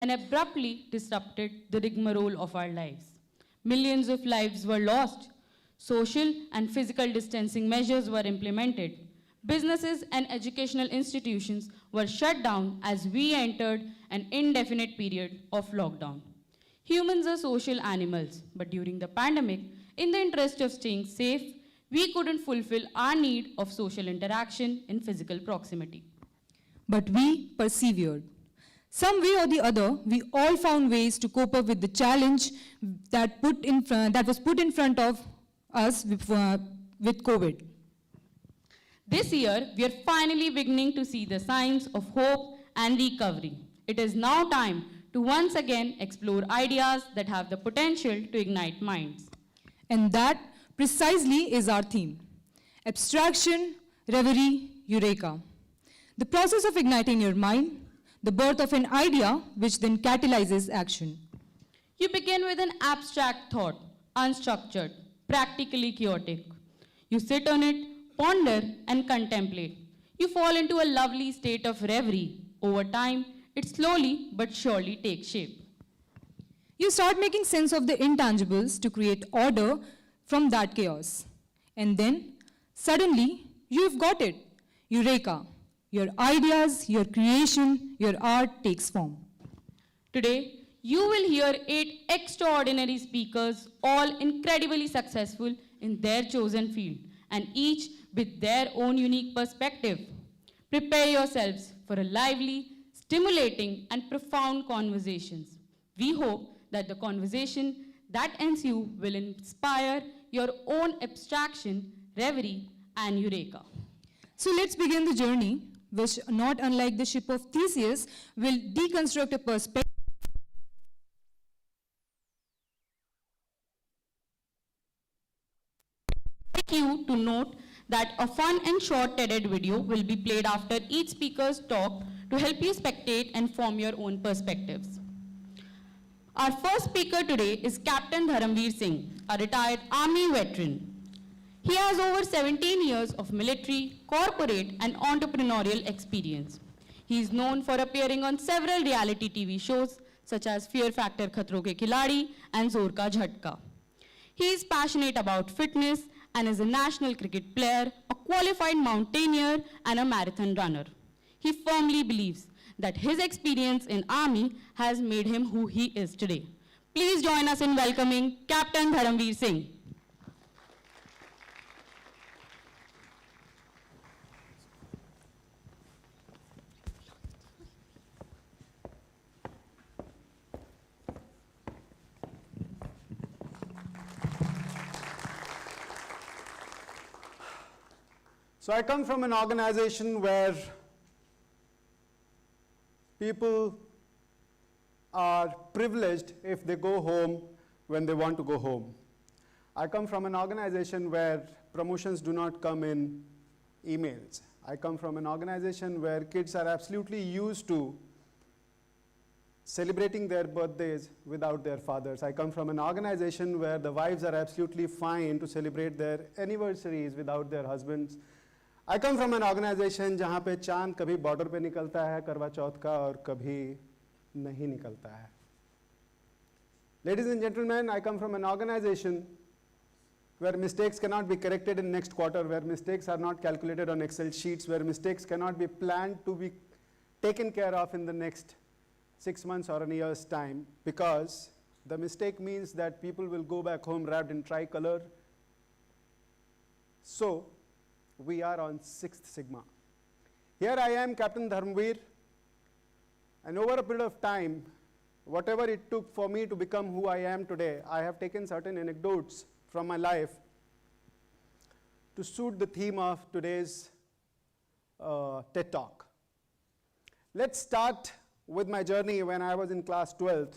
and abruptly disrupted the rigmarole of our lives. Millions of lives were lost. Social and physical distancing measures were implemented. Businesses and educational institutions were shut down as we entered an indefinite period of lockdown. Humans are social animals, but during the pandemic, in the interest of staying safe, we couldn't fulfill our need of social interaction in physical proximity. But we persevered. Some way or the other, we all found ways to cope up with the challenge that was put in front of us with COVID. This year, we are finally beginning to see the signs of hope and recovery. It is now time to once again explore ideas that have the potential to ignite minds. And that precisely is our theme: abstraction, reverie, Eureka. The process of igniting your mind, the birth of an idea which then catalyzes action. You begin with an abstract thought, unstructured, practically chaotic. You sit on it, ponder, and contemplate. You fall into a lovely state of reverie. Over time, it slowly but surely takes shape. You start making sense of the intangibles to create order from that chaos. And then, suddenly, you've got it. Eureka. Your ideas, your creation, your art takes form. Today, you will hear 8 extraordinary speakers, all incredibly successful in their chosen field, and each with their own unique perspective. Prepare yourselves for a lively, stimulating, and profound conversations. We hope that the conversation that ensue will inspire your own abstraction, reverie, and Eureka. So let's begin the journey, which, not unlike the ship of Theseus, will deconstruct a perspective. Like you to note that a fun and short TED video will be played after each speaker's talk to help you spectate and form your own perspectives. Our first speaker today is Captain Dharamveer Singh, a retired Army veteran. He has over 17 years of military, corporate, and entrepreneurial experience. He is known for appearing on several reality TV shows such as Fear Factor Khatron Ke Khiladi and Zor Ka Jhatka. He is passionate about fitness and is a national cricket player, a qualified mountaineer, and a marathon runner. He firmly believes that his experience in Army has made him who he is today. Please join us in welcoming Captain Dharamveer Singh. So I come from an organization where people are privileged if they go home when they want to go home. I come from an organization where promotions do not come in emails. I come from an organization where kids are absolutely used to celebrating their birthdays without their fathers. I come from an organization where the wives are absolutely fine to celebrate their anniversaries without their husbands. I come from an organization जहाँ पे चांद कभी border पे निकलता है करवा चौथ का और कभी नहीं निकलता है. Ladies and gentlemen, I come from an organization where mistakes cannot be corrected in next quarter, where mistakes are not calculated on Excel sheets, where mistakes cannot be planned to be taken care of in the next 6 months or a year's time, because the mistake means that people will go back home wrapped in tricolor. So we are on 6th Sigma. Here I am, Captain Dharamveer, and over a period of time, whatever it took for me to become who I am today, I have taken certain anecdotes from my life to suit the theme of today's TED Talk. Let's start with my journey when I was in class 12th,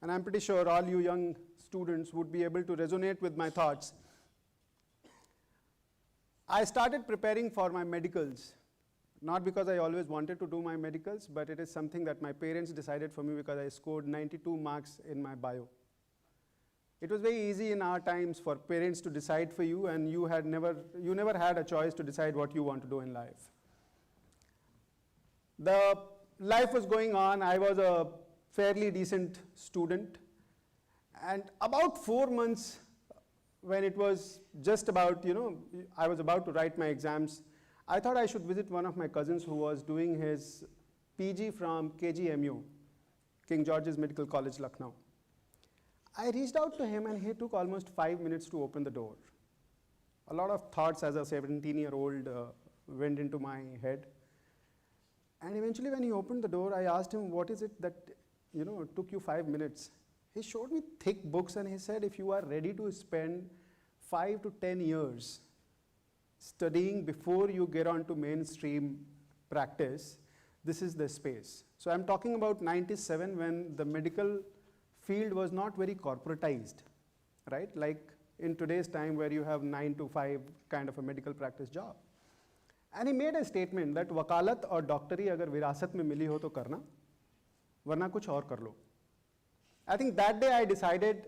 and I'm pretty sure all you young students would be able to resonate with my thoughts. I started preparing for my medicals, not because I always wanted to do my medicals, but it is something that my parents decided for me because I scored 92 marks in my bio. It was very easy in our times for parents to decide for you, and you never had a choice to decide what you want to do in life. The life was going on. I was a fairly decent student. And about 4 months, when it was just about, I was about to write my exams, I thought I should visit one of my cousins who was doing his PG from KGMU, King George's Medical College, Lucknow. I reached out to him and he took almost 5 minutes to open the door. A lot of thoughts as a 17-year-old went into my head. And eventually when he opened the door, I asked him, what is it that took you 5 minutes? He showed me thick books and he said, if you are ready to spend 5 to 10 years studying before you get on to mainstream practice, this is the space. So I'm talking about 97 when the medical field was not very corporatized, right? Like in today's time where you have 9 to 5 kind of a medical practice job. And he made a statement that वकालत और डॉक्टरी अगर विरासत में मिली हो तो करना, वरना कुछ और कर लो. I think that day I decided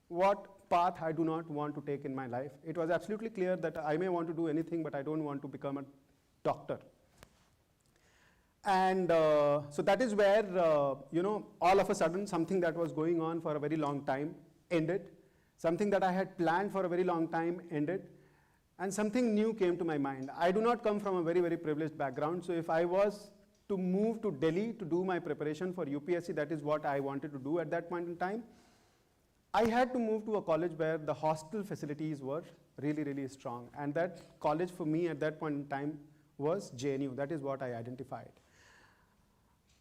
what path I do not want to take in my life. It was absolutely clear that I may want to do anything, but I don't want to become a doctor. And so that is where, all of a sudden something that was going on for a very long time ended. Something that I had planned for a very long time ended. And something new came to my mind. I do not come from a very, very privileged background. So if I was to move to Delhi to do my preparation for UPSC, that is what I wanted to do at that point in time. I had to move to a college where the hostel facilities were really, really strong. And that college for me at that point in time was JNU. That is what I identified.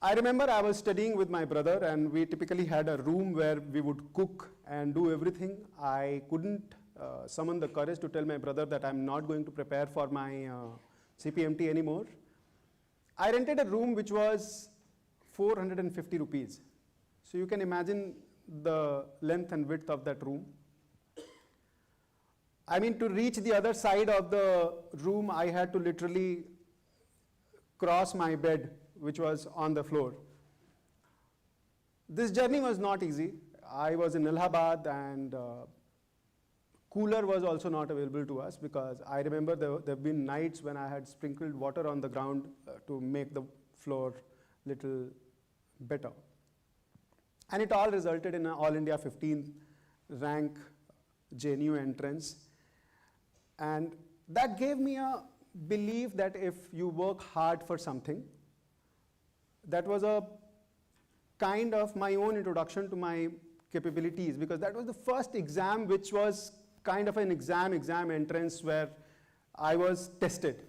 I remember I was studying with my brother and we typically had a room where we would cook and do everything. I couldn't summon the courage to tell my brother that I'm not going to prepare for my CPMT anymore. I rented a room which was 450 rupees. So you can imagine the length and width of that room. I mean, to reach the other side of the room, I had to literally cross my bed, which was on the floor. This journey was not easy. I was in Allahabad and cooler was also not available to us because I remember there have been nights when I had sprinkled water on the ground to make the floor little better. And it all resulted in an All India 15th rank JNU entrance. And that gave me a belief that if you work hard for something, that was a kind of my own introduction to my capabilities because that was the first exam which was kind of an exam entrance where I was tested.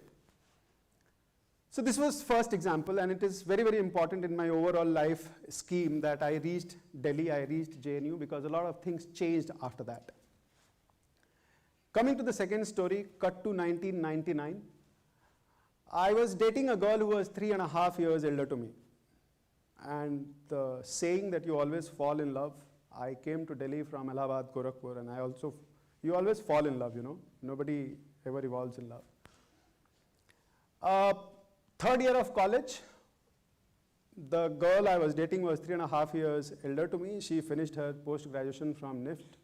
So this was first example and it is very, very important in my overall life scheme that I reached Delhi, I reached JNU because a lot of things changed after that. Coming to the second story, cut to 1999. I was dating a girl who was 3.5 years elder to me. And the saying that you always fall in love, I came to Delhi from Allahabad, Gorakhpur, and you always fall in love, Nobody ever evolves in love. Third year of college, the girl I was dating was 3.5 years elder to me. She finished her post-graduation from NIFT.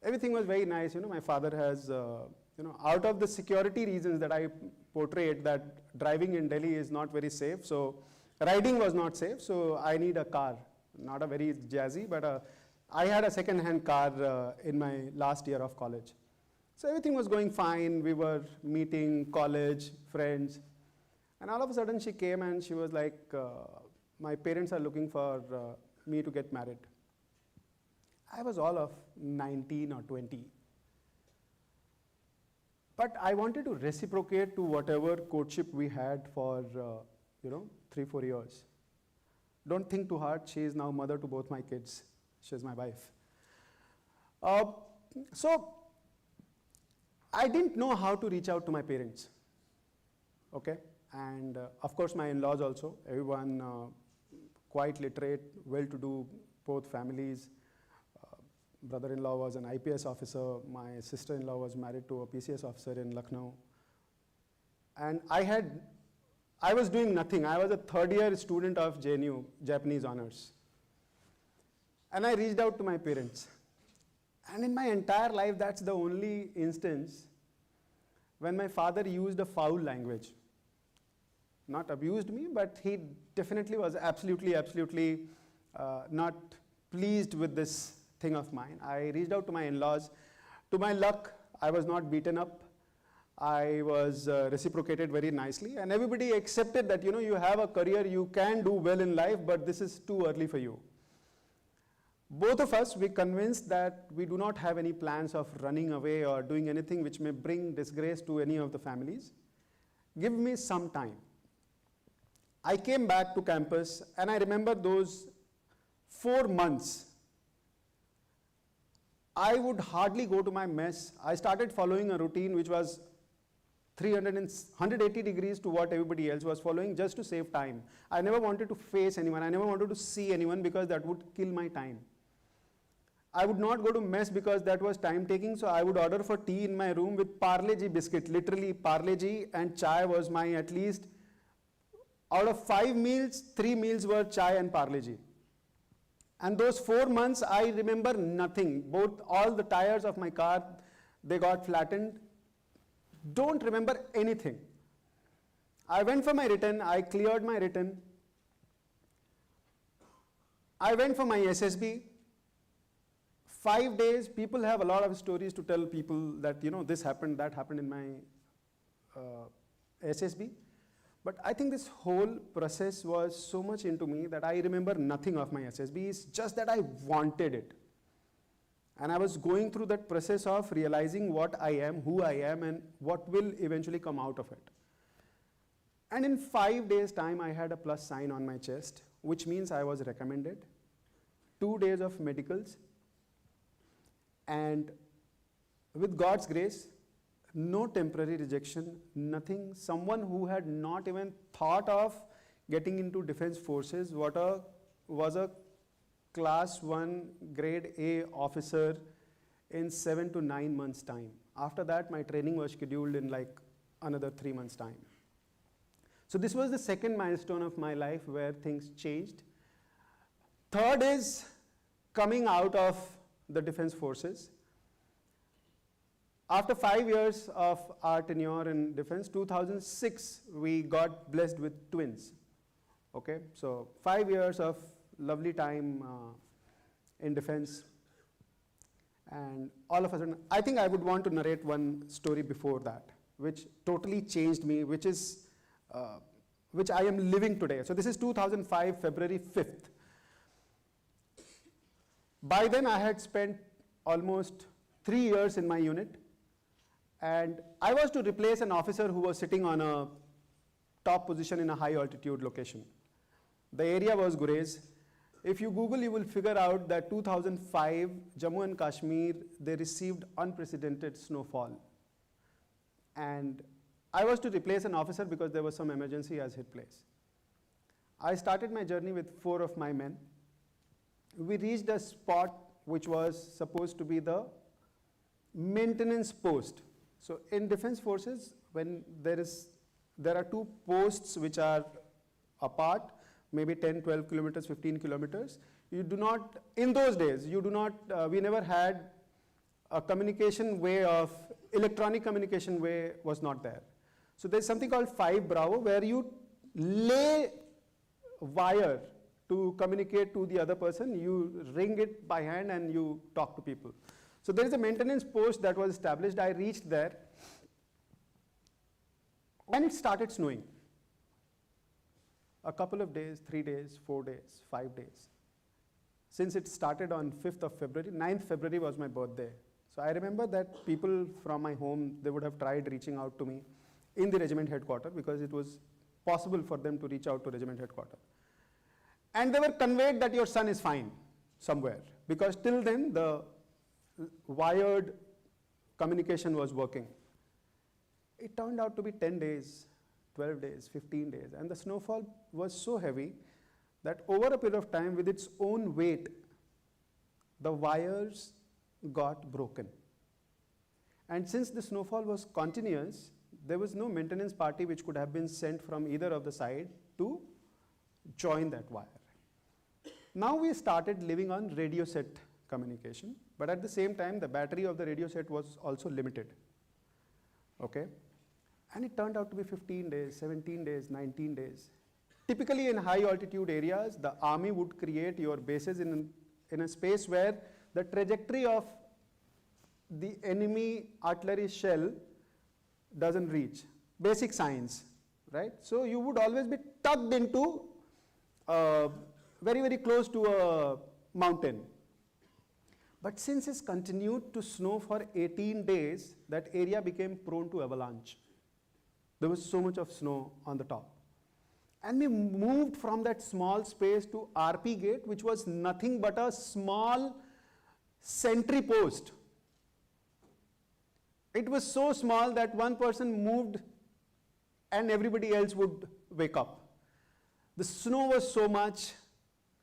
Everything was very nice. My father has, out of the security reasons that I portrayed that driving in Delhi is not very safe. So riding was not safe. So I need a car, not a very jazzy, but I had a second-hand car in my last year of college. So everything was going fine. We were meeting, college, friends. And all of a sudden she came and she was like, my parents are looking for me to get married. I was all of 19 or 20. But I wanted to reciprocate to whatever courtship we had for, 3-4 years. Don't think too hard. She is now mother to both my kids. She's my wife. So I didn't know how to reach out to my parents. Okay? And of course my in-laws also. Everyone quite literate, well-to-do, both families. Brother-in-law was an IPS officer. My sister-in-law was married to a PCS officer in Lucknow. And I was doing nothing. I was a third-year student of JNU, Japanese honors. And I reached out to my parents. And in my entire life, that's the only instance when my father used a foul language. Not abused me, but he definitely was absolutely not pleased with this thing of mine. I reached out to my in-laws. To my luck, I was not beaten up. I was reciprocated very nicely, and everybody accepted that, you have a career, you can do well in life, but this is too early for you. Both of us, we convinced that we do not have any plans of running away or doing anything which may bring disgrace to any of the families. Give me some time. I came back to campus, and I remember those 4 months. I would hardly go to my mess. I started following a routine which was 180 degrees to what everybody else was following, just to save time. I never wanted to face anyone. I never wanted to see anyone, because that would kill my time. I would not go to mess because that was time taking, so I would order for tea in my room with Parle-G biscuit. Literally, Parle-G and chai was my, at least, out of 5 meals, 3 meals were chai and Parle-G. And those 4 months, I remember nothing. All the tires of my car, they got flattened. Don't remember anything. I went for my written, I cleared my written. I went for my SSB. 5 days, people have a lot of stories to tell people that, this happened, that happened in my SSB. But I think this whole process was so much into me that I remember nothing of my SSB. It's just that I wanted it. And I was going through that process of realizing what I am, who I am, and what will eventually come out of it. And in 5 days' time, I had a plus sign on my chest, which means I was recommended. 2 days of medicals. And with God's grace, no temporary rejection, nothing. Someone who had not even thought of getting into defense forces, was a class 1 grade A officer in 7 to 9 months' time. After that, my training was scheduled in like another 3 months' time. So this was the second milestone of my life where things changed. Third is coming out of the defense forces. After 5 years of our tenure in defense, 2006, we got blessed with twins. Okay, so 5 years of lovely time in defense. And all of a sudden, I think I would want to narrate one story before that, which totally changed me, which I am living today. So this is 2005, February 5th. By then, I had spent almost 3 years in my unit, and I was to replace an officer who was sitting on a top position in a high altitude location. The area was Gurez. If you Google, you will figure out that 2005, Jammu and Kashmir, they received unprecedented snowfall. And I was to replace an officer because there was some emergency as hit place. I started my journey with 4 of my men. We reached a spot which was supposed to be the maintenance post. So in defense forces, when there are 2 posts which are apart, maybe 10, 12 kilometers, 15 kilometers, you do not, in those days, we never had a communication way of, electronic communication way was not there. So there's something called 5 Bravo where you lay wire to communicate to the other person, you ring it by hand and you talk to people. So there is a maintenance post that was established. I reached there and it started snowing. A couple of days, 3 days, 4 days, 5 days. Since it started on 5th of February, 9th February was my birthday. So I remember that people from my home, they would have tried reaching out to me in the regiment headquarters because it was possible for them to reach out to regiment headquarters. And they were conveyed that your son is fine somewhere, because till then the wired communication was working. It turned out to be 10 days, 12 days, 15 days, and the snowfall was so heavy that over a period of time, with its own weight, the wires got broken. And since the snowfall was continuous, there was no maintenance party which could have been sent from either of the side to join that wire. Now we started living on radio set communication, but at the same time, the battery of the radio set was also limited. Okay? And it turned out to be 15 days, 17 days, 19 days. Typically in high altitude areas, the army would create your bases in a space where the trajectory of the enemy artillery shell doesn't reach. Basic science, right? So you would always be tucked into very, very close to a mountain. But since it's continued to snow for 18 days, that area became prone to avalanche. There was so much of snow on the top. And we moved from that small space to RP gate, which was nothing but a small sentry post. It was so small that one person moved and everybody else would wake up. The snow was so much.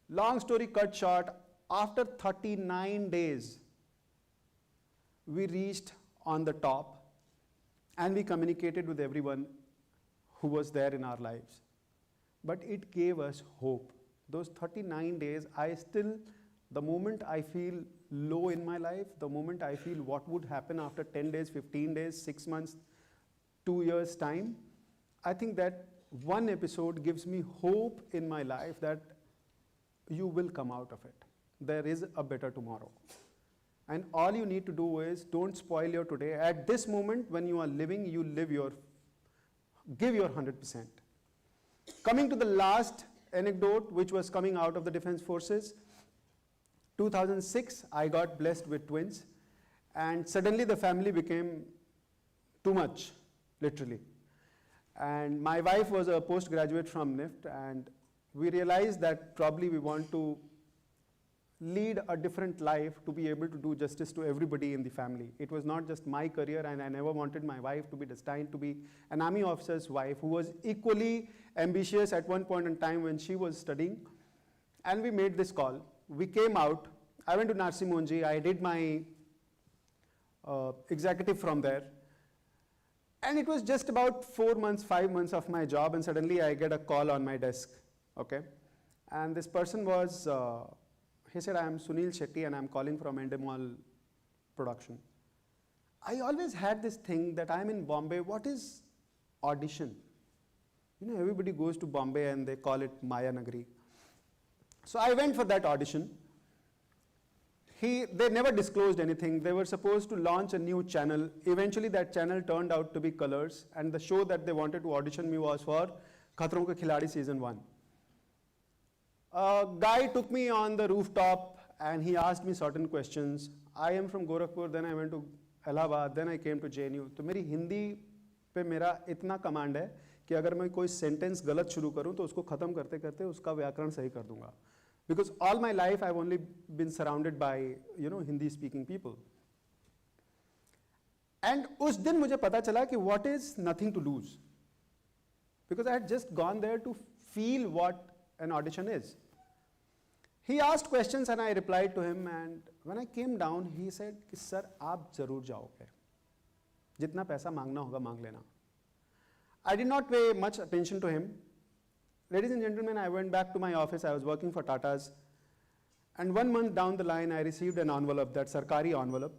Long story cut short, after 39 days, we reached on the top and we communicated with everyone who was there in our lives. But it gave us hope. Those 39 days, the moment I feel low in my life, the moment I feel what would happen after 10 days, 15 days, 6 months, 2 years' time, I think that one episode gives me hope in my life that you will come out of it. There is a better tomorrow. And all you need to do is don't spoil your today. At this moment when you are living, you give your 100%. Coming to the last anecdote, which was coming out of the Defense Forces, 2006, I got blessed with twins, and suddenly the family became too much, literally. And my wife was a postgraduate from NIFT, and we realized that probably we want to lead a different life to be able to do justice to everybody in the family. It was not just my career, and I never wanted my wife to be destined to be an army officer's wife who was equally ambitious at one point in time when she was studying. And we made this call. We came out. I went to Narsi Monji. I did my executive from there. And it was just about 4 months, 5 months of my job, and suddenly I get a call on my desk. Okay? And this person was, he said, I am Sunil Shetty and I am calling from Endemol production. I always had this thing that I am in Bombay. What is audition? You know, everybody goes to Bombay and they call it Maya Nagari. So I went for that audition. They never disclosed anything. They were supposed to launch a new channel. Eventually that channel turned out to be Colors, and the show that they wanted to audition me was for Khatron Ke Khiladi Season 1. A guy took me on the rooftop and he asked me certain questions. I am from Gorakhpur, then I went to Allahabad, then I came to JNU. तो मेरी हिंदी पे मेरा इतना command है कि अगर मैं कोई सेंटेंस गलत शुरू करूं तो उसको खत्म करते करते उसका व्याकरण सही कर दूंगा. Because all my life I've only been surrounded by, Hindi speaking people. And उस दिन मुझे पता चला कि what is nothing to lose. Because I had just gone there to feel what an audition is. He asked questions and I replied to him, and when I came down, he said, sir, आप जरूर जाओगे. जितना पैसा मांगना होगा मांग लेना. I did not pay much attention to him. Ladies and gentlemen, I went back to my office. I was working for Tata's. And 1 month down the line, I received an envelope, that Sarkari envelope.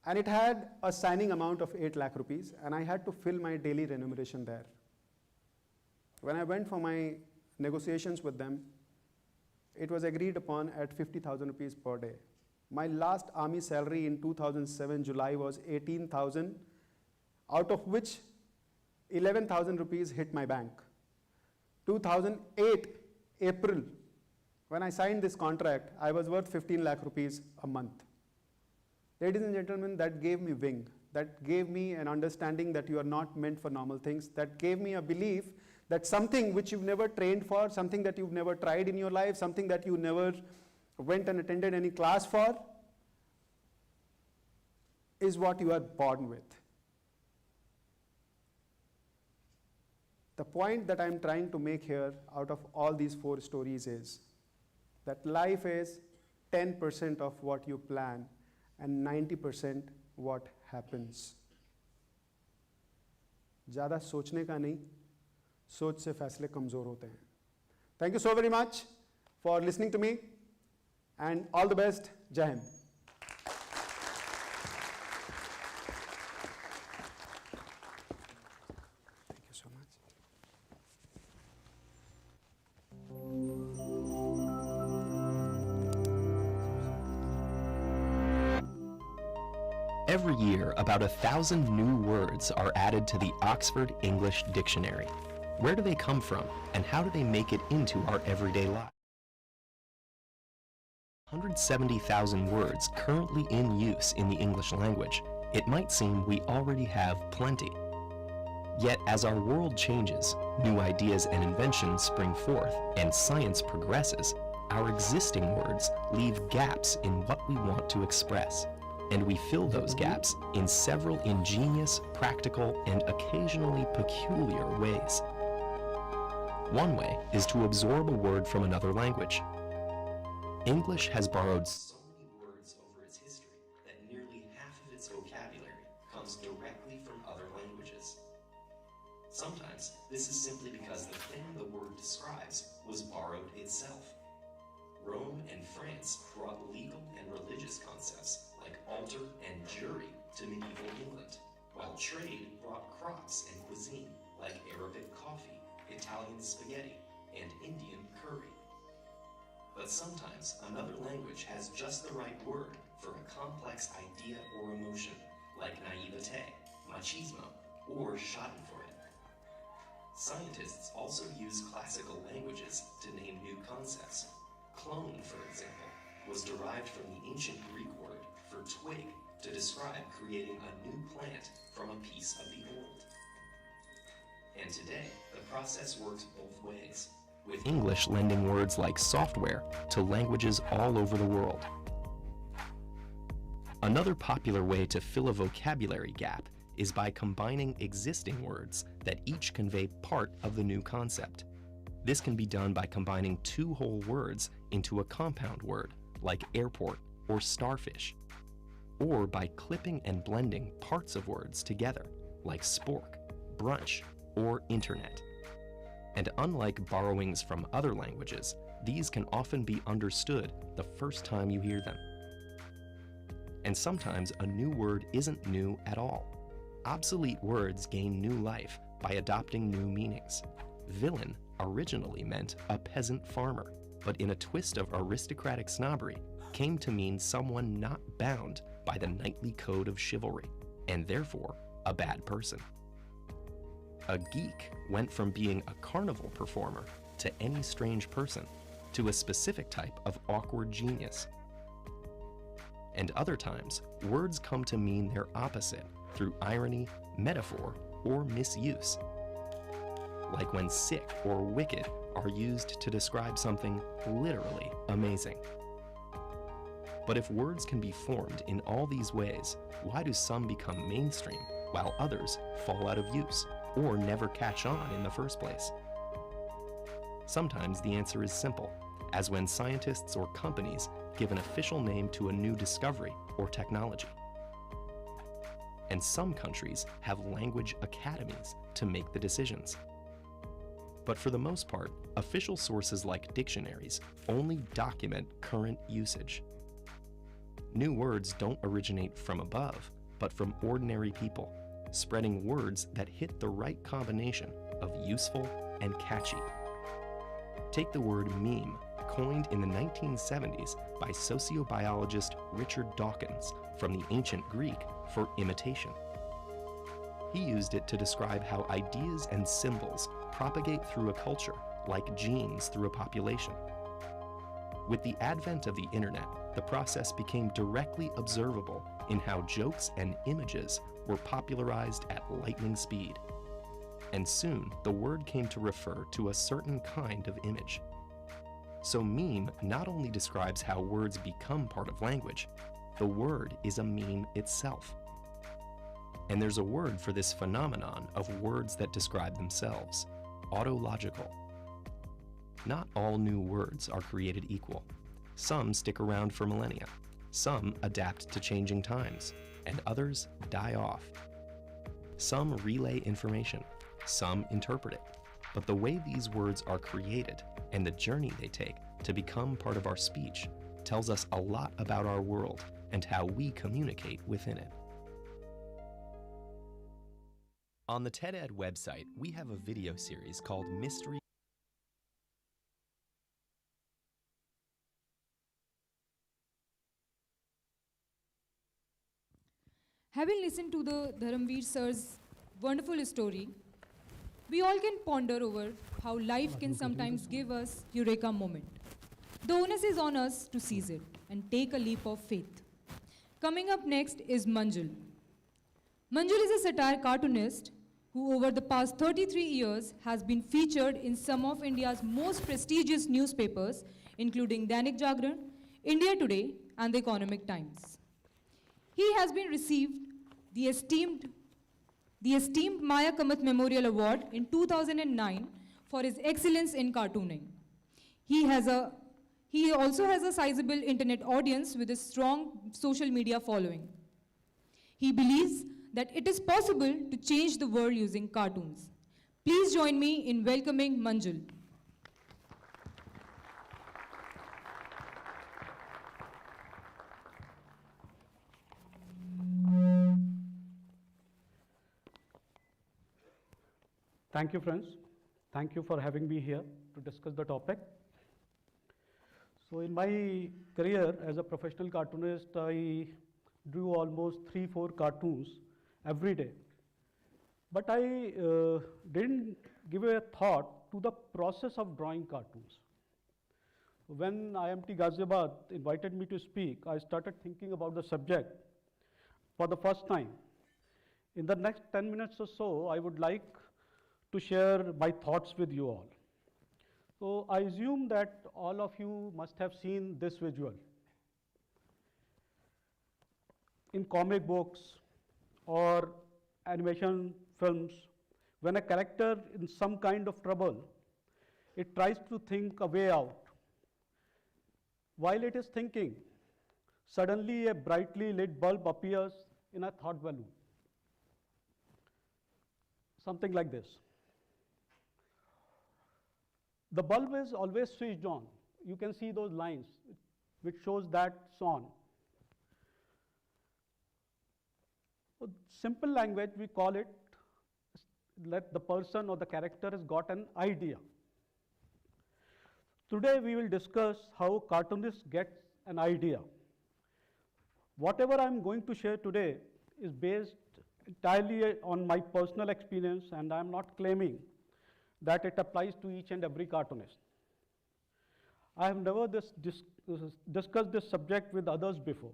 And it had a signing amount of 8 lakh rupees, and I had to fill my daily remuneration there. When I went for my negotiations with them, it was agreed upon at 50,000 rupees per day. My last army salary in 2007 July was 18,000, out of which 11,000 rupees hit my bank. 2008 April, when I signed this contract, I was worth 15 lakh rupees a month. Ladies and gentlemen, that gave me wing. That gave me an understanding that you are not meant for normal things. That gave me a belief that something which you've never trained for, something that you've never tried in your life, something that you never went and attended any class for, is what you are born with. The point that I'm trying to make here out of all these 4 stories is that life is 10% of what you plan and 90% what happens. ज़्यादा सोचने का नहीं, सोच से फैसले कमज़ोर होते हैं. Thank you so very much for listening to me, and all the best. Jai Hind. Thank you so much. Every year, about 1,000 new words are added to the Oxford English Dictionary. Where do they come from, and how do they make it into our everyday life? 170,000 words currently in use in the English language. It might seem we already have plenty. Yet, as our world changes, new ideas and inventions spring forth, and science progresses, our existing words leave gaps in what we want to express. And we fill those gaps in several ingenious, practical, and occasionally peculiar ways. One way is to absorb a word from another language. English has borrowed so many words over its history that nearly half of its vocabulary comes directly from other languages. Sometimes this is simply because the thing the word describes was borrowed itself. Rome and France brought legal and religious concepts like altar and jury to medieval England, while trade brought crops and cuisine like Arabic coffee, Italian spaghetti, and Indian curry. But sometimes another language has just the right word for a complex idea or emotion, like naivete, machismo, or schadenfreude. Scientists also use classical languages to name new concepts. Clone, for example, was derived from the ancient Greek word for twig to describe creating a new plant from a piece of the old. And today, the process works both ways, with English lending words like software to languages all over the world. Another popular way to fill a vocabulary gap is by combining existing words that each convey part of the new concept. This can be done by combining two whole words into a compound word, like airport or starfish, or by clipping and blending parts of words together, like spork, brunch, or internet. And unlike borrowings from other languages, these can often be understood the first time you hear them. And sometimes a new word isn't new at all. Obsolete words gain new life by adopting new meanings. Villain originally meant a peasant farmer, but in a twist of aristocratic snobbery, came to mean someone not bound by the knightly code of chivalry, and therefore a bad person. A geek went from being a carnival performer to any strange person, to a specific type of awkward genius. And other times, words come to mean their opposite through irony, metaphor, or misuse. Like when sick or wicked are used to describe something literally amazing. But if words can be formed in all these ways, why do some become mainstream while others fall out of use or never catch on in the first place? Sometimes the answer is simple, as when scientists or companies give an official name to a new discovery or technology. And some countries have language academies to make the decisions. But for the most part, official sources like dictionaries only document current usage. New words don't originate from above, but from ordinary people, spreading words that hit the right combination of useful and catchy. Take the word meme, coined in the 1970s by sociobiologist Richard Dawkins from the ancient Greek for imitation. He used it to describe how ideas and symbols propagate through a culture like genes through a population. With the advent of the internet, the process became directly observable in how jokes and images were popularized at lightning speed. And soon, the word came to refer to a certain kind of image. So meme not only describes how words become part of language, the word is a meme itself. And there's a word for this phenomenon of words that describe themselves: autological. Not all new words are created equal. Some stick around for millennia, some adapt to changing times, and others die off. Some relay information, some interpret it. But the way these words are created and the journey they take to become part of our speech tells us a lot about our world and how we communicate within it. On the TED website, we have a video series called Mystery. Having listened to the Dharamveer sir's wonderful story, we all can ponder over how life can sometimes give us Eureka moment. The onus is on us to seize it and take a leap of faith. Coming up next is Manjul. Manjul is a satire cartoonist who over the past 33 years has been featured in some of India's most prestigious newspapers, including Dainik Jagran, India Today, and the Economic Times. He has been received the esteemed Maya Kamath Memorial Award in 2009 for his excellence in cartooning. He also has a sizable internet audience with a strong social media following. He believes that it is possible to change the world using cartoons. Please join me in welcoming Manjul. Thank you, friends. Thank you for having me here to discuss the topic. So in my career as a professional cartoonist, I drew almost 3-4 cartoons every day. But I didn't give a thought to the process of drawing cartoons. When IMT Ghaziabad invited me to speak, I started thinking about the subject for the first time. In the next 10 minutes or so, I would like to share my thoughts with you all. So I assume that all of you must have seen this visual. In comic books or animation films, when a character in some kind of trouble, it tries to think a way out. While it is thinking, suddenly a brightly lit bulb appears in a thought balloon. Something like this. The bulb is always switched on. You can see those lines which shows that it's on. So simple language, we call it that the person or the character has got an idea. Today we will discuss how cartoonist gets an idea. Whatever I'm going to share today is based entirely on my personal experience, and I'm not claiming that it applies to each and every cartoonist. I have never discussed this subject with others before.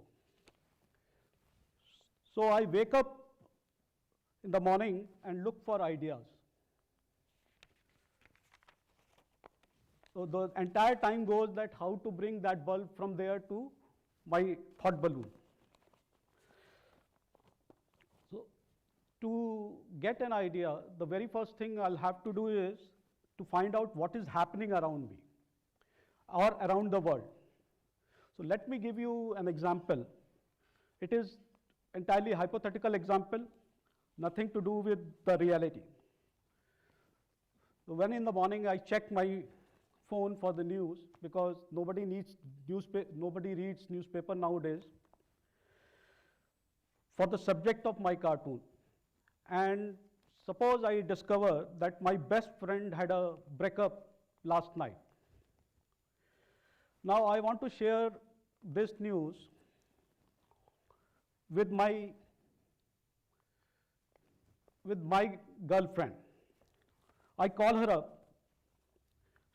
So I wake up in the morning and look for ideas. So the entire time goes that how to bring that bulb from there to my thought balloon. So to get an idea, the very first thing I'll have to do is to find out what is happening around me or around the world. So let me give you an example. It is entirely hypothetical example, nothing to do with the reality. So when in the morning I check my phone for the news, because nobody reads newspaper nowadays, for the subject of my cartoon. And suppose I discover that my best friend had a breakup last night. Now I want to share this news with my girlfriend. I call her up.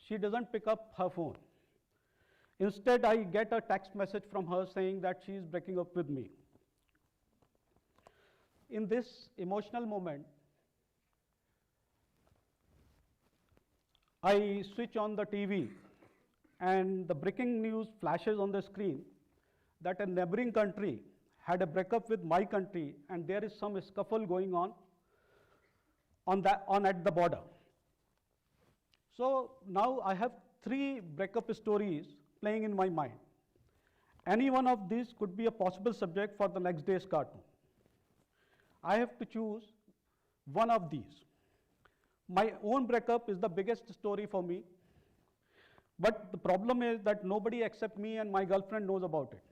She doesn't pick up her phone. Instead, I get a text message from her saying that she is breaking up with me. In this emotional moment, I switch on the TV and the breaking news flashes on the screen that a neighboring country had a breakup with my country and there is some scuffle going on at the border. So now I have 3 breakup stories playing in my mind. Any one of these could be a possible subject for the next day's cartoon. I have to choose one of these. My own breakup is the biggest story for me, but the problem is that nobody except me and my girlfriend knows about it.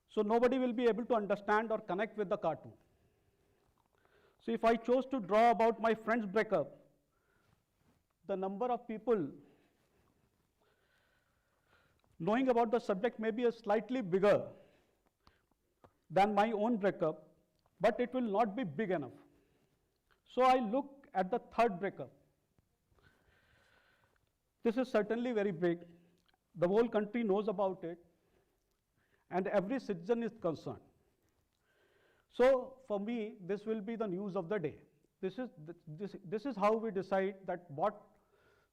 So nobody will be able to understand or connect with the cartoon. So if I chose to draw about my friend's breakup, the number of people knowing about the subject may be a slightly bigger. than my own breakup, but it will not be big enough. So I look at the third breakup. This is certainly very big. The whole country knows about it, and every citizen is concerned. So for me, this will be the news of the day. This is how we decide that what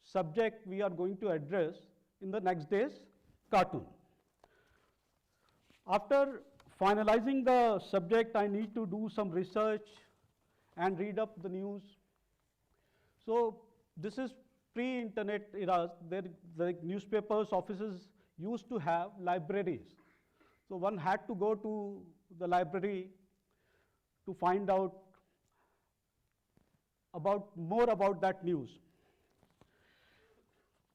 subject we are going to address in the next day's cartoon. After finalizing the subject, I need to do some research and read up the news. So this is pre-internet era. The newspapers, offices used to have libraries. So one had to go to the library to find out more about that news.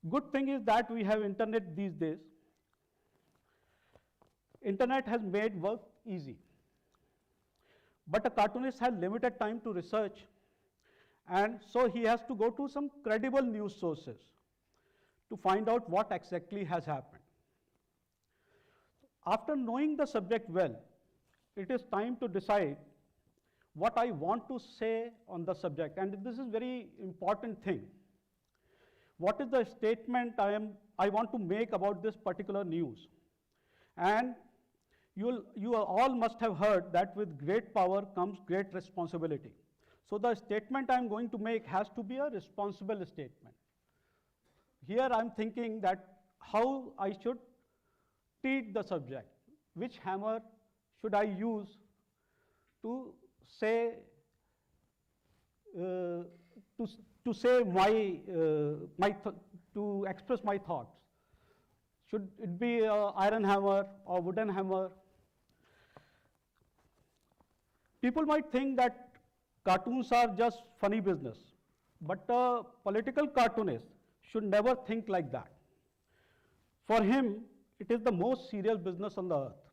Good thing is that we have internet these days. Internet has made work easy. But a cartoonist has limited time to research, and so he has to go to some credible news sources to find out what exactly has happened. After knowing the subject well, it is time to decide what I want to say on the subject, and this is very important thing. What is the statement I want to make about this particular news? And you all must have heard that with great power comes great responsibility. So the statement I'm going to make has to be a responsible statement. Here I'm thinking that how I should treat the subject. Which hammer should I use to say to express my thoughts? Should it be an iron hammer or wooden hammer? People might think that cartoons are just funny business, but a political cartoonist should never think like that. For him, it is the most serious business on the earth.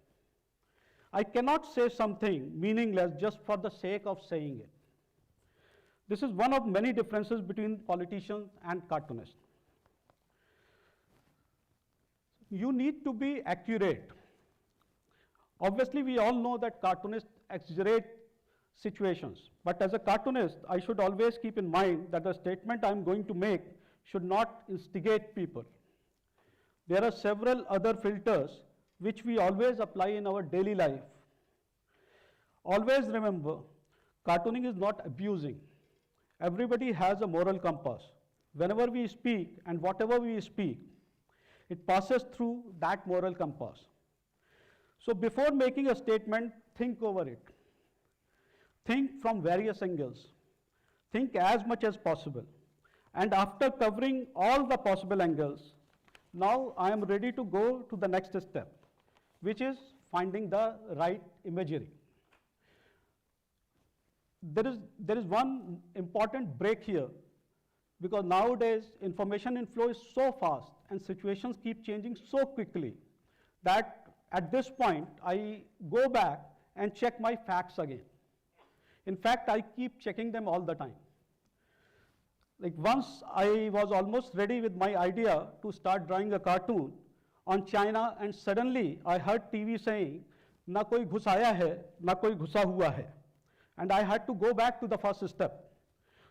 I cannot say something meaningless just for the sake of saying it. This is one of many differences between politicians and cartoonists. You need to be accurate. Obviously, we all know that cartoonists exaggerate situations, but as a cartoonist, I should always keep in mind that the statement I'm going to make should not instigate people. There are several other filters which we always apply in our daily life. Always remember, cartooning is not abusing. Everybody has a moral compass. Whenever we speak and whatever we speak, it passes through that moral compass. So before making a statement, think over it. Think from various angles. Think as much as possible. And after covering all the possible angles, now I am ready to go to the next step, which is finding the right imagery. There is one important break here, because nowadays information inflow is so fast and situations keep changing so quickly that at this point I go back and check my facts again. In fact, I keep checking them all the time. Like once I was almost ready with my idea to start drawing a cartoon on China, and suddenly I heard TV saying, "Na koi ghusaya hai, na koi ghusa hua hai." And I had to go back to the first step.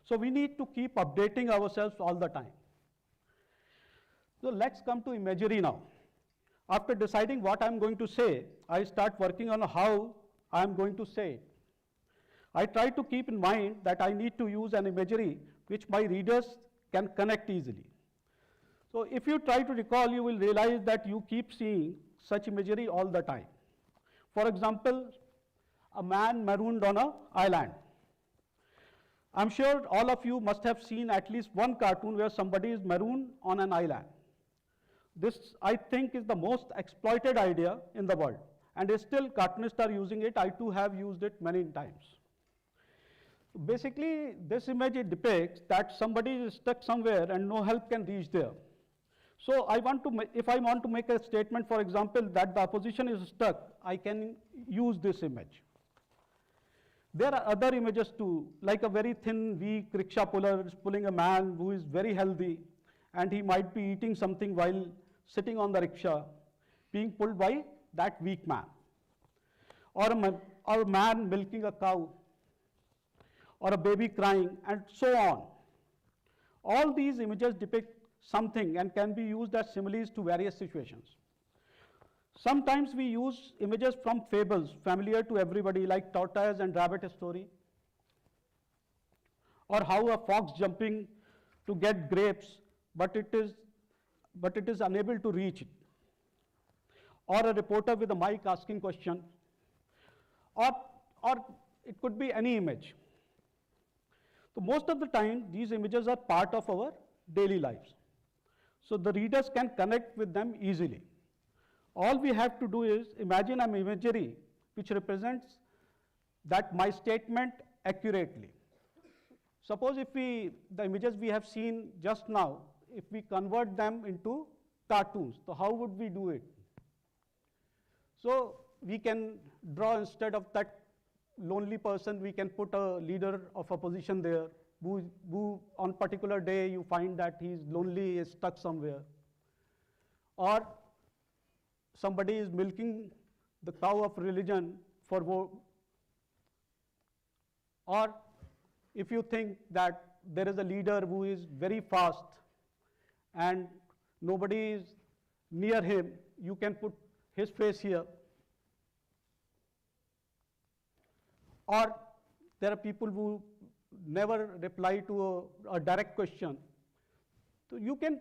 So we need to keep updating ourselves all the time. So let's come to imagery now. After deciding what I'm going to say, I start working on how I'm going to say it. I try to keep in mind that I need to use an imagery which my readers can connect easily. So if you try to recall, you will realize that you keep seeing such imagery all the time. For example, a man marooned on an island. I'm sure all of you must have seen at least one cartoon where somebody is marooned on an island. This, I think, is the most exploited idea in the world, and still cartoonists are using it. I too have used it many times. Basically, this image depicts that somebody is stuck somewhere and no help can reach there. So if I want to make a statement, for example, that the opposition is stuck, I can use this image. There are other images too, like a very thin, weak rickshaw puller is pulling a man who is very healthy, and he might be eating something while sitting on the rickshaw, being pulled by that weak man. or a man milking a cow, or a baby crying, and so on. All these images depict something and can be used as similes to various situations. Sometimes we use images from fables familiar to everybody, like tortoise and rabbit story, or how a fox jumping to get grapes, but it is unable to reach it, or a reporter with a mic asking question, or it could be any image. So most of the time, these images are part of our daily lives. So the readers can connect with them easily. All we have to do is imagine an imagery which represents that my statement accurately. Suppose if the images we have seen just now, if we convert them into cartoons, so how would we do it? So we can draw, instead of that lonely person, we can put a leader of opposition there, who on particular day you find that he's lonely, is stuck somewhere. Or somebody is milking the cow of religion for vote. Or if you think that there is a leader who is very fast and nobody is near him, you can put his face here. Or there are people who never reply to a direct question. So you can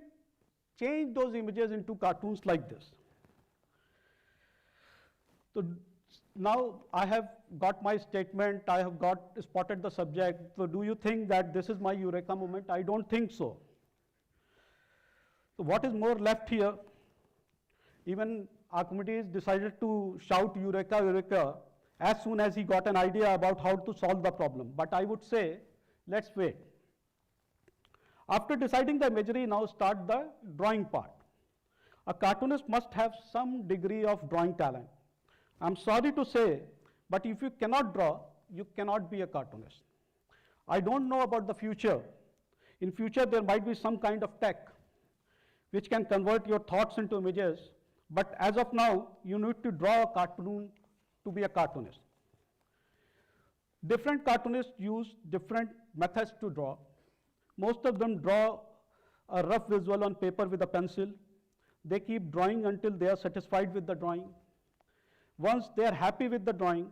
change those images into cartoons like this. So now I have got my statement, I have spotted the subject. So do you think that this is my Eureka moment? I don't think so. So what is more left here? Even Archimedes decided to shout Eureka, Eureka, as soon as he got an idea about how to solve the problem. But I would say, let's wait. After deciding the imagery, now start the drawing part. A cartoonist must have some degree of drawing talent. I'm sorry to say, but if you cannot draw, you cannot be a cartoonist. I don't know about the future. In future, there might be some kind of tech which can convert your thoughts into images, but as of now, you need to draw a cartoon to be a cartoonist. Different cartoonists use different methods to draw. Most of them draw a rough visual on paper with a pencil. They keep drawing until they are satisfied with the drawing. Once they are happy with the drawing,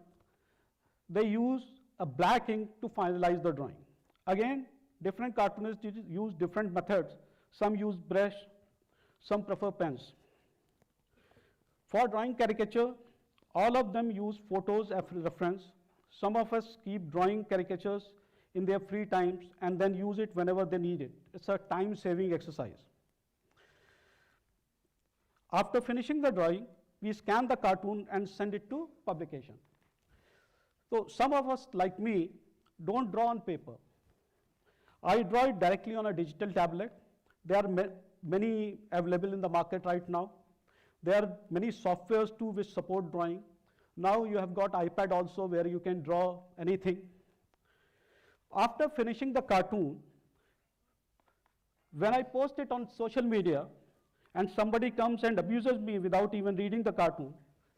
they use a black ink to finalize the drawing. Again, different cartoonists use different methods. Some use brush, some prefer pens. For drawing caricature, all of them use photos as reference. Some of us keep drawing caricatures in their free times and then use it whenever they need it. It's a time-saving exercise. After finishing the drawing, we scan the cartoon and send it to publication. So some of us, like me, don't draw on paper. I draw it directly on a digital tablet. There are many available in the market right now. There are many softwares too which support drawing. Now you have got iPad also where you can draw anything. After finishing the cartoon, when I post it on social media and somebody comes and abuses me without even reading the cartoon,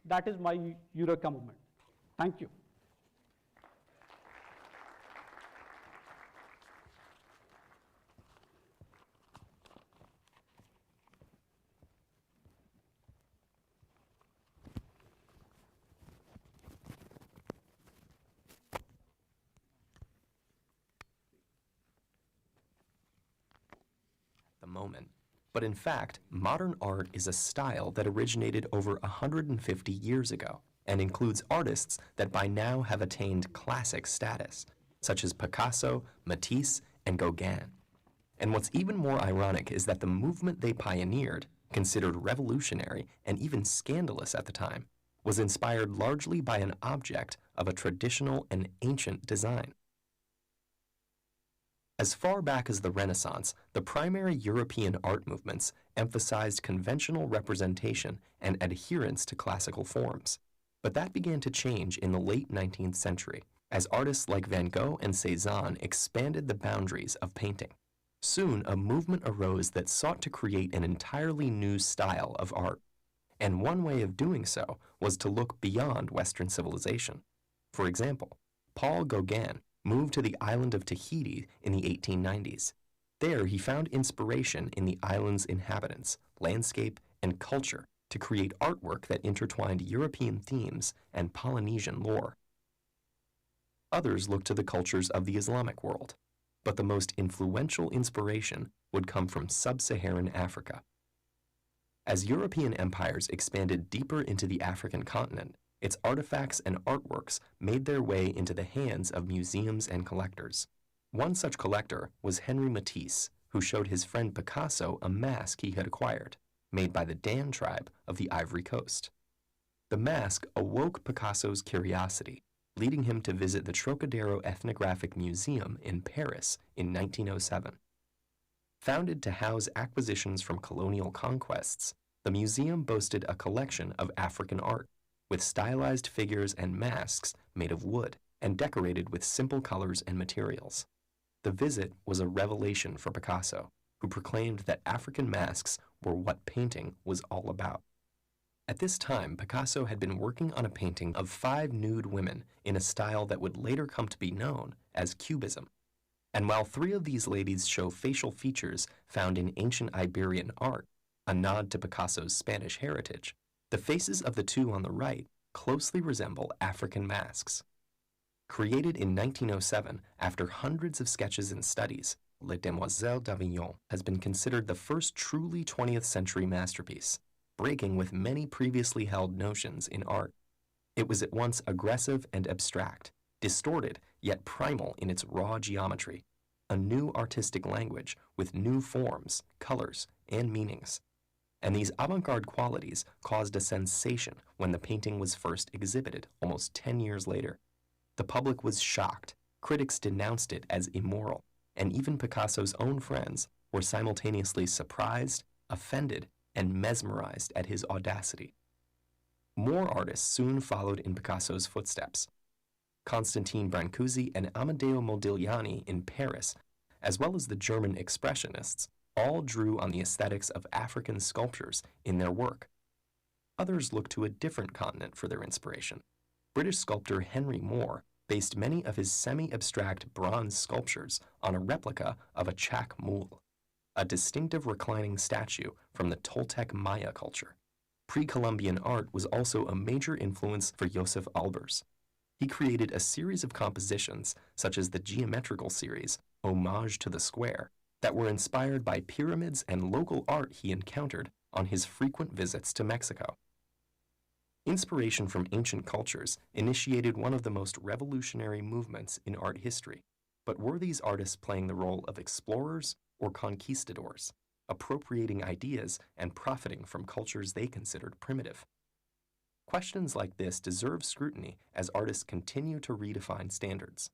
that is my Eureka moment. Thank you. Moment. But in fact, modern art is a style that originated over 150 years ago and includes artists that by now have attained classic status, such as Picasso, Matisse, and Gauguin. And what's even more ironic is that the movement they pioneered, considered revolutionary and even scandalous at the time, was inspired largely by an object of a traditional and ancient design. As far back as the Renaissance, the primary European art movements emphasized conventional representation and adherence to classical forms. But that began to change in the late 19th century, as artists like Van Gogh and Cézanne expanded the boundaries of painting. Soon, a movement arose that sought to create an entirely new style of art. And one way of doing so was to look beyond Western civilization. For example, Paul Gauguin moved to the island of Tahiti in the 1890s. There, he found inspiration in the island's inhabitants, landscape, and culture to create artwork that intertwined European themes and Polynesian lore. Others looked to the cultures of the Islamic world, but the most influential inspiration would come from sub-Saharan Africa. As European empires expanded deeper into the African continent, its artifacts and artworks made their way into the hands of museums and collectors. One such collector was Henri Matisse, who showed his friend Picasso a mask he had acquired, made by the Dan tribe of the Ivory Coast. The mask awoke Picasso's curiosity, leading him to visit the Trocadero Ethnographic Museum in Paris in 1907. Founded to house acquisitions from colonial conquests, the museum boasted a collection of African art, with stylized figures and masks made of wood and decorated with simple colors and materials. The visit was a revelation for Picasso, who proclaimed that African masks were what painting was all about. At this time, Picasso had been working on a painting of 5 nude women in a style that would later come to be known as Cubism. And while 3 of these ladies show facial features found in ancient Iberian art, a nod to Picasso's Spanish heritage, the faces of the 2 on the right closely resemble African masks. Created in 1907 after hundreds of sketches and studies, Les Demoiselles d'Avignon has been considered the first truly 20th century masterpiece, breaking with many previously held notions in art. It was at once aggressive and abstract, distorted yet primal in its raw geometry, a new artistic language with new forms, colors, and meanings. And these avant-garde qualities caused a sensation when the painting was first exhibited almost 10 years later. The public was shocked, critics denounced it as immoral, and even Picasso's own friends were simultaneously surprised, offended, and mesmerized at his audacity. More artists soon followed in Picasso's footsteps. Constantine Brancusi and Amedeo Modigliani in Paris, as well as the German Expressionists, all drew on the aesthetics of African sculptures in their work. Others looked to a different continent for their inspiration. British sculptor Henry Moore based many of his semi-abstract bronze sculptures on a replica of a Chak Mool, a distinctive reclining statue from the Toltec Maya culture. Pre-Columbian art was also a major influence for Josef Albers. He created a series of compositions, such as the geometrical series, Homage to the Square, that were inspired by pyramids and local art he encountered on his frequent visits to Mexico. Inspiration from ancient cultures initiated one of the most revolutionary movements in art history, but were these artists playing the role of explorers or conquistadors, appropriating ideas and profiting from cultures they considered primitive? Questions like this deserve scrutiny as artists continue to redefine standards.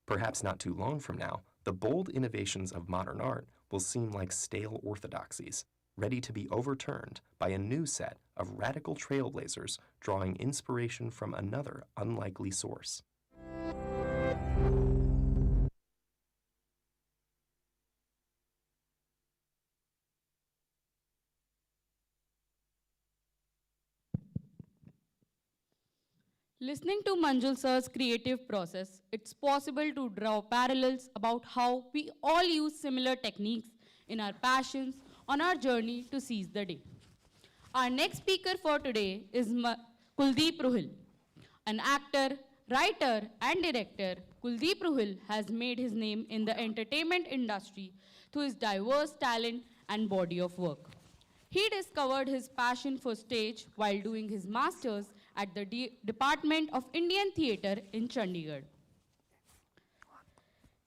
Perhaps not too long from now, the bold innovations of modern art will seem like stale orthodoxies, ready to be overturned by a new set of radical trailblazers drawing inspiration from another unlikely source. Listening to Manjul sir's creative process, it's possible to draw parallels about how we all use similar techniques in our passions on our journey to seize the day. Our next speaker for today is Kuldeep Ruhil. An actor, writer, and director, Kuldeep Ruhil has made his name in the entertainment industry through his diverse talent and body of work. He discovered his passion for stage while doing his master's at the Department of Indian Theatre in Chandigarh.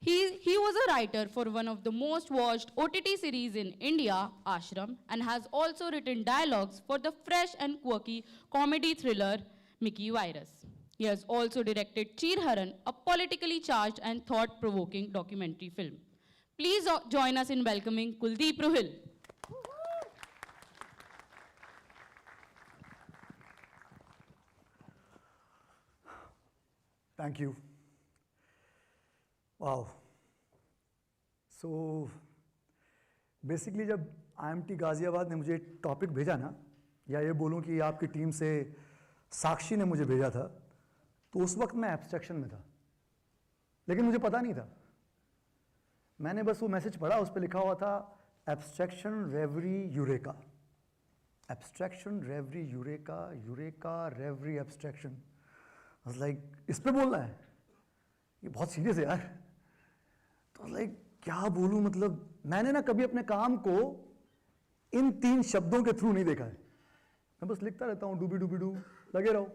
He was a writer for one of the most watched OTT series in India, Ashram, and has also written dialogues for the fresh and quirky comedy thriller Mickey Virus. He has also directed Cheer Haran, a politically charged and thought-provoking documentary film. Please join us in welcoming Kuldeep Ruhil. Thank you. Wow. So basically जब IMT Ghaziabad ने मुझे topic भेजा ना, या ये बोलूं कि आपकी टीम से साक्षी ने मुझे भेजा था, तो उस वक्त मैं एब्स्ट्रैक्शन में था, लेकिन मुझे पता नहीं था। मैंने बस वो मैसेज पढ़ा, उस पर लिखा हुआ था abstraction, reverie, eureka. Abstraction, reverie, eureka, eureka, reverie, abstraction. Like इस पे बोलना है, ये बहुत सीरियस है यार। तो लाइक क्या बोलूं, मतलब मैंने ना कभी अपने काम को इन 3 शब्दों के थ्रू नहीं देखा है। मैं बस लिखता रहता हूं डूबी डूबी डू, लगे रहो।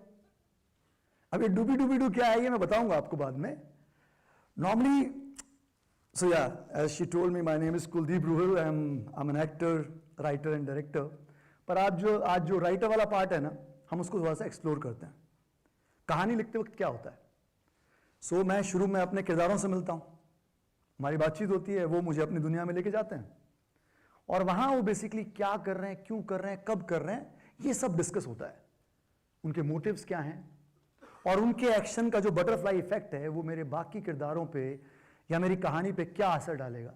अब ये डूबी डूबी डू क्या है ये मैं बताऊंगा आपको बाद में। Normally so yeah, as she told me, my name is Kuldeep Ruhal. I'm an actor, writer and director. पर आज जो राइटर वाला पार्ट है ना, हम उसको थोड़ा सा एक्सप्लोर करते हैं। कहानी लिखते वक्त क्या होता है? सो मैं शुरू में अपने किरदारों से मिलता हूँ, हमारी बातचीत होती है, वो मुझे अपनी दुनिया में लेके जाते हैं, और वहाँ वो बेसिकली क्या कर रहे हैं, क्यों कर रहे हैं, कब कर रहे हैं, ये सब डिस्कस होता है। उनके मोटिव्स क्या हैं, और उनके एक्शन का जो बटरफ्लाई इफेक्ट है वो मेरे बाकी किरदारों पे या मेरी कहानी पे क्या असर डालेगा।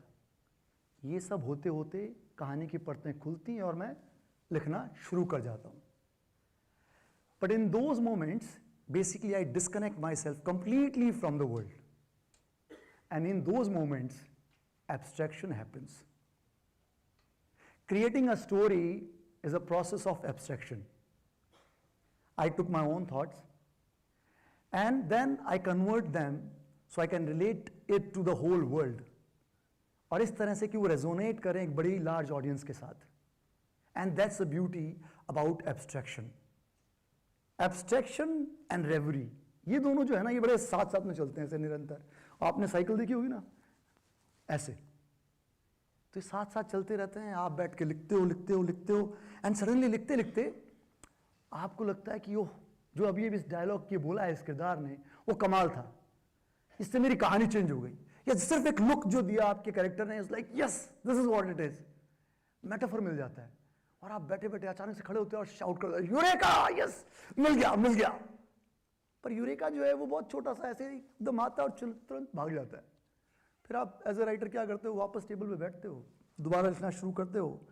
ये सब होते होते कहानी की परतें खुलती हैं और मैं लिखना शुरू कर जाता हूँ। But in those moments basically I disconnect myself completely from the world, and in those moments abstraction happens. Creating a story is a process of abstraction. I took my own thoughts and then I convert them so I can relate it to the whole world, और इस तरह से कि वो resonate करें एक बड़ी large audience के साथ. And that's the beauty about abstraction. Abstraction and reverie, ये दोनों जो है ना, ये बड़े साथ साथ में चलते हैं ऐसे निरंतर। आपने साइकिल देखी होगी ना, ऐसे, तो ये साथ साथ चलते रहते हैं। आप बैठ के लिखते हो लिखते हो लिखते हो, एंड सडनली लिखते लिखते आपको लगता है कि ओह, जो अभी इस डायलॉग की बोला है इस किरदार ने, वो कमाल था, इससे मेरी कहानी चेंज हो गई। या सिर्फ एक लुक जो दिया आपके कैरेक्टर ने, is like yes this is what it is, metaphor मिल जाता है, और आप बैठे बैठे अचानक से खड़े होते हैं और शाउट करते हैं यूरेका, यस मिल गया मिल गया। पर यूरेका जो है वो बहुत छोटा सा ऐसे एकदम आता है और तुरंत भाग जाता है। फिर आप एज ए राइटर क्या करते हो, वापस टेबल पे बैठते हो, दोबारा लिखना शुरू करते हो,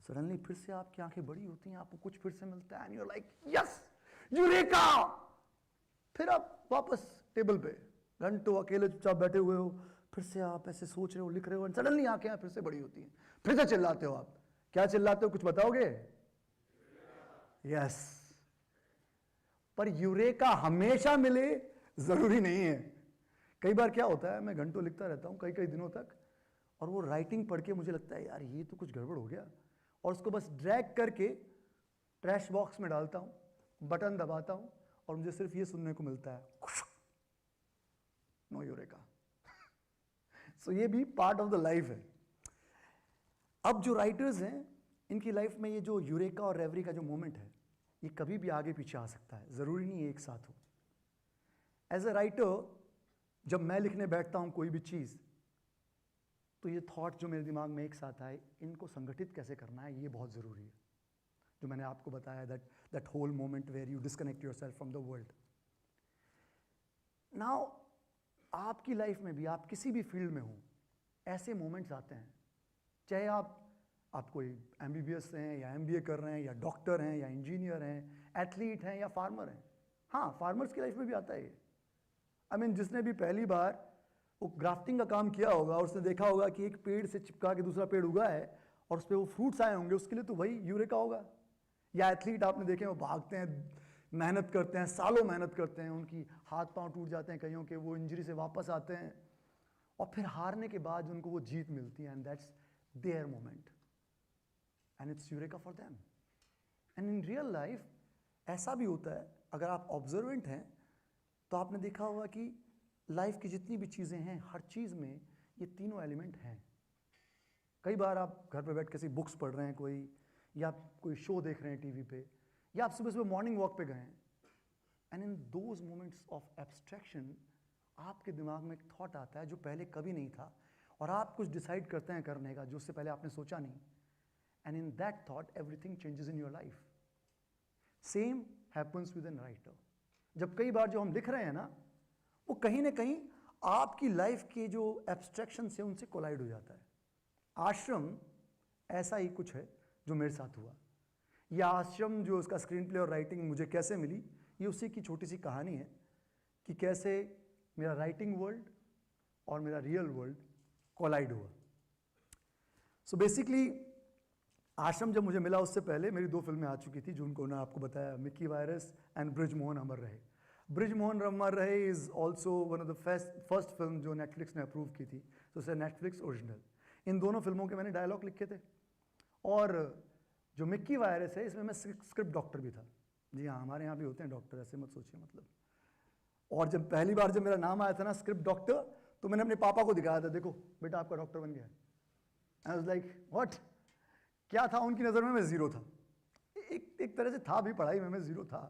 सडनली फिर से आपकी आंखें बड़ी होती हैं, आपको कुछ फिर से मिलता है, and you are like yes eureka. फिर आप वापस टेबल पे घंटों अकेले चुपचाप बैठे हुए हो, फिर से आप ऐसे सोच रहे हो, लिख रहे हो, एंड सडनली आंखें फिर से बड़ी होती हैं, फिर से चिल्लाते हो। आप क्या चिल्लाते हो, कुछ बताओगे? यस। पर यूरेका हमेशा मिले जरूरी नहीं है। कई बार क्या होता है, मैं घंटों लिखता रहता हूं, कई कई दिनों तक, और वो राइटिंग पढ़ के मुझे लगता है यार ये तो कुछ गड़बड़ हो गया, और उसको बस ड्रैग करके ट्रैश बॉक्स में डालता हूं, बटन दबाता हूं, और मुझे सिर्फ ये सुनने को मिलता है, नो यूरेका। सो ये भी पार्ट ऑफ द लाइफ है। अब जो राइटर्स हैं, इनकी लाइफ में ये जो यूरेका और रेवरी का जो मोमेंट है, ये कभी भी आगे पीछे आ सकता है, ज़रूरी नहीं एक साथ हो। एज ए राइटर जब मैं लिखने बैठता हूँ कोई भी चीज़, तो ये थॉट जो मेरे दिमाग में एक साथ आए, इनको संगठित कैसे करना है, ये बहुत ज़रूरी है। जो मैंने आपको बताया, that whole moment where you disconnect yourself from the world. Now आपकी लाइफ में भी, आप किसी भी फील्ड में हो, ऐसे मोमेंट्स आते हैं, चाहे आप कोई MBBS हैं या MBA कर रहे हैं, या डॉक्टर हैं या इंजीनियर हैं, एथलीट हैं या फार्मर हैं। हाँ, फार्मर्स की लाइफ में भी आता है ये। आई मीन, जिसने भी पहली बार वो ग्राफ्टिंग का काम किया होगा और उसने देखा होगा कि एक पेड़ से चिपका के दूसरा पेड़ उगा है और उस पर वो फ्रूट्स आए होंगे, उसके लिए तो वही यूरेका होगा। या एथलीट आपने देखे, वो भागते हैं, मेहनत करते हैं, सालों मेहनत करते हैं, उनकी हाथ पांव टूट जाते हैं कईयों के, वो इंजरी से वापस आते हैं, और फिर हारने के बाद उनको वो जीत मिलती है, and that's their moment, and it's eureka for them. And in real life ऐसा भी होता है, अगर आप ऑब्जर्वेंट हैं तो आपने देखा होगा कि लाइफ की जितनी भी चीज़ें हैं, हर चीज़ में ये तीनों एलिमेंट हैं। कई बार आप घर पे बैठ के बुक्स पढ़ रहे हैं कोई, या आप कोई शो देख रहे हैं टीवी पे, या आप सुबह सुबह मॉर्निंग वॉक पे गए हैं, and in those moments of abstraction आपके दिमाग में एक थॉट आता है जो पहले कभी नहीं था, और आप कुछ डिसाइड करते हैं करने का जो उससे पहले आपने सोचा नहीं, and in that thought everything changes in your life. Same happens with an writer. जब कई बार जो हम लिख रहे हैं ना, वो कहीं ना कहीं आपकी लाइफ के जो एब्स्ट्रैक्शन से उनसे कोलाइड हो जाता है। आश्रम ऐसा ही कुछ है जो मेरे साथ हुआ। ये आश्रम जो उसका स्क्रीन प्ले और राइटिंग मुझे कैसे मिली, ये उसी की छोटी सी कहानी है कि कैसे मेरा राइटिंग वर्ल्ड और मेरा रियल वर्ल्ड कोलाइड हुआ। सो बेसिकली आश्रम जब मुझे मिला उससे पहले मेरी 2 फिल्में आ चुकी थी, जो उनको ना आपको बताया, Mickey virus and Brij Mohan अमर रहे। ब्रिज मोहन अमर रहे is also one of the first film जो नेटफ्लिक्स ने अप्रूव की थी, तो इट्स नेटफ्लिक्स ओरिजिनल। इन दोनों फिल्मों के मैंने डायलॉग लिखे थे, और जो मिक्की वायरस है इसमें मैं स्क्रिप्ट डॉक्टर भी था। जी हाँ, हमारे यहाँ भी होते हैं डॉक्टर, ऐसे मत सोचिए मतलब। और जब पहली बार जब मेरा नाम आया था ना स्क्रिप्ट डॉक्टर, तो मैंने अपने पापा को दिखाया था, देखो बेटा आपका डॉक्टर बन गया है। आई वाज लाइक व्हाट, क्या था उनकी नज़र में? मैं ज़ीरो था। एक तरह से था भी, पढ़ाई में मैं ज़ीरो था।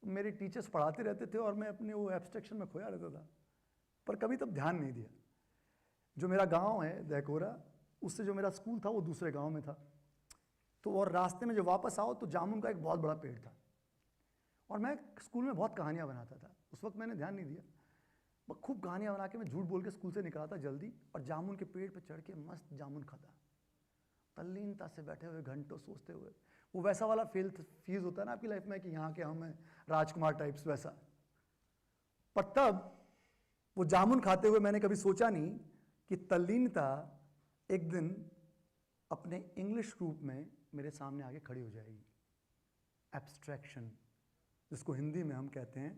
मेरे टीचर्स पढ़ाते रहते थे और मैं अपने वो एब्स्ट्रैक्शन में खोया रहता था, पर कभी तब ध्यान नहीं दिया। जो मेरा गांव है दहकोरा, उससे जो मेरा स्कूल था वो दूसरे गांव में था। तो और रास्ते में जब वापस आओ तो जामुन का एक बहुत बड़ा पेड़ था, और मैं स्कूल में बहुत कहानियाँ बनाता था। उस वक्त मैंने ध्यान नहीं दिया, मैं खूब कहानियाँ बना के मैं झूठ बोल के स्कूल से निकला था जल्दी, और जामुन के पेड़ पर चढ़ के मस्त जामुन खाता, तल्लीनता से बैठे हुए घंटों सोचते हुए। वो वैसा वाला फील होता है ना आपकी लाइफ में कि यहाँ के हम हैं राजकुमार टाइप्स, वैसा। पर तब वो जामुन खाते हुए मैंने कभी सोचा नहीं कि तल्लीनता एक दिन अपने इंग्लिश रूप में मेरे सामने आके खड़ी हो जाएगी। एब्स्ट्रैक्शन, जिसको हिंदी में हम कहते हैं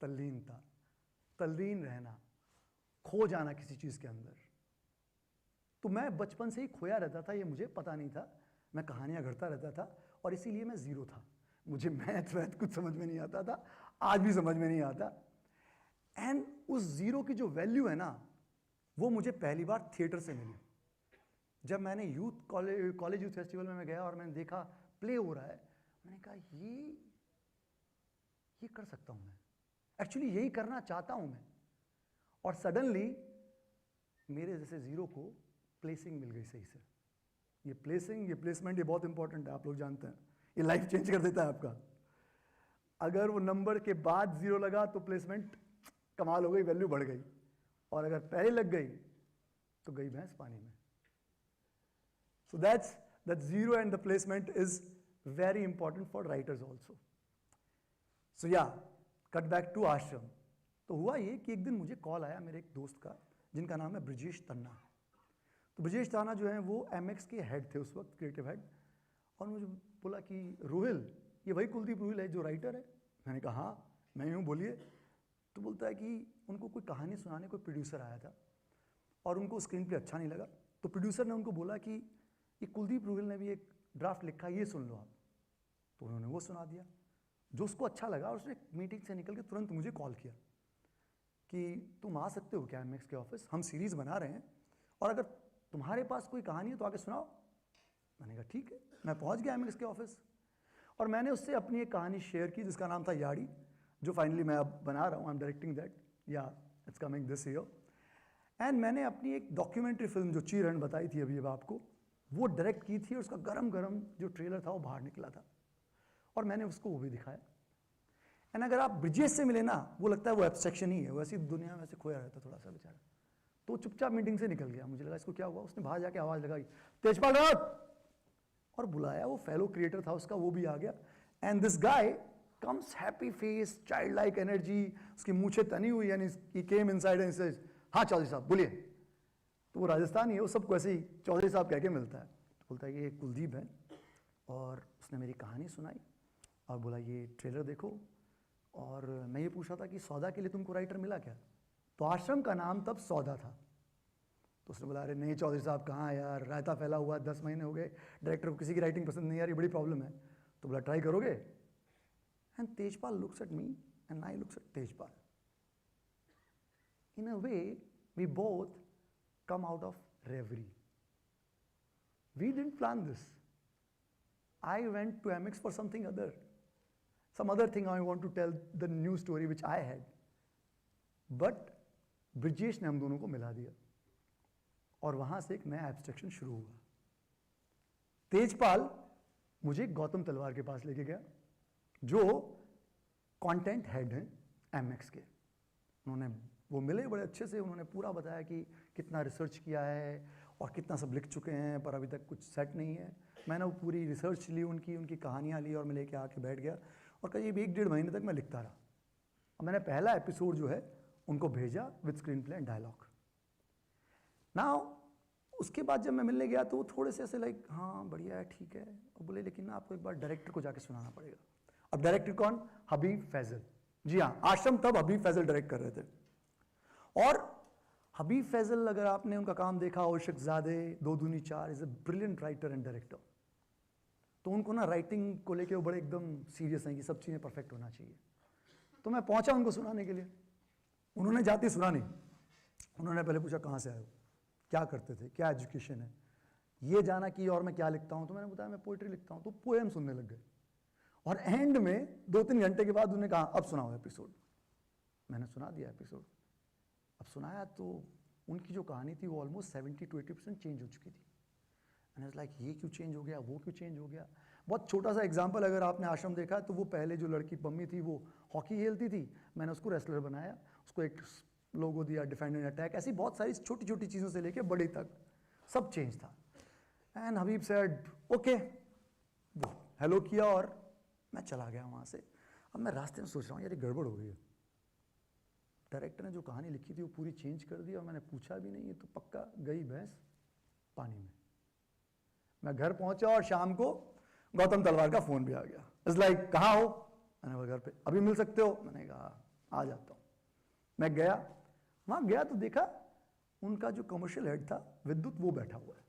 तल्लीनता, तल्लीन रहना, खो जाना किसी चीज़ के अंदर। तो मैं बचपन से ही खोया रहता था, ये मुझे पता नहीं था। मैं कहानियाँ घड़ता रहता था, और इसीलिए मैं ज़ीरो था। मुझे मैथ वैथ कुछ समझ में नहीं आता था, आज भी समझ में नहीं आता। एंड उस ज़ीरो की जो वैल्यू है ना, वो मुझे पहली बार थिएटर से मिली। जब मैंने कॉलेज यूथ फेस्टिवल में मैं गया और मैंने देखा प्ले हो रहा है, मैंने कहा ये कर सकता हूँ मैं, एक्चुअली यही करना चाहता हूँ मैं। और सडनली मेरे जैसे ज़ीरो को प्लेसिंग मिल गई सही से। ये प्लेसमेंट ये बहुत इंपॉर्टेंट है, आप लोग जानते हैं, ये लाइफ चेंज कर देता है आपका। अगर वो नंबर के बाद ज़ीरो लगा तो प्लेसमेंट कमाल हो गई, वैल्यू बढ़ गई, और अगर पहले लग गई तो गई भैंस पानी में। So that zero and the placement is very important for writers also. So yeah, cut back to आश्रम। तो हुआ ये कि एक दिन मुझे कॉल आया मेरे एक दोस्त का, जिनका नाम है ब्रजेश तन्ना। तो ब्रजेश तन्ना जो है वो MX के हेड थे उस वक्त, क्रिएटिव हेड। और मुझे बोला कि रोहिल, ये वही कुलदीप रोहिल है जो राइटर है? मैंने कहा हाँ मैं ही हूँ, बोलिए। तो बोलता है कि उनको कोई कहानी सुनाने कोई प्रोड्यूसर आया था, और उनको स्क्रीन प्ले अच्छा नहीं लगा। तो प्रोड्यूसर ने उनको बोला कि ये कुलदीप रोहिल ने भी एक ड्राफ्ट लिखा है, ये सुन लो आप। तो उन्होंने वो सुना दिया, जो उसको अच्छा लगा, और उसने मीटिंग से निकल के तुरंत मुझे कॉल किया कि तुम आ सकते हो क्या MX के ऑफिस, हम सीरीज़ बना रहे हैं, और अगर तुम्हारे पास कोई कहानी है तो आके सुनाओ। मैंने कहा ठीक है। मैं पहुंच गया MX के ऑफिस, और मैंने उससे अपनी एक कहानी शेयर की जिसका नाम था याड़ी, जो फाइनली मैं अब बना रहा हूँ। आई एम डायरेक्टिंग दैट, या it's coming this year. And मैंने अपनी एक डॉक्यूमेंट्री फिल्म जो चीरहरण बताई थी अभी अब आपको, वो डायरेक्ट की थी, और उसका गरम गरम जो ट्रेलर था वो बाहर निकला था, और मैंने उसको वो भी दिखाया। एंड अगर आप ब्रिजेश से मिले ना, वो लगता है वो एब्स्ट्रैक्शन ही है, वैसी दुनिया में से खोया रहता थोड़ा सा बेचारा। तो चुपचाप मीटिंग से निकल गया। मुझे लगा इसको क्या हुआ, उसने बाहर जाके आवाज़ लगाई, तेजपाल राउत, और बुलाया। वो फेलो क्रिएटर था उसका, वो भी आ गया। And this guy comes happy face, child like energy, उसकी मूछें तनी हुई, यानी ही केम इनसाइड एंड सेज, हाँ चौधरी साहब बोलिए। तो वो राजस्थानी है, वो सबको ऐसे ही चौधरी साहब कह के मिलता है। तो बोलता है ये कुलदीप है, और उसने मेरी कहानी सुनाई और बोला ये ट्रेलर देखो। और मैं ये पूछ रहा था कि सौदा के लिए तुमको राइटर मिला क्या? तो आश्रम का नाम तब सौदा था। तो उसने बोला अरे नहीं चौधरी साहब कहाँ यार, रायता फैला हुआ, 10 महीने हो गए, डायरेक्टर को किसी की राइटिंग पसंद नहीं आ रही, बड़ी प्रॉब्लम है। तो बोला ट्राई करोगे? And Tejpal looks at me and I looks at Tejpal. In a way we both come out of Reverie. We didn't plan this. I went to MX for something other. Some other thing I want to tell, the new story which I had. But Brijesh ने हम दोनों को मिला दिया, और वहाँ से एक नया एब्स्ट्रैक्शन शुरू हुआ। तेजपाल मुझे गौतम तलवार के पास लेके गया, जो कंटेंट हेड हैं MX के। उन्होंने वो मिले बड़े अच्छे से, उन्होंने पूरा बताया कि कितना रिसर्च किया है और कितना सब लिख चुके हैं पर अभी तक कुछ सेट नहीं है। मैंने वो पूरी रिसर्च ली, उनकी कहानियाँ ली और मैं लेके आके बैठ गया और करीब 1-1.5 महीने तक मैं लिखता रहा। और मैंने पहला एपिसोड जो है उनको भेजा with screenplay and dialogue. Now उसके बाद जब मैं मिलने गया तो वो थोड़े से ऐसे लाइक हाँ बढ़िया है ठीक है, और बोले लेकिन ना आपको एक बार डायरेक्टर को जाके सुनाना पड़ेगा। अब डायरेक्टर कौन? हबीब फैजल। जी हाँ, आश्रम तब हबीब फैजल डायरेक्ट कर रहे थे। और हबीब फैजल, अगर आपने उनका काम देखा, औशकज़ादे, 2 दूनी 4, is a brilliant writer and director. तो उनको ना राइटिंग को लेके वो बड़े एकदम सीरियस हैं कि सब चीज़ें परफेक्ट होना चाहिए। तो मैं पहुंचा उनको सुनाने के लिए। उन्होंने जाते सुना नहीं, उन्होंने पहले पूछा कहाँ से आए हो, क्या करते थे, क्या एजुकेशन है, ये जाना कि और मैं क्या लिखता हूँ। तो मैंने बताया मैं पोइट्री लिखता हूँ। तो पोएम सुनने लग गए और एंड में 2-3 घंटे के बाद उन्होंने कहा अब सुनाओ एपिसोड। मैंने सुना दिया एपिसोड। अब सुनाया तो उनकी जो कहानी थी वो ऑलमोस्ट 70-80% चेंज हो चुकी थी। एंड लाइक ये क्यों चेंज हो गया, वो क्यों चेंज हो गया। बहुत छोटा सा एग्जांपल, अगर आपने आश्रम देखा तो वो पहले जो लड़की पम्मी थी वो हॉकी खेलती थी, मैंने उसको रेसलर बनाया, उसको एक लोगो दिया डिफेंड एंड अटैक। ऐसी बहुत सारी छोटी छोटी चीज़ों से लेके बड़ी तक सब चेंज था। एंड हबीब सेड ओके, वो हेलो किया और मैं चला गया वहाँ से। अब मैं रास्ते में सोच रहा हूँ यार ये गड़बड़ हो गई है, डायरेक्टर ने जो कहानी लिखी थी वो पूरी चेंज कर दी और मैंने पूछा भी नहीं है, तो पक्का गई भैंस पानी में। मैं घर पहुंचा और शाम को गौतम तलवार का फ़ोन भी आ गया। इट्स लाइक कहाँ हो? मैंने कहा घर पे। अभी मिल सकते हो? मैंने कहा आ जाता हूँ। मैं गया, वहाँ गया तो देखा उनका जो कमर्शियल हेड था विद्युत, वो बैठा हुआ है।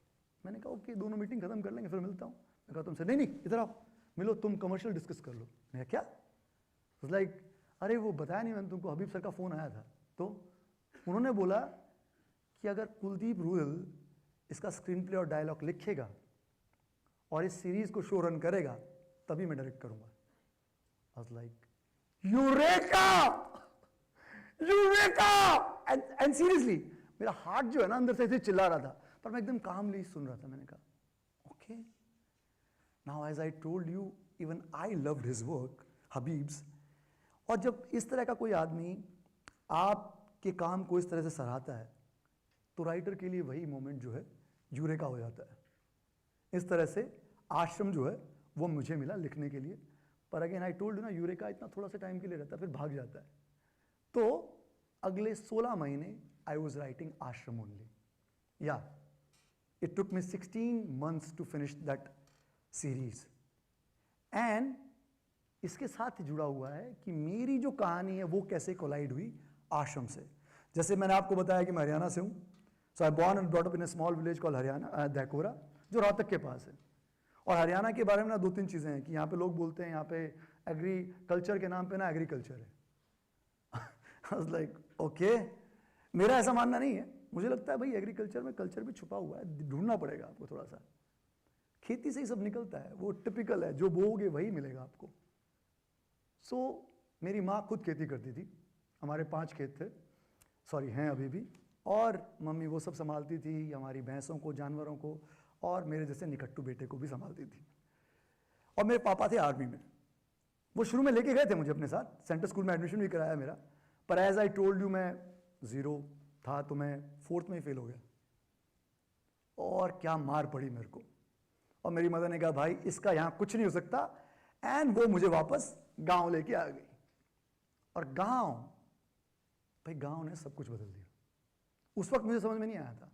मैंने कहा ओके, दोनों मीटिंग खत्म कर लेंगे फिर मिलता हूँ। मैं कहा तुमसे नहीं इधर आओ मिलो, तुम कमर्शियल डिस्कस कर लो। मैं क्या? इट्स लाइक अरे वो बताया नहीं मैंने तुमको, हबीब सर का फ़ोन आया था। तो उन्होंने बोला कि अगर कुलदीप रूहल इसका स्क्रीन प्ले और डायलॉग लिखेगा और इस सीरीज को शो रन करेगा तभी मैं डायरेक्ट करूंगा। I was like eureka, eureka. And seriously मेरा हार्ट जो है ना अंदर से ऐसे चिल्ला रहा था, पर मैं एकदम कामली सुन रहा था। मैंने कहा okay, now as I told you even I loved his work, Habib's. और जब इस तरह का कोई आदमी आपके काम को इस तरह से सराहता है तो राइटर के लिए वही मोमेंट जो है यूरेका हो जाता है। इस तरह से आश्रम जो है वो मुझे मिला लिखने के लिए। पर अगेन आई टोल्ड यू ना, यूरेका इतना थोड़ा सा टाइम के लिए रहता है फिर भाग जाता है। तो अगले 16 महीने I was writing Aashram only. Yeah it took me 16 months to finish that series. And इसके साथ ही जुड़ा हुआ है कि मेरी जो कहानी है वो कैसे कोलाइड हुई आश्रम से। जैसे मैंने आपको बताया कि मैं हरियाणा से हूँ। So I born and brought up in a small village call Haryana, Daikora, जो रोहतक के पास है। और हरियाणा के बारे में ना 2-3 चीज़ें हैं कि यहाँ पे लोग बोलते हैं यहाँ पे एग्रीकल्चर के नाम पे ना एग्रीकल्चर है। आई वाज लाइक ओके, मेरा ऐसा मानना नहीं है। मुझे लगता है भाई एग्रीकल्चर में कल्चर भी छुपा हुआ है, ढूंढना पड़ेगा आपको थोड़ा सा। खेती से ही सब निकलता है, वो टिपिकल है, जो बोओगे वही मिलेगा आपको। सो मेरी माँ खुद खेती करती थी, हमारे 5 खेत थे, सॉरी हैं अभी भी। और मम्मी वो सब संभालती थी, हमारी भैंसों को, जानवरों को, और मेरे जैसे निकट्टू बेटे को भी संभालती थी। और मेरे पापा थे आर्मी में। वो शुरू में लेके गए थे मुझे अपने साथ, सेंटर स्कूल में एडमिशन भी कराया मेरा। पर एज आई टोल्ड यू मैं 0 था तो मैं 4th में ही फेल हो गया। और क्या मार पड़ी मेरे को। और मेरी मदर ने कहा भाई इसका यहाँ कुछ नहीं हो सकता। एंड वो मुझे वापस गांव लेके आ गई। और गांव, भाई गांव ने सब कुछ बदल दिया। उस वक्त मुझे समझ में नहीं आया था।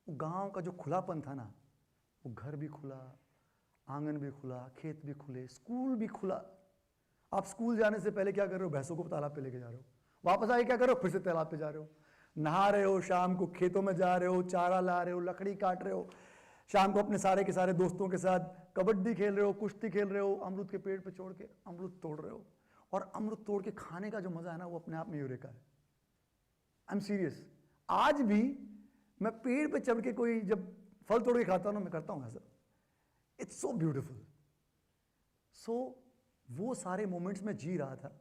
वो गांव का जो खुलापन था ना, वो घर भी खुला, आंगन भी खुला, खेत भी खुले, स्कूल भी खुला। आप स्कूल जाने से पहले क्या कर रहे हो? भैंसों को तालाब पे लेके जा रहे हो। वापस आके क्या कर रहे हो? फिर से तालाब पे जा रहे हो, नहा रहे हो, शाम को खेतों में जा रहे हो, चारा ला रहे हो, लकड़ी काट रहे हो, शाम को अपने सारे के सारे दोस्तों के साथ कबड्डी खेल रहे हो, कुश्ती खेल रहे हो, अमरूद के पेड़ पे चढ़ के अमरूद तोड़ रहे हो। और अमरूद तोड़ के खाने का जो मजा है ना, वो अपने आप में यूरेका है। I am serious. आज भी मैं पेड़ पे चढ़ के कोई जब फल तोड़ के खाता हूँ ना, मैं करता हूँ ऐसा। It's so beautiful. सो वो सारे मोमेंट्स में जी रहा था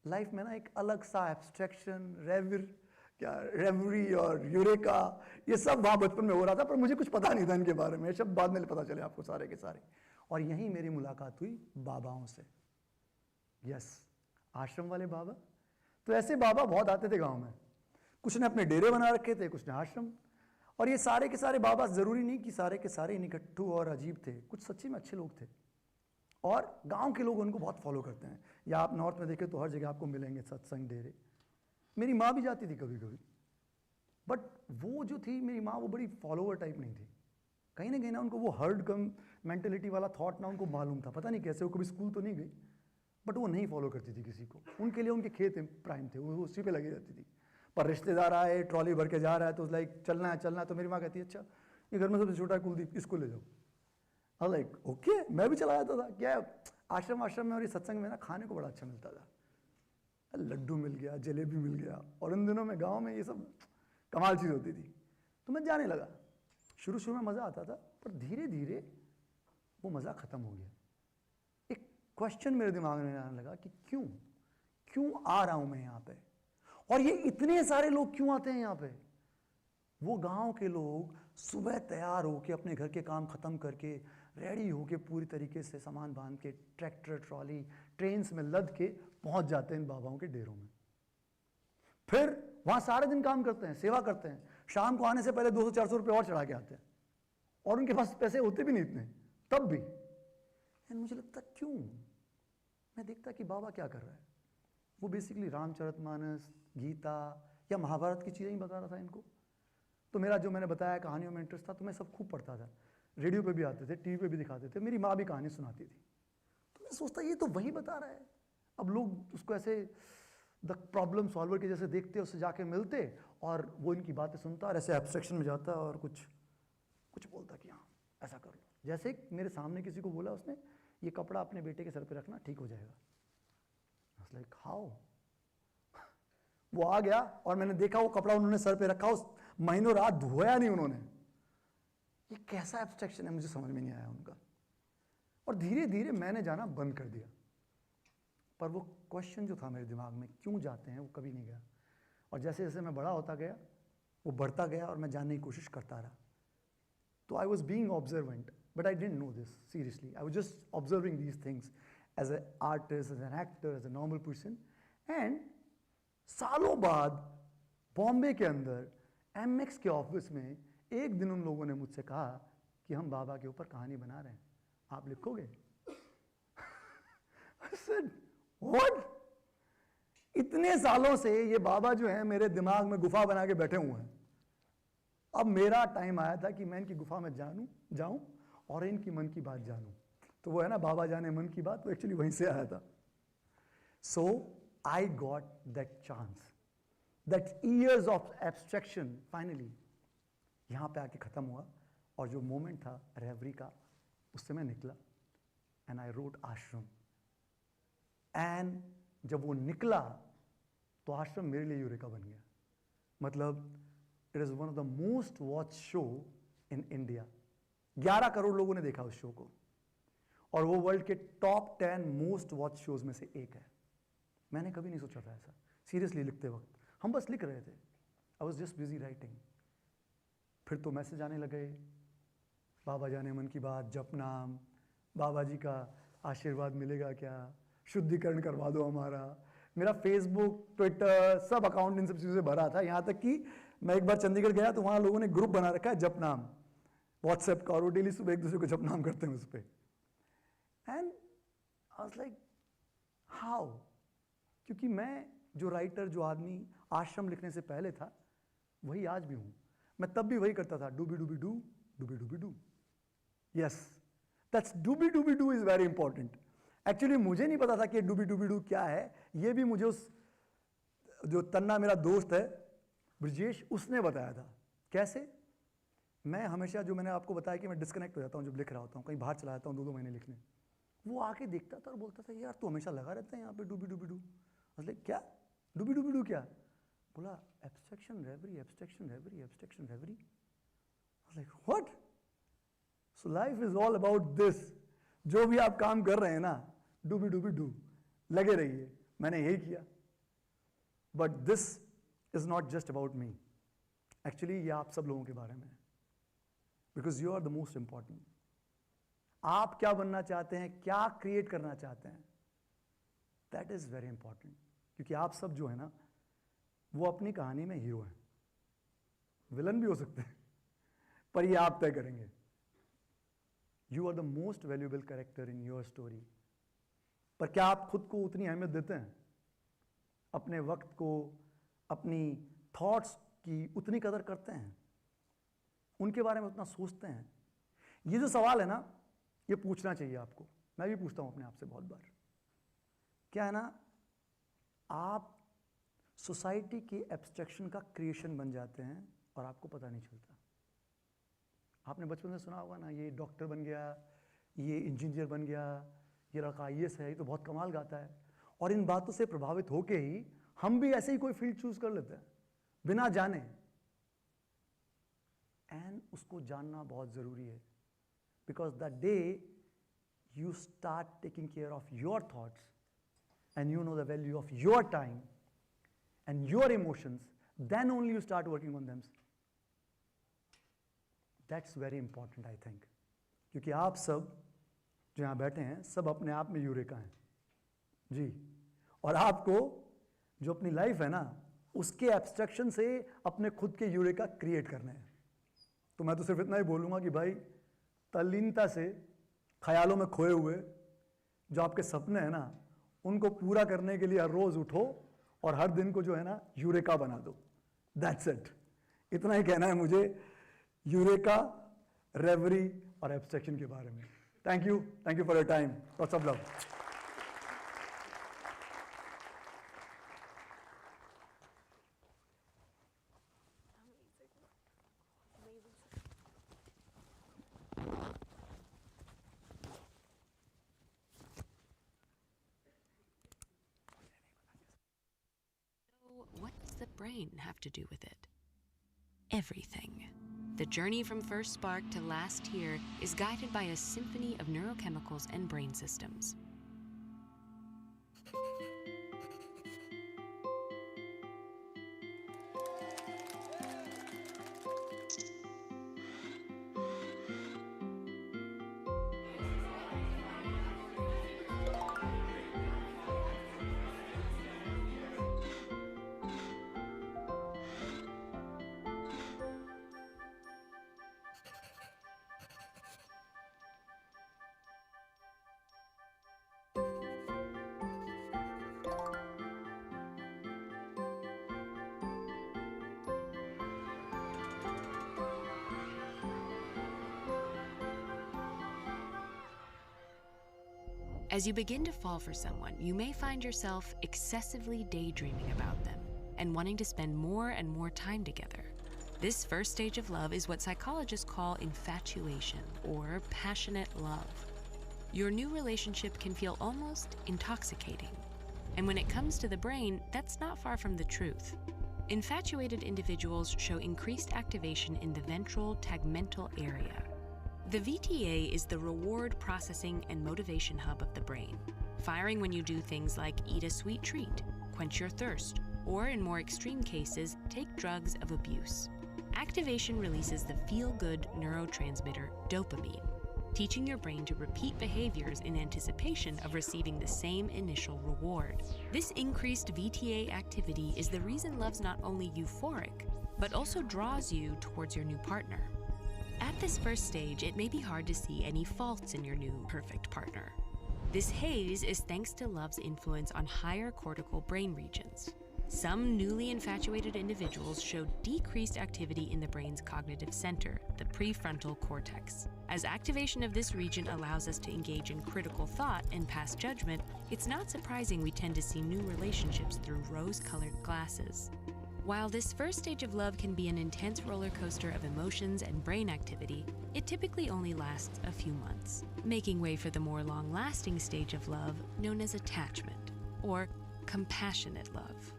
लाइफ में ना, एक अलग सा एब्स्ट्रैक्शन, रेवरी और यूरेका, ये सब वहाँ बचपन में हो रहा था। पर मुझे कुछ पता नहीं था इनके बारे में, सब बाद में पता चले आपको सारे के सारे। और यहीं मेरी मुलाकात हुई बाबाओं से। यस, आश्रम वाले बाबा। तो ऐसे बाबा बहुत आते थे गांव में। कुछ ने अपने डेरे बना रखे थे, कुछ ने आश्रम। और ये सारे के सारे बाबा ज़रूरी नहीं कि सारे के सारे निकट्ठू और अजीब थे, कुछ सच्ची में अच्छे लोग थे और गांव के लोग उनको बहुत फॉलो करते हैं। या आप नॉर्थ में देखें तो हर जगह आपको मिलेंगे सत्संग डेरे। मेरी माँ भी जाती थी कभी कभी, बट वो जो थी मेरी माँ, वो बड़ी फॉलोअर टाइप नहीं थी। कहीं ना कहीं ना उनको वो हर्ड कम मेंटेलिटी वाला थॉट ना उनको मालूम था, पता नहीं कैसे, वो कभी स्कूल तो नहीं गई, बट वो नहीं फॉलो करती थी किसी को। उनके लिए उनके खेत प्राइम थे, वो उसी पे लगी रहती थी। पर रिश्तेदार आए, ट्रॉली भर के जा रहा है तो लाइक चलना है, तो मेरी माँ कहती है अच्छा ये घर में सबसे छोटा है कुलदीप, इसको ले जाओ। हाँ लाइक ओके, मैं भी चला जाता था। क्या आश्रम में और ये सत्संग में ना खाने को बड़ा अच्छा मिलता था, लड्डू मिल गया, जलेबी मिल गया, और उन दिनों में गाँव में ये सब कमाल चीज़ होती थी। तो मैं जाने लगा। शुरू में मज़ा आता था, पर धीरे धीरे वो मज़ा ख़त्म हो गया। एक क्वेश्चन मेरे दिमाग में आने लगा कि क्यों आ रहा हूँ मैं यहाँ पे, और ये इतने सारे लोग क्यों आते हैं यहाँ पे। वो गांव के लोग सुबह तैयार होके अपने घर के काम ख़त्म करके रेडी होके पूरी तरीके से सामान बांध के ट्रैक्टर ट्रॉली ट्रेन्स में लद के पहुँच जाते हैं इन बाबाओं के डेरों में। फिर वहाँ सारे दिन काम करते हैं, सेवा करते हैं, शाम को आने से पहले 200-400 रुपये और चढ़ा के आते हैं, और उनके पास पैसे होते भी नहीं इतने तब भी। एंड मुझे लगता क्यों, मैं देखता कि बाबा क्या कर रहा है। वो बेसिकली रामचरितमानस, गीता या महाभारत की चीज़ें ही बता रहा था इनको। तो मेरा जो मैंने बताया कहानियों में इंटरेस्ट था, तो मैं सब खूब पढ़ता था, रेडियो पे भी आते थे, टीवी पे भी दिखाते थे, मेरी माँ भी कहानी सुनाती थी। तो मैं सोचता ये तो वही बता रहा है। अब लोग उसको ऐसे द प्रॉब्लम सॉल्वर के जैसे देखते, उससे जाके मिलते और वो इनकी बातें सुनता और ऐसे एब्स्ट्रैक्शन में जाता और कुछ बोलता कि हाँ ऐसा कर लो। जैसे मेरे सामने किसी को बोला उसने, ये कपड़ा अपने बेटे के सर पे रखना, ठीक हो जाएगा। Like how. वो आ गया और मैंने देखा वो कपड़ा उन्होंने सर पे रखा, उस महीनों रात धोया नहीं उन्होंने। ये कैसा एब्स्ट्रैक्शन है, मुझे समझ में नहीं आया उनका। और धीरे धीरे मैंने जाना बंद कर दिया, पर वो क्वेश्चन जो था मेरे दिमाग में, क्यों जाते हैं, वो कभी नहीं गया। और जैसे जैसे मैं बड़ा होता गया, वो बढ़ता गया और मैं जानने की कोशिश करता रहा। तो I was being observant, but I didn't know this seriously. I was just observing these things as a artist, as an actor, as a normal person. And सालों बाद बॉम्बे के अंदर एमएक्स के ऑफिस में एक दिन उन लोगों ने मुझसे कहा कि हम बाबा के ऊपर कहानी बना रहे हैं, आप लिखोगे? I said, What? इतने सालों से ये बाबा जो है मेरे दिमाग में गुफा बना के बैठे हुए हैं। अब मेरा टाइम आया था कि मैं इनकी गुफा में जाऊं और इनकी मन की बात जानूं। तो वो है ना, बाबा जाने मन की बात, वो एक्चुअली वहीं से आया था। So I got that chance, that years of abstraction finally यहाँ पे आके ख़त्म हुआ। और जो मोमेंट था रेवरी का, उससे मैं निकला एंड आई रोट आश्रम। एंड जब वो निकला तो आश्रम मेरे लिए यूरेका बन गया। मतलब it is one of the most watch show in India. 11 crore लोगों ने देखा उस शो को, और वो वर्ल्ड के टॉप 10 मोस्ट वॉच शोज में से एक है। मैंने कभी नहीं सोचा था ऐसा, सीरियसली। लिखते वक्त हम बस लिख रहे थे, आई वॉज जस्ट बिजी राइटिंग। फिर तो मैसेज आने लगे, बाबा जाने मन की बात, जप नाम, बाबा जी का आशीर्वाद मिलेगा क्या, शुद्धिकरण करवा दो हमारा। मेरा फेसबुक, ट्विटर, सब अकाउंट इन सब चीज़ों से भरा था। यहाँ तक कि मैं एक बार चंडीगढ़ गया तो वहाँ लोगों ने ग्रुप बना रखा है जप नाम व्हाट्सएप का, और वो डेली सुबह एक दूसरे को जप नाम करते हैं उस पर। And I was like how, क्योंकि मैं जो राइटर, जो आदमी आश्रम लिखने से पहले था, वही आज भी हूँ। मैं तब भी वही करता था, डूबी डूबी डू, डूबी डूबी डू। यस, दैट्स डूबी डूबी do is very important. Actually मुझे नहीं पता था कि डूबी डूबी डू क्या है। ये भी मुझे उस जो तन्ना मेरा दोस्त है ब्रजेश, उसने बताया था। कैसे? मैं हमेशा, जो मैंने आपको बताया कि मैं डिस्कनेक्ट हो जाता हूँ जब लिख रहा होता हूँ, कहीं बाहर चला जाता हूँ 2-2 महीने लिखने। वो आके देखता था और बोलता था यार तू हमेशा लगा रहता है यहाँ पे डूबी डूबी डू। मतलब क्या डूबी डूबी डू क्या? बोला abstraction reverie, abstraction reverie, abstraction reverie. Like what? So life is all about this. जो भी आप काम कर रहे हैं ना, डूबी डूबी डू, लगे रहिए। मैंने यही किया। But this is not just about me. Actually ये आप सब लोगों के बारे में है, because you are the most important. आप क्या बनना चाहते हैं, क्या क्रिएट करना चाहते हैं, दैट इज वेरी इंपॉर्टेंट। क्योंकि आप सब जो है ना, वो अपनी कहानी में हीरो हैं, विलन भी हो सकते हैं, पर ये आप तय करेंगे। You are the most valuable character in your story. पर क्या आप खुद को उतनी अहमियत देते हैं? अपने वक्त को, अपनी थॉट्स की उतनी कदर करते हैं? उनके बारे में उतना सोचते हैं? ये जो सवाल है ना, ये पूछना चाहिए आपको। मैं भी पूछता हूं अपने आप से बहुत बार। क्या है ना, आप सोसाइटी के एब्स्ट्रैक्शन का क्रिएशन बन जाते हैं और आपको पता नहीं चलता। आपने बचपन से सुना होगा ना, ये डॉक्टर बन गया, ये इंजीनियर बन गया, ये लड़का IAS है, ये तो बहुत कमाल गाता है। और इन बातों से प्रभावित होके ही हम भी ऐसे ही कोई फील्ड चूज कर लेते हैं बिना जाने। एंड उसको जानना बहुत ज़रूरी है, because the day you start taking care of your thoughts and you know the value of your time and your emotions, then only you start working on them. That's very important, I think. क्योंकि आप सब जो यहाँ बैठे हैं, सब अपने आप में यूरेका हैं जी। और आपको जो अपनी लाइफ है ना, उसके एब्स्ट्रैक्शन से अपने खुद के यूरेका क्रिएट करने हैं। तो मैं तो सिर्फ इतना ही बोलूँगा कि भाई, तल्लीनता से ख्यालों में खोए हुए जो आपके सपने हैं ना, उनको पूरा करने के लिए हर रोज़ उठो और हर दिन को जो है ना, यूरेका बना दो। That's it. इतना ही कहना है मुझे यूरेका, रेवरी और एब्स्ट्रैक्शन के बारे में। Thank you for your time. Lots of love. What does the brain have to do with it? Everything. The journey from first spark to last tear is guided by a symphony of neurochemicals and brain systems. As you begin to fall for someone, you may find yourself excessively daydreaming about them and wanting to spend more and more time together. This first stage of love is what psychologists call infatuation or passionate love. Your new relationship can feel almost intoxicating. And when it comes to the brain, that's not far from the truth. Infatuated individuals show increased activation in the ventral tegmental area. The VTA is the reward processing and motivation hub of the brain, firing when you do things like eat a sweet treat, quench your thirst, or in more extreme cases, take drugs of abuse. Activation releases the feel-good neurotransmitter dopamine, teaching your brain to repeat behaviors in anticipation of receiving the same initial reward. This increased VTA activity is the reason love's not only euphoric, but also draws you towards your new partner. At this first stage, it may be hard to see any faults in your new perfect partner. This haze is thanks to love's influence on higher cortical brain regions. Some newly infatuated individuals show decreased activity in the brain's cognitive center, the prefrontal cortex. As activation of this region allows us to engage in critical thought and pass judgment, it's not surprising we tend to see new relationships through rose-colored glasses. While this first stage of love can be an intense roller coaster of emotions and brain activity, it typically only lasts a few months, making way for the more long-lasting stage of love known as attachment, or compassionate love.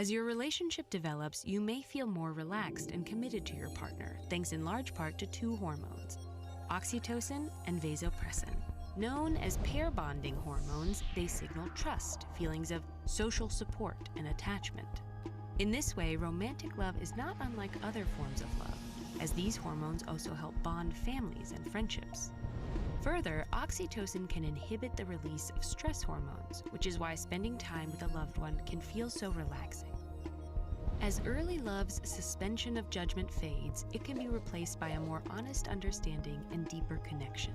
As your relationship develops, you may feel more relaxed and committed to your partner, thanks in large part to two hormones, oxytocin and vasopressin. Known as pair bonding hormones, they signal trust, feelings of social support, and attachment. In this way, romantic love is not unlike other forms of love, as these hormones also help bond families and friendships. Further, oxytocin can inhibit the release of stress hormones, which is why spending time with a loved one can feel so relaxing. As early love's suspension of judgment fades, it can be replaced by a more honest understanding and deeper connection.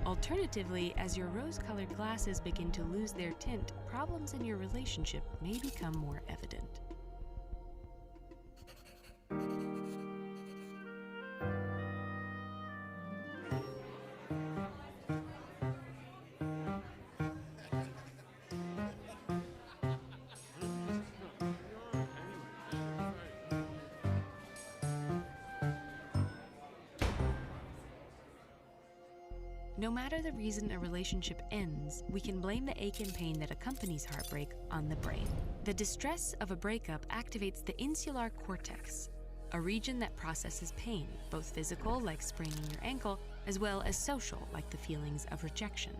Alternatively, as your rose-colored glasses begin to lose their tint, problems in your relationship may become more evident. No matter the reason a relationship ends, we can blame the ache and pain that accompanies heartbreak on the brain. The distress of a breakup activates the insular cortex, a region that processes pain, both physical, like spraining your ankle, as well as social, like the feelings of rejection.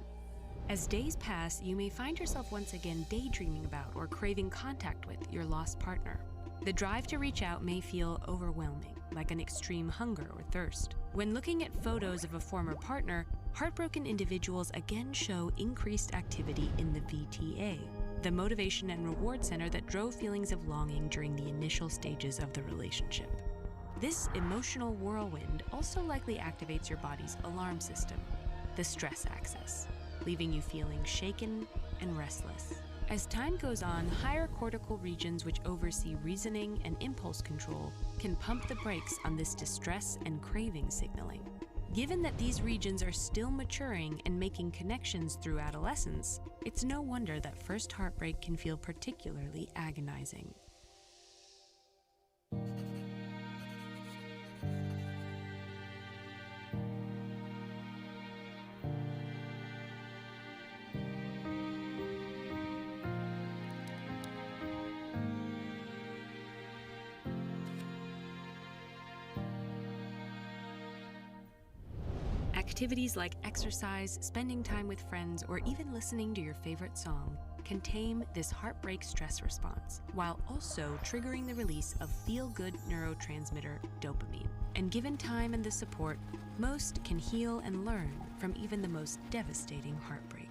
As days pass, you may find yourself once again daydreaming about or craving contact with your lost partner. The drive to reach out may feel overwhelming, like an extreme hunger or thirst. When looking at photos of a former partner, heartbroken individuals again show increased activity in the VTA, the motivation and reward center that drove feelings of longing during the initial stages of the relationship. This emotional whirlwind also likely activates your body's alarm system, the stress axis, leaving you feeling shaken and restless. As time goes on, higher cortical regions which oversee reasoning and impulse control can pump the brakes on this distress and craving signaling. Given that these regions are still maturing and making connections through adolescence, it's no wonder that first heartbreak can feel particularly agonizing. Activities like exercise, spending time with friends, or even listening to your favorite song can tame this heartbreak stress response, while also triggering the release of feel-good neurotransmitter dopamine. And given time and the support, most can heal and learn from even the most devastating heartbreak.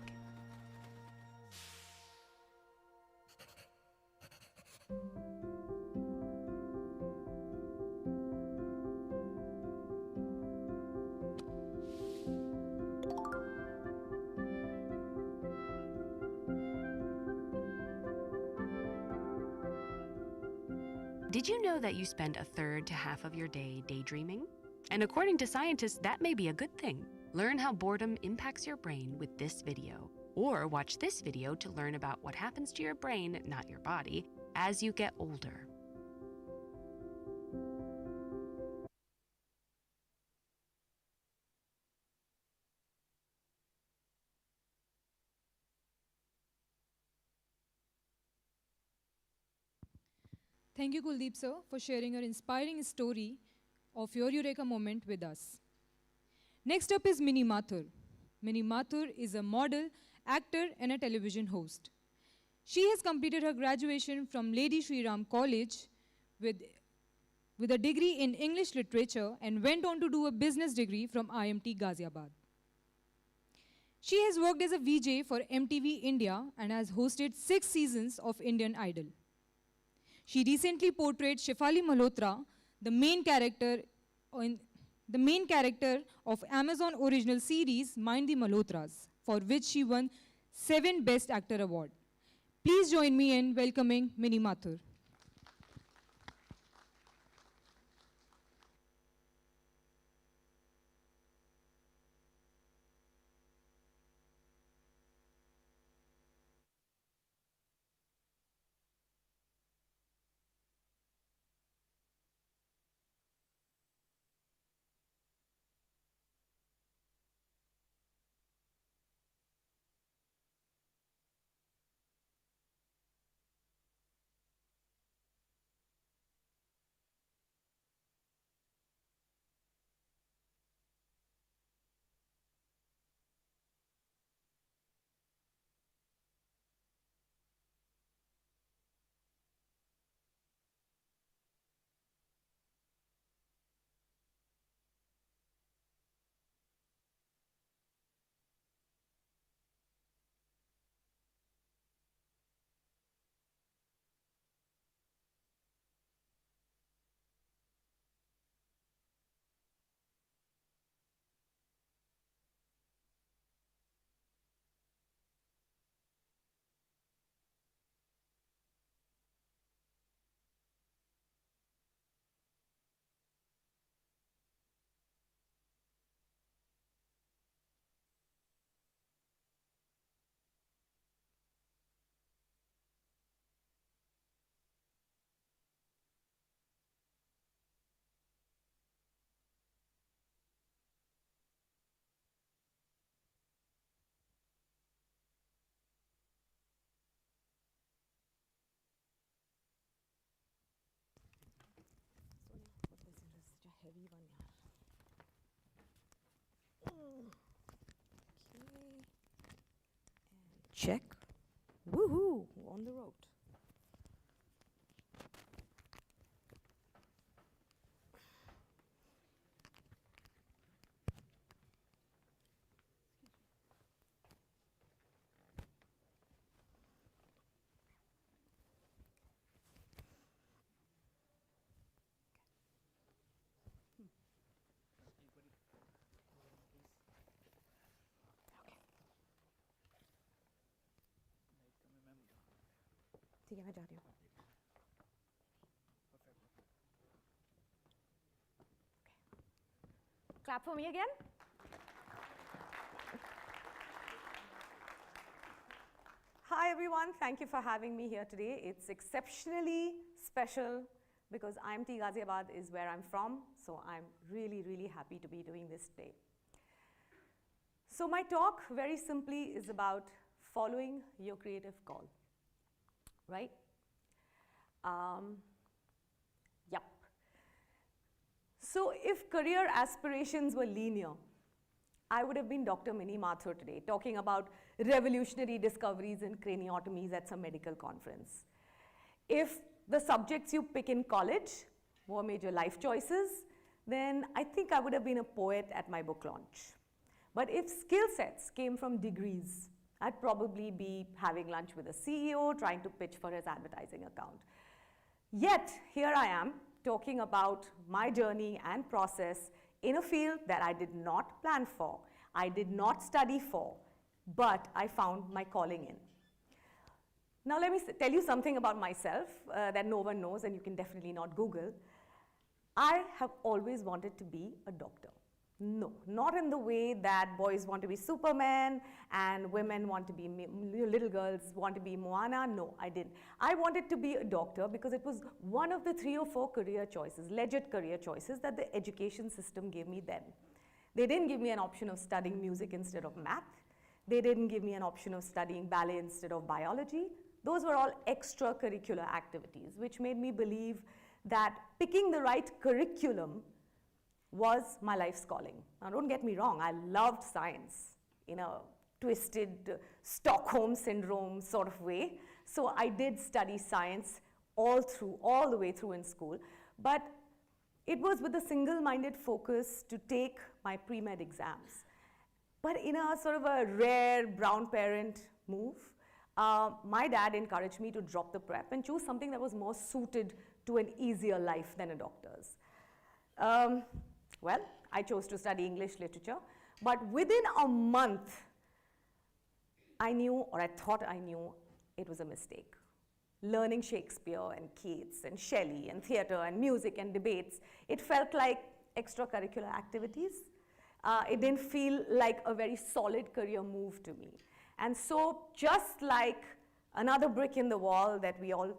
Did you know that you spend a third to half of your day daydreaming? And according to scientists, that may be a good thing. Learn how boredom impacts your brain with this video. Or watch this video to learn about what happens to your brain, not your body, as you get older. Thank you, Kuldeep sir, for sharing your inspiring story of your Eureka moment with us. Next up is Minnie Mathur. Minnie Mathur is a model, actor, and a television host. She has completed her graduation from Lady Shri Ram College with a degree in English literature and went on to do a business degree from IMT Ghaziabad. She has worked as a VJ for MTV India and has hosted 6 seasons of Indian Idol. She recently portrayed Shefali Malhotra, the main character of Amazon original series Mind the Malhotras, for which she won 7 Best Actor Award. Please join me in welcoming Minnie Mathur. check. Woohoo, on the road. ठीक है मैं जा रही हूँ. Clap for me again. Hi everyone, thank you for having me here today. It's exceptionally special because IMT Ghaziabad is where I'm from, so I'm really happy to be doing this today. So my talk, very simply, is about following your creative call, right? Yep. So if career aspirations were linear, I would have been Dr. Minnie Mathur today, talking about revolutionary discoveries in craniotomies at some medical conference. If the subjects you pick in college were major life choices, then I think I would have been a poet at my book launch. But if skill sets came from degrees, I'd probably be having lunch with a CEO trying to pitch for his advertising account. Yet, here I am talking about my journey and process in a field that I did not plan for, I did not study for, but I found my calling in. Now let me tell you something about myself that no one knows and you can definitely not Google. I have always wanted to be a doctor. No, not in the way that boys want to be Superman and women want to be, little girls want to be Moana. No, I didn't. I wanted to be a doctor because it was one of the 3 or 4 career choices, legit career choices that the education system gave me then. They didn't give me an option of studying music instead of math. They didn't give me an option of studying ballet instead of biology. Those were all extracurricular activities, which made me believe that picking the right curriculum was my life's calling. Now don't get me wrong, I loved science in a twisted Stockholm syndrome sort of way. So I did study science all the way through in school, but it was with a single-minded focus to take my pre-med exams. But in a sort of a rare brown parent move, my dad encouraged me to drop the prep and choose something that was more suited to an easier life than a doctor's. Well, I chose to study English literature, but within a month, I knew, or I thought I knew, it was a mistake. Learning Shakespeare and Keats and Shelley and theatre and music and debates, it felt like extracurricular activities. It didn't feel like a very solid career move to me. And so just like another brick in the wall that we all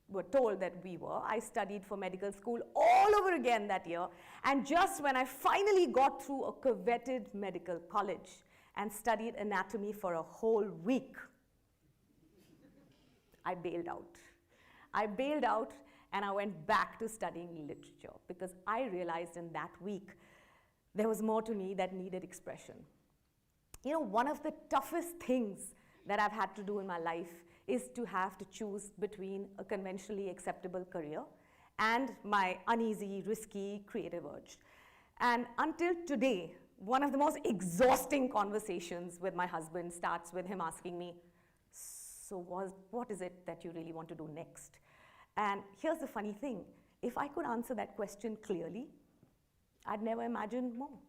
were told that we were, I studied for medical school all over again that year. And just when I finally got through a coveted medical college and studied anatomy for a whole week, I bailed out. I bailed out and I went back to studying literature because I realized in that week there was more to me that needed expression. You know, one of the toughest things that I've had to do in my life is to have to choose between a conventionally acceptable career and my uneasy, risky, creative urge. And until today, one of the most exhausting conversations with my husband starts with him asking me, so what is it that you really want to do next? And here's the funny thing, if I could answer that question clearly, I'd never imagined more.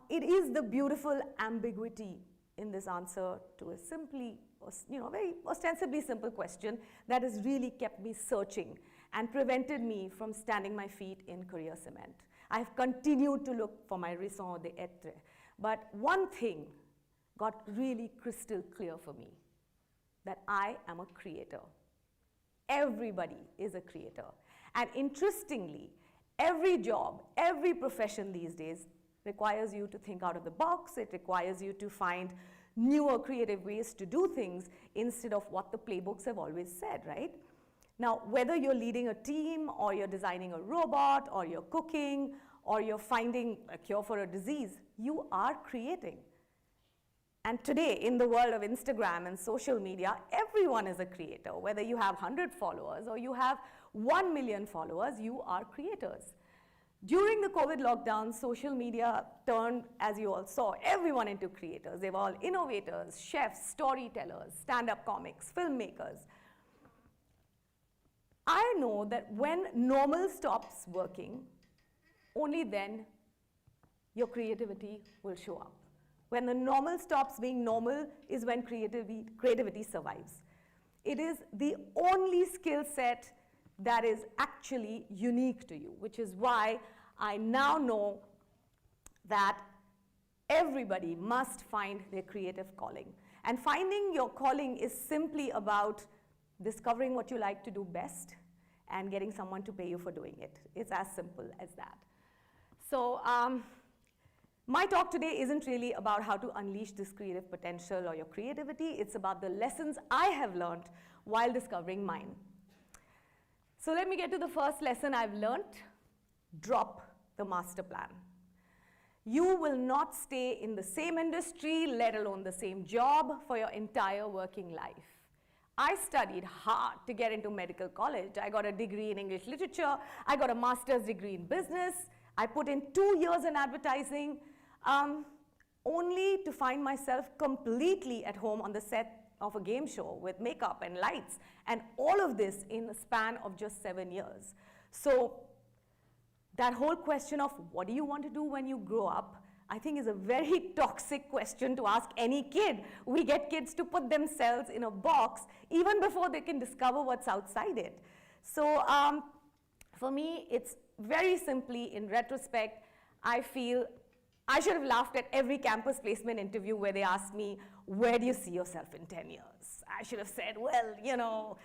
It is the beautiful ambiguity in this answer to a simply, very ostensibly simple question that has really kept me searching and prevented me from standing my feet in career cement. I've continued to look for my raison d'etre, but one thing got really crystal clear for me, that I am a creator. Everybody is a creator. And interestingly, every job, every profession these days requires you to think out of the box. It requires you to find newer creative ways to do things instead of what the playbooks have always said, right? Now, whether you're leading a team or you're designing a robot or you're cooking or you're finding a cure for a disease, you are creating. And today, in the world of Instagram and social media, everyone is a creator. Whether you have 100 followers or you have 1 million followers, you are creators. During the COVID lockdown, social media turned, as you all saw, everyone into creators. They were all innovators, chefs, storytellers, stand-up comics, filmmakers. I know that when normal stops working, only then your creativity will show up. When the normal stops being normal is when creativity survives. It is the only skill set that is actually unique to you, which is why I now know that everybody must find their creative calling. And finding your calling is simply about discovering what you like to do best and getting someone to pay you for doing it. It's as simple as that. So my talk today isn't really about how to unleash this creative potential or your creativity. It's about the lessons I have learned while discovering mine. So let me get to the first lesson I've learned. Drop the master plan. You will not stay in the same industry, let alone the same job, for your entire working life. I studied hard to get into medical college. I got a degree in English literature. I got a master's degree in business. I put in 2 years in advertising, only to find myself completely at home on the set of a game show with makeup and lights, and all of this in a span of just 7 years. So that whole question of what do you want to do when you grow up, I think is a very toxic question to ask any kid. We get kids to put themselves in a box even before they can discover what's outside it. So for me, it's very simply, in retrospect, I feel I should have laughed at every campus placement interview where they asked me, where do you see yourself in 10 years? I should have said, well, you know,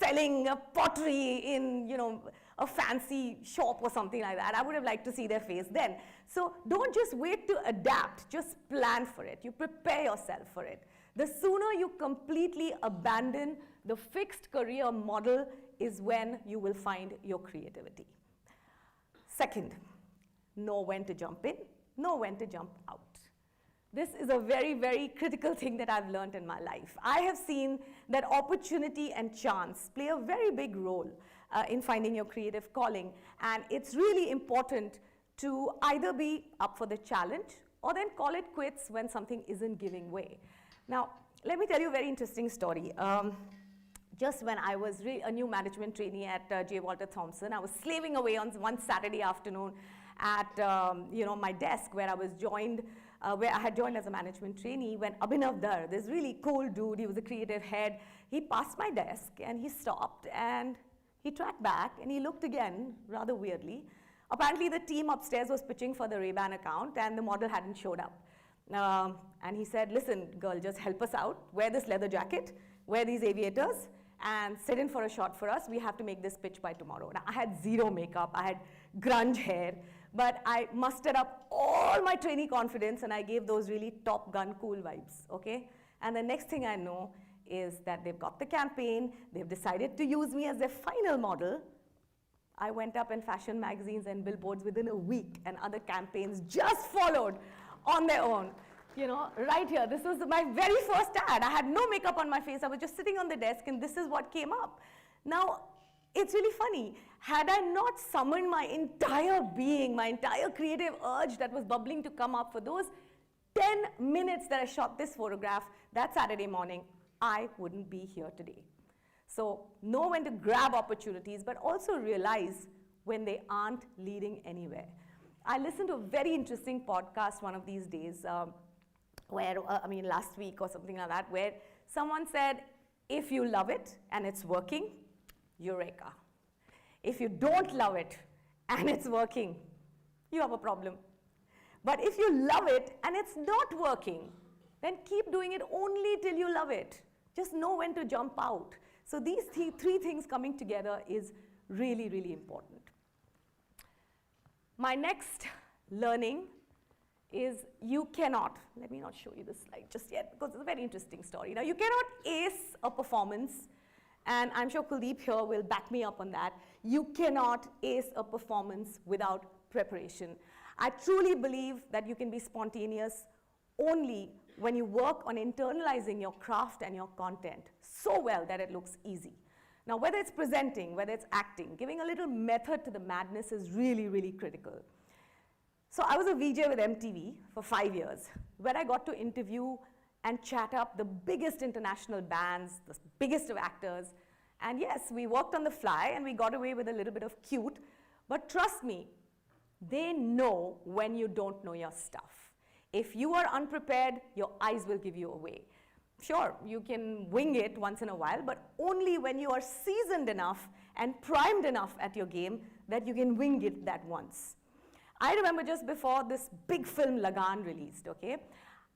selling a pottery in, you know, a fancy shop or something like that. I would have liked to see their face then. So don't just wait to adapt, just plan for it. You prepare yourself for it. The sooner you completely abandon the fixed career model is when you will find your creativity. Second, know when to jump in, know when to jump out. This is a very, very critical thing that I've learned in my life. I have seen that opportunity and chance play a very big role in finding your creative calling, and it's really important to either be up for the challenge or then call it quits when something isn't giving way. Now, let me tell you a very interesting story. Just when I was a new management trainee at J. Walter Thompson, I was slaving away on one Saturday afternoon at my desk where I was joined, where I had joined as a management trainee, when Abhinav Dar, this really cool dude, he was a creative head, he passed my desk and he stopped and he tracked back and he looked again rather weirdly. Apparently the team upstairs was pitching for the Ray-Ban account and the model hadn't showed up. And he said, listen, girl, just help us out, wear this leather jacket, wear these aviators, and sit in for a shot for us. We have to make this pitch by tomorrow. Now, I had zero makeup, I had grunge hair, but I mustered up all my trainee confidence and I gave those really Top Gun cool vibes, okay? And the next thing I know is that they've got the campaign, they've decided to use me as their final model. I went up in fashion magazines and billboards within a week, and other campaigns just followed on their own. You know, right here, this was my very first ad. I had no makeup on my face. I was just sitting on the desk and this is what came up. Now, it's really funny. Had I not summoned my entire being, my entire creative urge that was bubbling to come up for those 10 minutes that I shot this photograph that Saturday morning, I wouldn't be here today. So know when to grab opportunities, but also realize when they aren't leading anywhere. I listened to a very interesting podcast one of these days, last week or something like that, where someone said, if you love it and it's working, Eureka. If you don't love it and it's working, you have a problem. But if you love it and it's not working, then keep doing it only till you love it. Just know when to jump out. So these three things coming together is really, really important. My next learning is you cannot, let me not show you this slide just yet because it's a very interesting story. Now, you cannot ace a performance, and I'm sure Kuldeep here will back me up on that. You cannot ace a performance without preparation. I truly believe that you can be spontaneous only when you work on internalizing your craft and your content so well that it looks easy. Now, whether it's presenting, whether it's acting, giving a little method to the madness is really, really critical. So I was a VJ with MTV for 5 years, where I got to interview and chat up the biggest international bands, the biggest of actors. And yes, we worked on the fly and we got away with a little bit of cute, but trust me, they know when you don't know your stuff. If you are unprepared, your eyes will give you away. Sure, you can wing it once in a while, but only when you are seasoned enough and primed enough at your game that you can wing it that once. I remember just before this big film Lagan released, okay,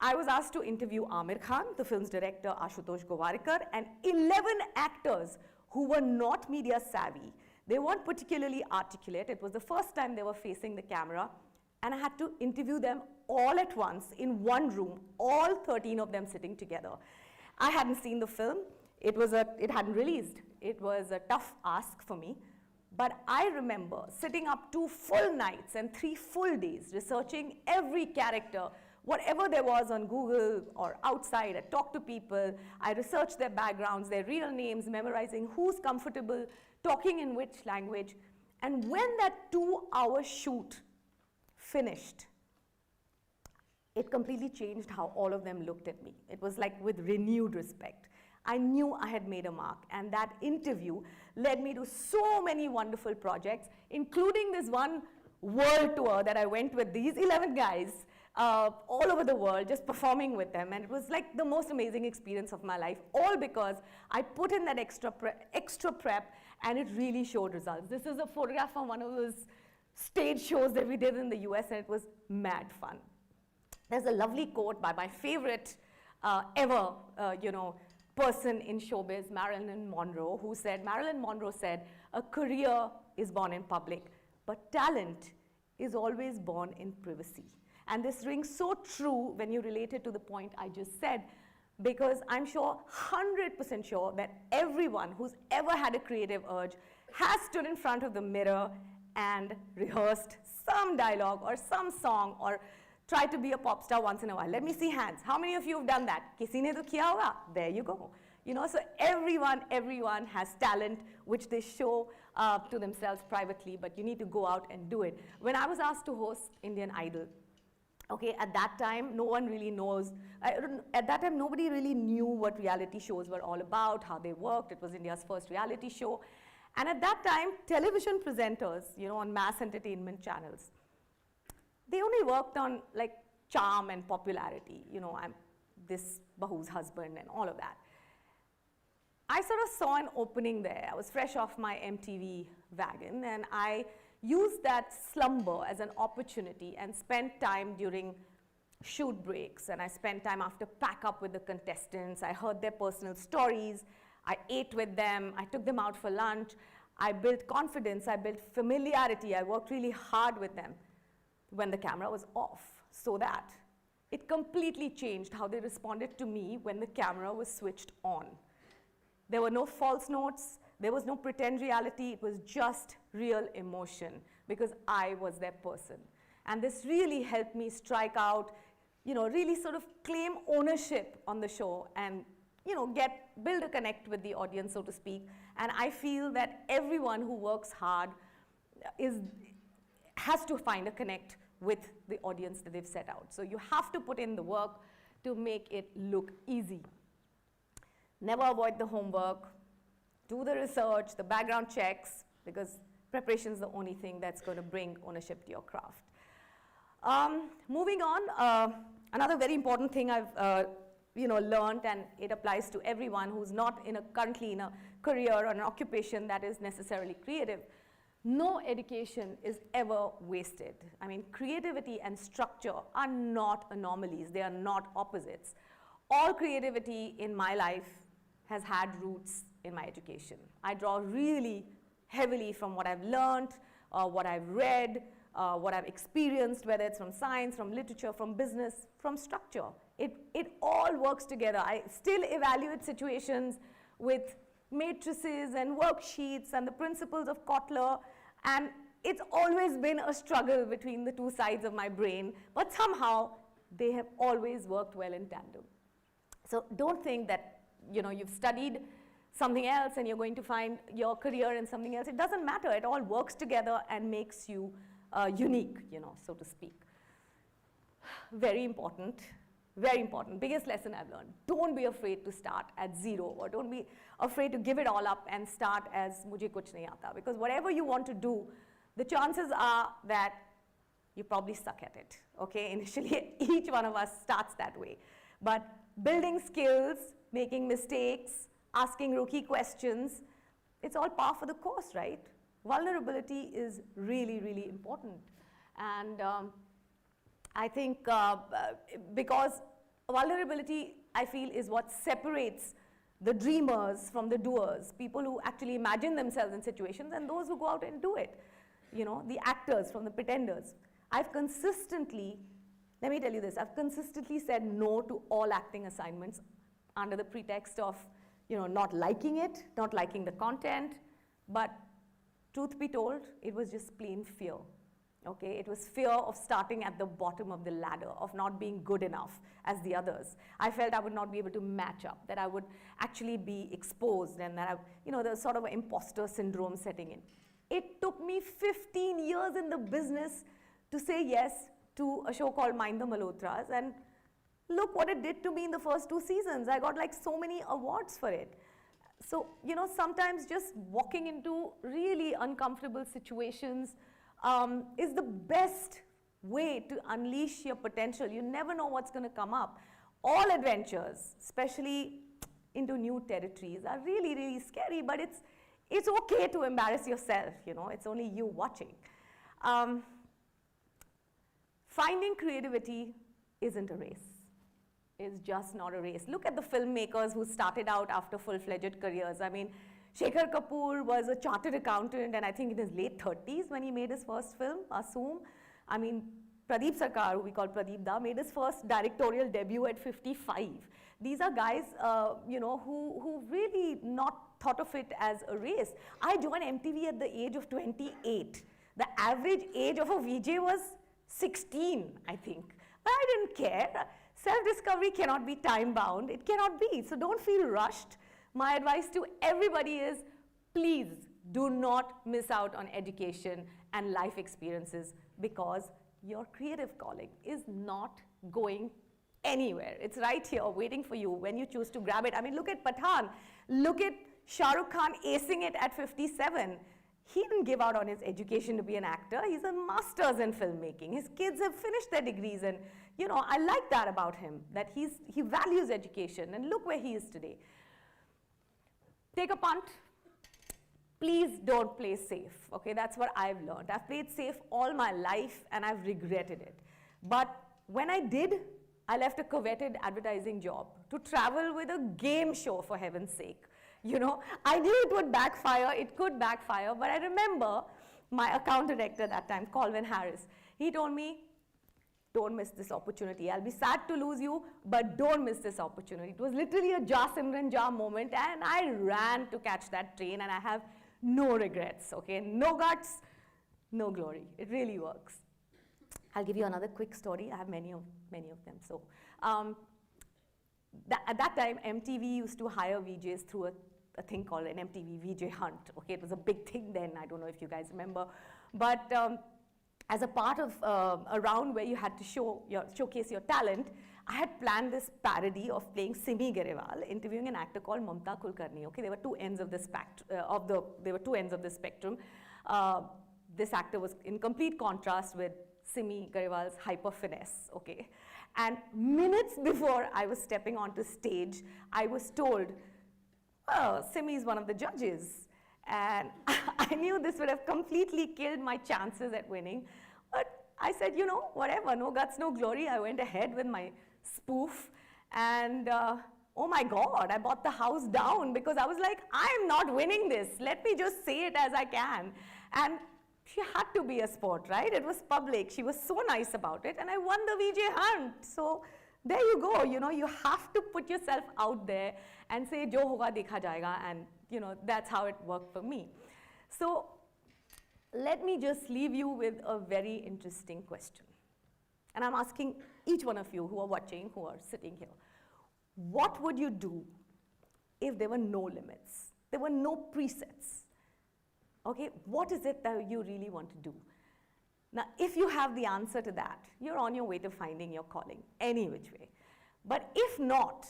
I was asked to interview Amir Khan, the film's director Ashutosh Gowarikar, and 11 actors who were not media savvy. They weren't particularly articulate. It was the first time they were facing the camera, and I had to interview them all at once in one room, all 13 of them sitting together. I hadn't seen the film. It hadn't released. It was a tough ask for me. But I remember sitting up 2 full nights and 3 full days researching every character, whatever there was on Google or outside. I talked to people. I researched their backgrounds, their real names, memorizing who's comfortable talking in which language. And when that 2-hour shoot finished, it completely changed how all of them looked at me. It was like with renewed respect. I knew I had made a mark, and that interview led me to so many wonderful projects, including this one world tour that I went with these 11 guys all over the world, just performing with them. And it was like the most amazing experience of my life, all because I put in that extra prep, and it really showed results. This is a photograph from one of those stage shows that we did in the US, and it was mad fun. There's a lovely quote by my favorite ever, person in showbiz, Marilyn Monroe, who said, Marilyn Monroe said, "A career is born in public, but talent is always born in privacy." And this rings so true when you relate it to the point I just said, because I'm sure, 100% sure, that everyone who's ever had a creative urge has stood in front of the mirror and rehearsed some dialogue or some song or try to be a pop star once in a while. Let me see hands. How many of you have done that? Kisi ne to kiya hoga. There you go. So everyone has talent which they show to themselves privately, but you need to go out and do it. When I was asked to host Indian Idol, okay, at that time, no one really knows. At that time, nobody really knew what reality shows were all about, how they worked. It was India's first reality show. And at that time, television presenters, on mass entertainment channels, they only worked on like charm and popularity. I'm this Bahu's husband and all of that. I sort of saw an opening there. I was fresh off my MTV wagon, and I used that slumber as an opportunity and spent time during shoot breaks, and I spent time after pack up with the contestants. I heard their personal stories. I ate with them. I took them out for lunch. I built confidence. I built familiarity. I worked really hard with them when the camera was off, so that it completely changed how they responded to me when the camera was switched on. There were no false notes. There was no pretend reality. It was just real emotion, because I was their person. And this really helped me strike out, really sort of claim ownership on the show and, build a connect with the audience, so to speak. And I feel that everyone who works hard has to find a connect with the audience that they've set out. So you have to put in the work to make it look easy. Never avoid the homework. Do the research, the background checks, because preparation is the only thing that's going to bring ownership to your craft. Moving on, another very important thing I've learned, and it applies to everyone who's not currently in a career or an occupation that is necessarily creative. No education is ever wasted. I mean, creativity and structure are not anomalies. They are not opposites. All creativity in my life has had roots in my education. I draw really heavily from what I've learned, what I've read, what I've experienced, whether it's from science, from literature, from business, from structure. It all works together. I still evaluate situations with matrices and worksheets and the principles of Kotler, and it's always been a struggle between the two sides of my brain, but somehow they have always worked well in tandem. So don't think that, you know, you've studied something else and you're going to find your career in something else. It doesn't matter. It all works together and makes you unique, you know, so to speak. Very important. Very important. Biggest lesson I've learned. Don't be afraid to start at zero, or don't be afraid to give it all up and start as mujhe kuch nahi aata. Because whatever you want to do, the chances are that you probably suck at it. Okay, initially each one of us starts that way. But building skills, making mistakes, asking rookie questions, it's all par for the course, right? Vulnerability is really, really important. And I think because vulnerability, I feel, is what separates the dreamers from the doers, people who actually imagine themselves in situations, and those who go out and do it. You know, the actors from the pretenders. I've consistently, let me tell you this, I've consistently said no to all acting assignments under the pretext of, you know, not liking it, not liking the content, but truth be told, it was just plain fear. Okay, it was fear of starting at the bottom of the ladder, of not being good enough as the others. I felt I would not be able to match up, that I would actually be exposed, and that you know, there's sort of an imposter syndrome setting in. It took me 15 years in the business to say yes to a show called Mind the Malhotras, and look what it did to me in the first 2 seasons. I got like so many awards for it. So, you know, sometimes just walking into really uncomfortable situations is the best way to unleash your potential. You never know what's going to come up. All adventures, especially into new territories, are really, really scary, but it's okay to embarrass yourself, you know, it's only you watching. Finding creativity isn't a race. It's just not a race. Look at the filmmakers who started out after full-fledged careers. I mean, Shekhar Kapoor was a chartered accountant, and I think in his late 30s when he made his first film, Assume. I mean, Pradeep Sarkar, who we call Pradeep Da, made his first directorial debut at 55. These are guys, you know, who really not thought of it as a race. I joined MTV at the age of 28. The average age of a VJ was 16, I think. But I didn't care. Self-discovery cannot be time-bound. It cannot be. So don't feel rushed. My advice to everybody is, please do not miss out on education and life experiences, because your creative calling is not going anywhere. It's right here waiting for you when you choose to grab it. I mean, look at Pathaan. Look at Shah Rukh Khan acing it at 57. He didn't give out on his education to be an actor. He's a master's in filmmaking. His kids have finished their degrees, and you know, I like that about him, that he values education, and look where he is today. Take a punt. Please don't play safe, okay? That's what I've learned. I've played safe all my life, and I've regretted it. But when I did, I left a coveted advertising job to travel with a game show, for heaven's sake. You know, I knew it would backfire, it could backfire, but I remember my account director that time, Colvin Harris, he told me, don't miss this opportunity. I'll be sad to lose you, but don't miss this opportunity. It was literally a Ja Simran Ja moment, and I ran to catch that train, and I have no regrets, okay? No guts, no glory. It really works. I'll give you another quick story. I have many of them. So at that time, MTV used to hire VJs through a thing called an MTV VJ Hunt, okay? It was a big thing then. I don't know if you guys remember. But as a part of a round where you had to showcase your talent, I had planned this parody of playing Simi Garewal, interviewing an actor called Mamta Kulkarni. Okay, there were two ends of the spectrum. This actor was in complete contrast with Simi Garewal's hyper finesse. Okay, and minutes before I was stepping onto stage, I was told, "Well, Simi is one of the judges." And I knew this would have completely killed my chances at winning. But I said, you know, whatever, no guts, no glory. I went ahead with my spoof. And oh my God, I bought the house down because I was like, I'm not winning this. Let me just say it as I can. And she had to be a sport, right? It was public. She was so nice about it. And I won the VJ Hunt. So there you go. You know, you have to put yourself out there and say, jo hoga dekha jayega. And you know, that's how it worked for me. So let me just leave you with a very interesting question. And I'm asking each one of you who are watching, who are sitting here, what would you do if there were no limits? There were no presets. Okay, what is it that you really want to do? Now, if you have the answer to that, you're on your way to finding your calling, any which way. But if not,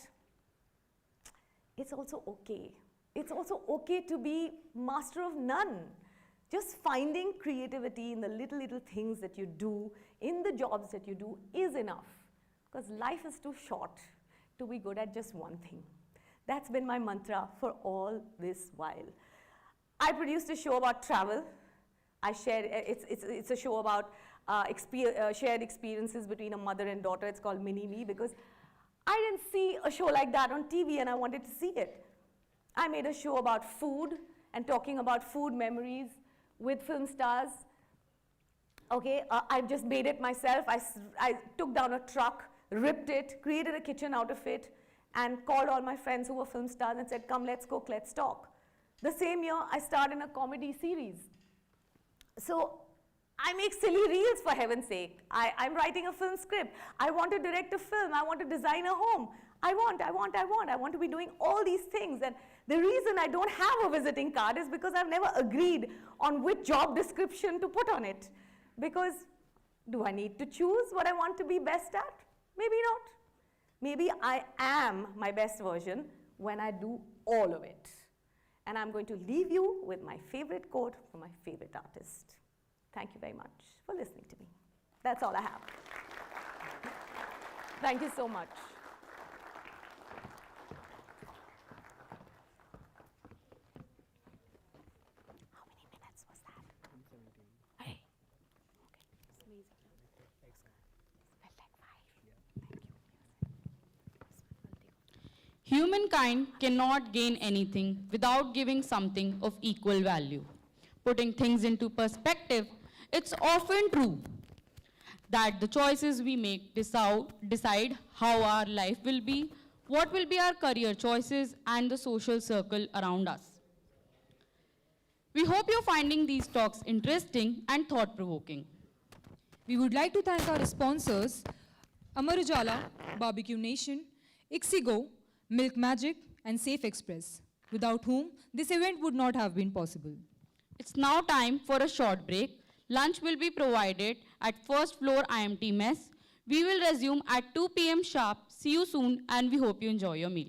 it's also okay. It's also okay to be master of none. Just finding creativity in the little things that you do, in the jobs that you do, is enough. Because life is too short to be good at just one thing. That's been my mantra for all this while. I produced a show about travel. It's a show about shared experiences between a mother and daughter. It's called Mini Me, because I didn't see a show like that on TV and I wanted to see it. I made a show about food and talking about food memories with film stars. Okay, I just made it myself. I took down a truck, ripped it, created a kitchen out of it, and called all my friends who were film stars and said, come, let's cook, let's talk. The same year, I starred in a comedy series. So I make silly reels, for heaven's sake. I'm writing a film script. I want to direct a film. I want to design a home. I want to be doing all these things. And the reason I don't have a visiting card is because I've never agreed on which job description to put on it. Because do I need to choose what I want to be best at? Maybe not. Maybe I am my best version when I do all of it. And I'm going to leave you with my favorite quote from my favorite artist. Thank you very much for listening to me. That's all I have. Thank you so much. How many minutes was that? 17. Hey. Okay. It's amazing. Felt like 5. Thank you. Humankind cannot gain anything without giving something of equal value. Putting things into perspective, it's often true that the choices we make decide how our life will be, what will be our career choices, and the social circle around us. We hope you're finding these talks interesting and thought-provoking. We would like to thank our sponsors, Amar Ujala, Barbecue Nation, Ixigo, Milk Magic, and Safe Express, without whom this event would not have been possible. It's now time for a short break. Lunch will be provided at first floor IMT mess. We will resume at 2 p.m. sharp. See you soon, and we hope you enjoy your meal.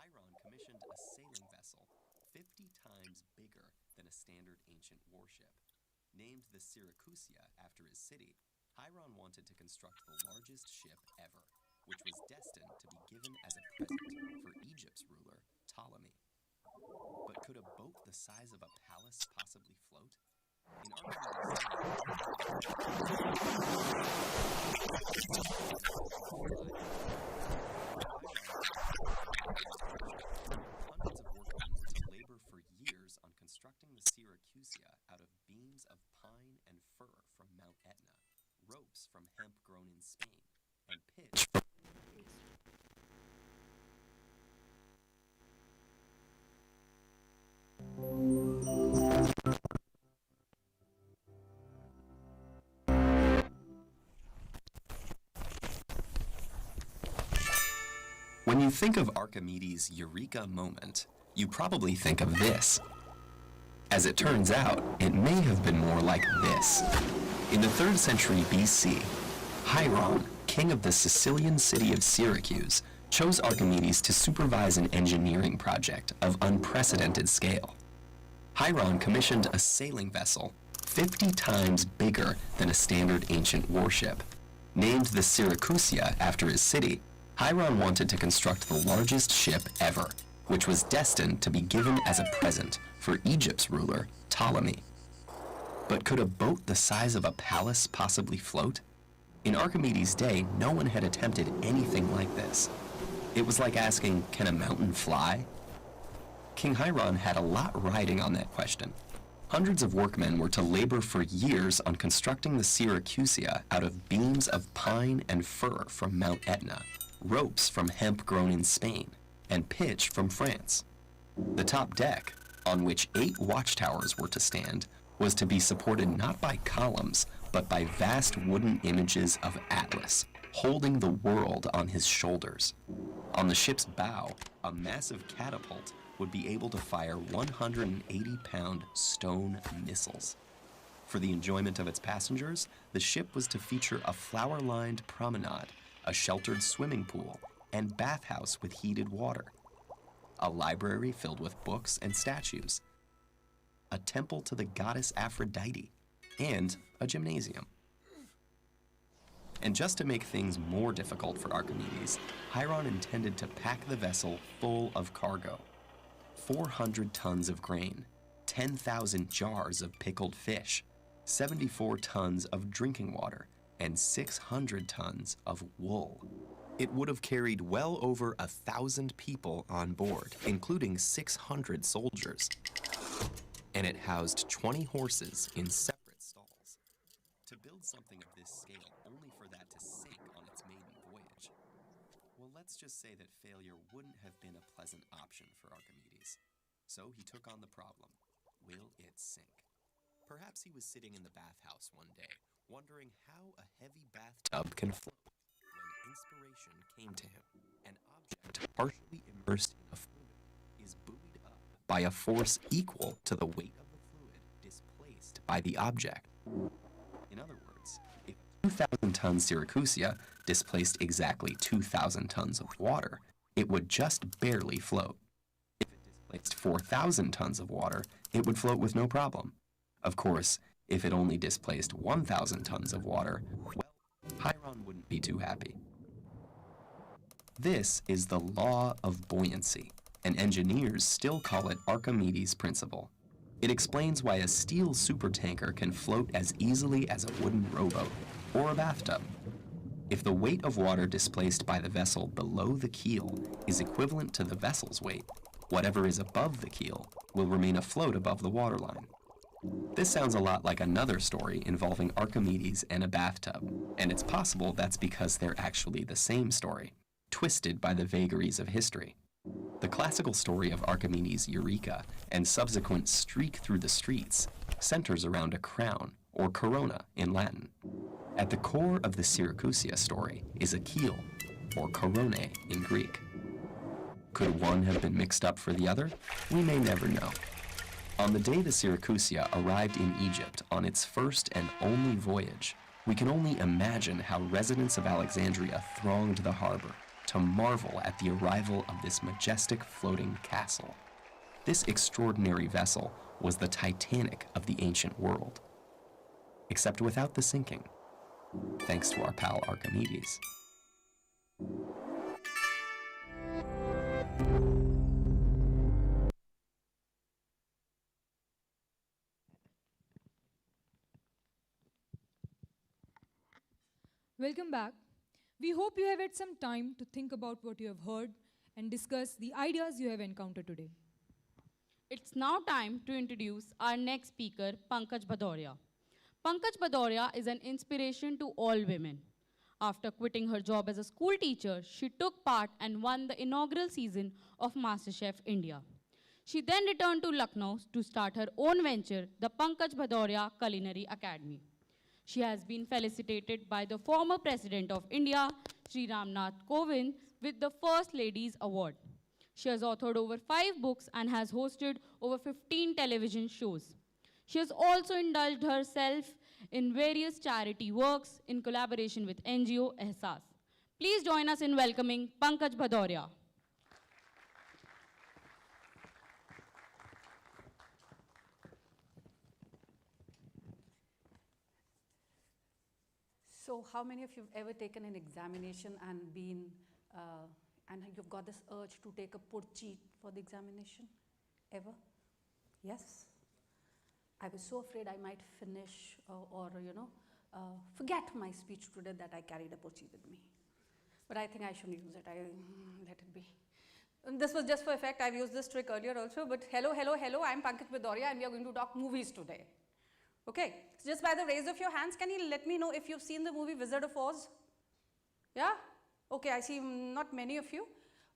Chiron commissioned a sailing vessel 50 times bigger than a standard ancient warship. Named the Syracusia after his city, Chiron wanted to construct the largest ship ever, which was destined to be given as a present for Egypt's ruler, Ptolemy. But could a boat the size of a palace possibly float? In hundreds of workmen were to labor for years on constructing the Syracusia out of beams of pine and fir from Mount Etna, ropes from hemp grown in Spain, and pitch from When you think of Archimedes' Eureka moment, you probably think of this. As it turns out, it may have been more like this. In the 3rd century BC, Chiron, king of the Sicilian city of Syracuse, chose Archimedes to supervise an engineering project of unprecedented scale. Chiron commissioned a sailing vessel 50 times bigger than a standard ancient warship. Named the Syracusia after his city, Chiron wanted to construct the largest ship ever, which was destined to be given as a present for Egypt's ruler, Ptolemy. But could a boat the size of a palace possibly float? In Archimedes' day, no one had attempted anything like this. It was like asking, can a mountain fly? King Chiron had a lot riding on that question. Hundreds of workmen were to labor for years on constructing the Syracusia out of beams of pine and fir from Mount Etna, ropes from hemp grown in Spain, and pitch from France. The top deck, on which 8 watchtowers were to stand, was to be supported not by columns, but by vast wooden images of Atlas, holding the world on his shoulders. On the ship's bow, a massive catapult would be able to fire 180-pound stone missiles. For the enjoyment of its passengers, the ship was to feature a flower-lined promenade, a sheltered swimming pool, and bathhouse with heated water, a library filled with books and statues, a temple to the goddess Aphrodite, and a gymnasium. And just to make things more difficult for Archimedes, Chiron intended to pack the vessel full of cargo. 400 tons of grain, 10,000 jars of pickled fish, 74 tons of drinking water, and 600 tons of wool. It would have carried well over 1,000 people on board, including 600 soldiers. And it housed 20 horses in separate stalls. To build something of this scale only for that to sink on its maiden voyage, well, let's just say that failure wouldn't have been a pleasant option for Archimedes. So he took on the problem. Will it sink? Perhaps he was sitting in the bathhouse one day, wondering how a heavy bathtub can float, when inspiration came to him. An object partially immersed in a fluid is buoyed up by a force equal to the weight of the fluid displaced by the object. In other words, if a 2,000-ton Syracusia displaced exactly 2,000 tons of water, it would just barely float. If it displaced 4,000 tons of water, it would float with no problem. Of course, if it only displaced 1,000 tons of water, well, Chiron wouldn't be too happy. This is the law of buoyancy, and engineers still call it Archimedes' principle. It explains why a steel supertanker can float as easily as a wooden rowboat or a bathtub. If the weight of water displaced by the vessel below the keel is equivalent to the vessel's weight, whatever is above the keel will remain afloat above the waterline. This sounds a lot like another story involving Archimedes and a bathtub, and it's possible that's because they're actually the same story, twisted by the vagaries of history. The classical story of Archimedes' Eureka and subsequent streak through the streets centers around a crown, or corona in Latin. At the core of the Syracusia story is a keel, or korone in Greek. Could one have been mixed up for the other? We may never know. On the day the Syracusia arrived in Egypt on its first and only voyage, we can only imagine how residents of Alexandria thronged the harbor, to marvel at the arrival of this majestic floating castle. This extraordinary vessel was the Titanic of the ancient world, except without the sinking, thanks to our pal Archimedes. Welcome back. We hope you have had some time to think about what you have heard and discuss the ideas you have encountered today. It's now time to introduce our next speaker, Pankaj Bhadoria. Pankaj Bhadoria is an inspiration to all women. After quitting her job as a school teacher, she took part and won the inaugural season of MasterChef India. She then returned to Lucknow to start her own venture, the Pankaj Bhadoria Culinary Academy. She has been felicitated by the former President of India, Sri Ramnath Kovind, with the First Lady's Award. She has authored over 5 books and has hosted over 15 television shows. She has also indulged herself in various charity works in collaboration with NGO Ehsaas. Please join us in welcoming Pankaj Bhadoria. So how many of you have ever taken an examination and been, and you've got this urge to take a purchit for the examination? Ever? Yes? I was so afraid I might finish or forget my speech today that I carried a purchit with me. But I think I shouldn't use it. Let it be. And this was just for effect. I've used this trick earlier also. But hello, I'm Pankaj Bhadoria and we are going to talk movies today. Okay, so just by the raise of your hands, can you let me know if you've seen the movie Wizard of Oz? Yeah? Okay, I see not many of you.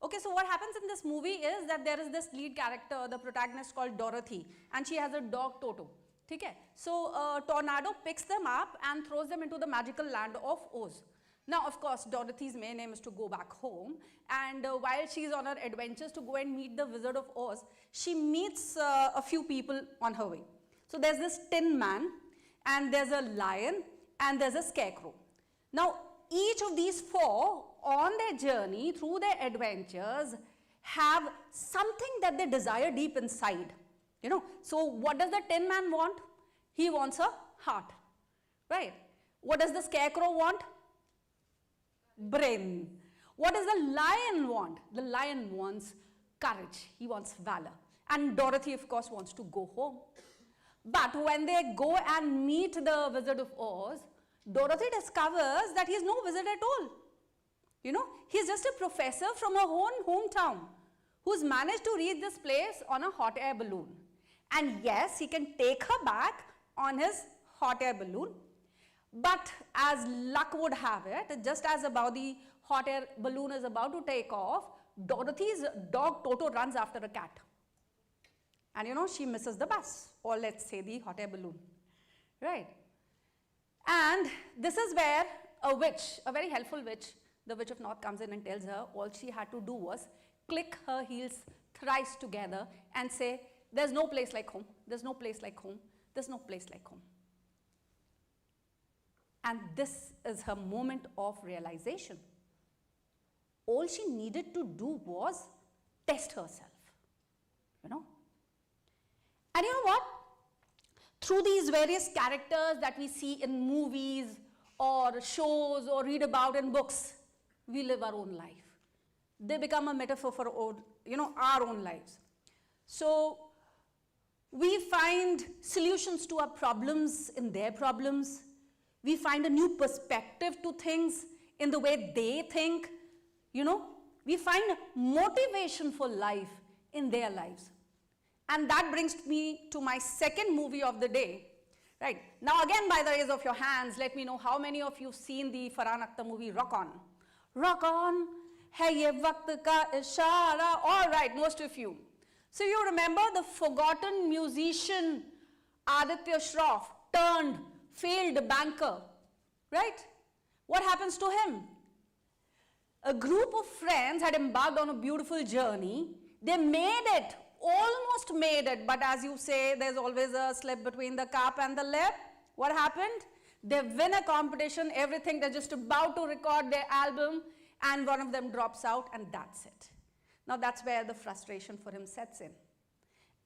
Okay, so what happens in this movie is that there is this lead character, the protagonist called Dorothy, and she has a dog Toto. Okay? So a tornado picks them up and throws them into the magical land of Oz. Now, of course, Dorothy's main aim is to go back home, and while she's on her adventures to go and meet the Wizard of Oz, she meets a few people on her way. So there's this Tin Man, and there's a lion, and there's a scarecrow. Now, each of these 4 on their journey through their adventures have something that they desire deep inside. You know, so what does the Tin Man want? He wants a heart, right? What does the scarecrow want? Brain. What does the lion want? The lion wants courage. He wants valor. And Dorothy, of course, wants to go home. But when they go and meet the Wizard of Oz, Dorothy discovers that he's no wizard at all. You know, he's just a professor from her own hometown who's managed to reach this place on a hot air balloon. And yes, he can take her back on his hot air balloon. But as luck would have it, just as about the hot air balloon is about to take off, Dorothy's dog Toto runs after a cat. And you know, she misses the bus, or let's say the hot air balloon, right? And this is where a witch, a very helpful witch, the Witch of North comes in and tells her all she had to do was click her heels thrice together and say, there's no place like home, there's no place like home, there's no place like home. And this is her moment of realization. All she needed to do was test herself, you know. And you know what? Through these various characters that we see in movies or shows or read about in books, we live our own life. They become a metaphor for our own lives. So we find solutions to our problems in their problems. We find a new perspective to things in the way they think. You know, we find motivation for life in their lives. And that brings me to my second movie of the day. Right. Now again, by the raise of your hands, let me know how many of you have seen the Farhan Akhtar movie Rock On. Rock On, hai ye waqt ka ishara. All right, most of you. So you remember the forgotten musician Aditya Shroff turned failed banker, right? What happens to him? A group of friends had embarked on a beautiful journey. They made it. Almost made it, but as you say, there's always a slip between the cup and the lip. What happened? They win a competition, everything, they're just about to record their album, and one of them drops out, and that's it. Now that's where the frustration for him sets in.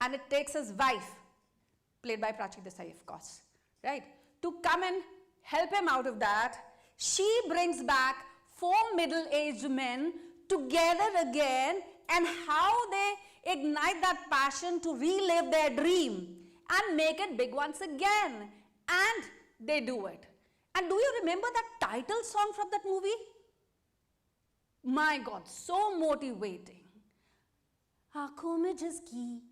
And it takes his wife, played by Prachi Desai, of course, right, to come and help him out of that. She brings back 4 middle-aged men together again, and how they ignite that passion to relive their dream and make it big once again. And they do it. And do you remember that title song from that movie? My God, so motivating. आँखों में जिसकी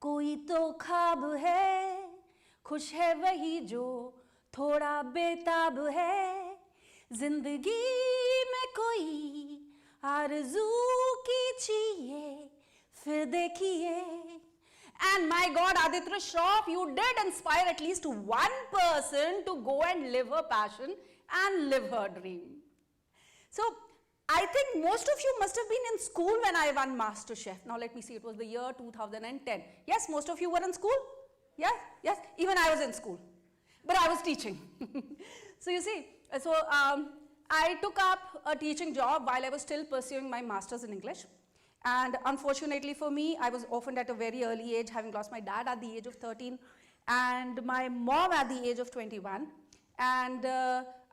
कोई तो ख्वाब है, खुश है वही जो थोड़ा बेताब है, जिंदगी में कोई आरज़ू कीजिए, फिर देखिए. And my God, Aditya Shroff, you did inspire at least one person to go and live her passion and live her dream. So, I think most of you must have been in school when I won MasterChef. Now let me see, it was the year 2010. Yes, most of you were in school? Yes, yes, even I was in school. But I was teaching. So you see, so I took up a teaching job while I was still pursuing my master's in English. And unfortunately for me, I was orphaned at a very early age, having lost my dad at the age of 13 and my mom at the age of 21. And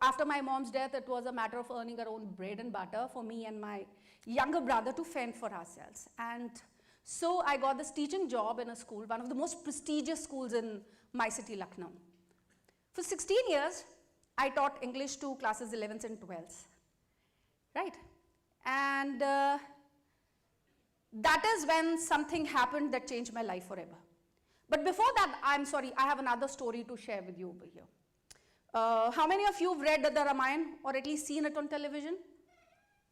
after my mom's death, it was a matter of earning our own bread and butter for me and my younger brother to fend for ourselves. And so I got this teaching job in a school, one of the most prestigious schools in my city, Lucknow. For 16 years, I taught English to classes 11th and 12th, right? And that is when something happened that changed my life forever. But before that, I'm sorry, I have another story to share with you over here. How many of you have read the Ramayana or at least seen it on television?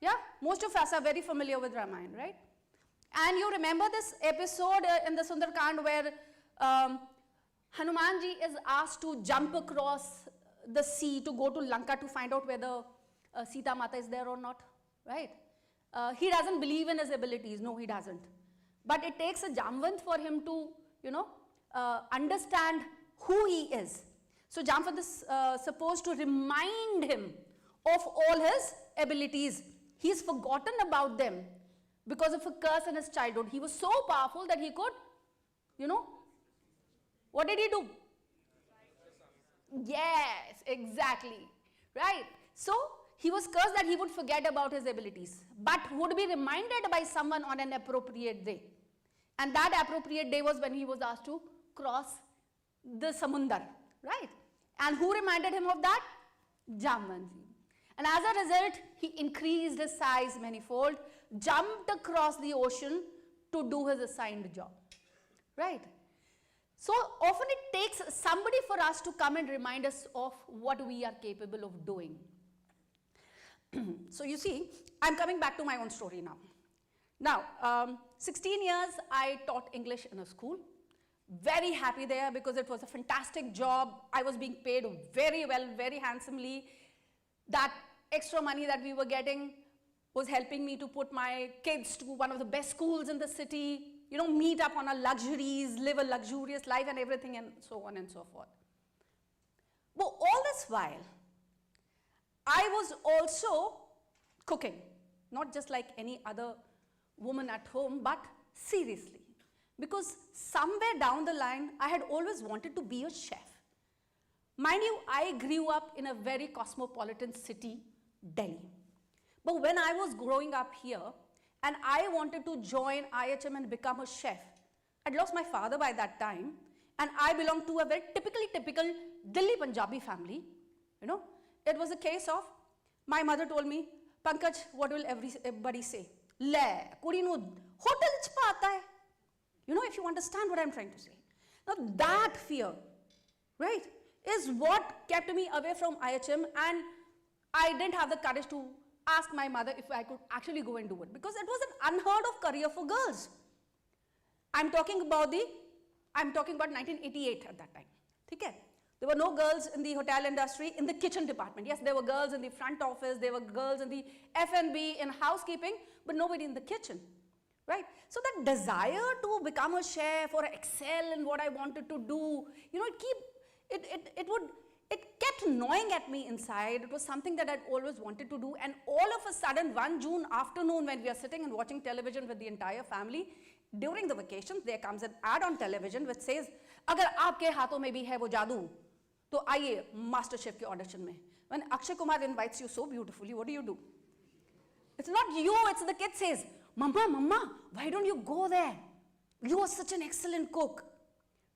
Yeah, most of us are very familiar with Ramayana, right? And you remember this episode in the Sundarkand where Hanumanji is asked to jump across the sea to go to Lanka to find out whether Sita Mata is there or not, right? He doesn't believe in his abilities. No, he doesn't. But it takes a Jamvant for him to, understand who he is. So Jamvant is supposed to remind him of all his abilities. He's forgotten about them because of a curse in his childhood. He was so powerful that he could, what did he do? Yes, exactly, right? So he was cursed that he would forget about his abilities, but would be reminded by someone on an appropriate day. And that appropriate day was when he was asked to cross the Samundar, right? And who reminded him of that? Jamvanji. And as a result, he increased his size manifold, jumped across the ocean to do his assigned job, right? So often it takes somebody for us to come and remind us of what we are capable of doing. So you see, I'm coming back to my own story now. Now, 16 years I taught English in a school. Very happy there because it was a fantastic job. I was being paid very well, very handsomely. That extra money that we were getting was helping me to put my kids to one of the best schools in the city, meet up on our luxuries, live a luxurious life and everything and so on and so forth. But all this while, I was also cooking, not just like any other woman at home, but seriously. Because somewhere down the line, I had always wanted to be a chef. Mind you, I grew up in a very cosmopolitan city, Delhi. But when I was growing up here, and I wanted to join IHM and become a chef, I'd lost my father by that time, and I belonged to a very typical Delhi Punjabi family, It was a case of, my mother told me, Pankaj, what will everybody say? Le, kudi nu hotel ch paata hai. If you understand what I'm trying to say. Now that fear, right, is what kept me away from IHM, and I didn't have the courage to ask my mother if I could actually go and do it, because it was an unheard of career for girls. I'm talking about 1988 at that time. Okay? There were no girls in the hotel industry, in the kitchen department. Yes, there were girls in the front office, there were girls in the F&B, in housekeeping, but nobody in the kitchen, right? So that desire to become a chef or excel in what I wanted to do, it kept kept gnawing at me inside. It was something that I'd always wanted to do. And all of a sudden, one June afternoon, when we are sitting and watching television with the entire family, during the vacations, there comes an ad on television which says, "Agar aapke haathon mein bhi hai wo jadoo, to aiye Master Chef ke audition mein." When Akshay Kumar invites you so beautifully, what do? It's not you, it's the kid says, Mama, why don't you go there? You are such an excellent cook,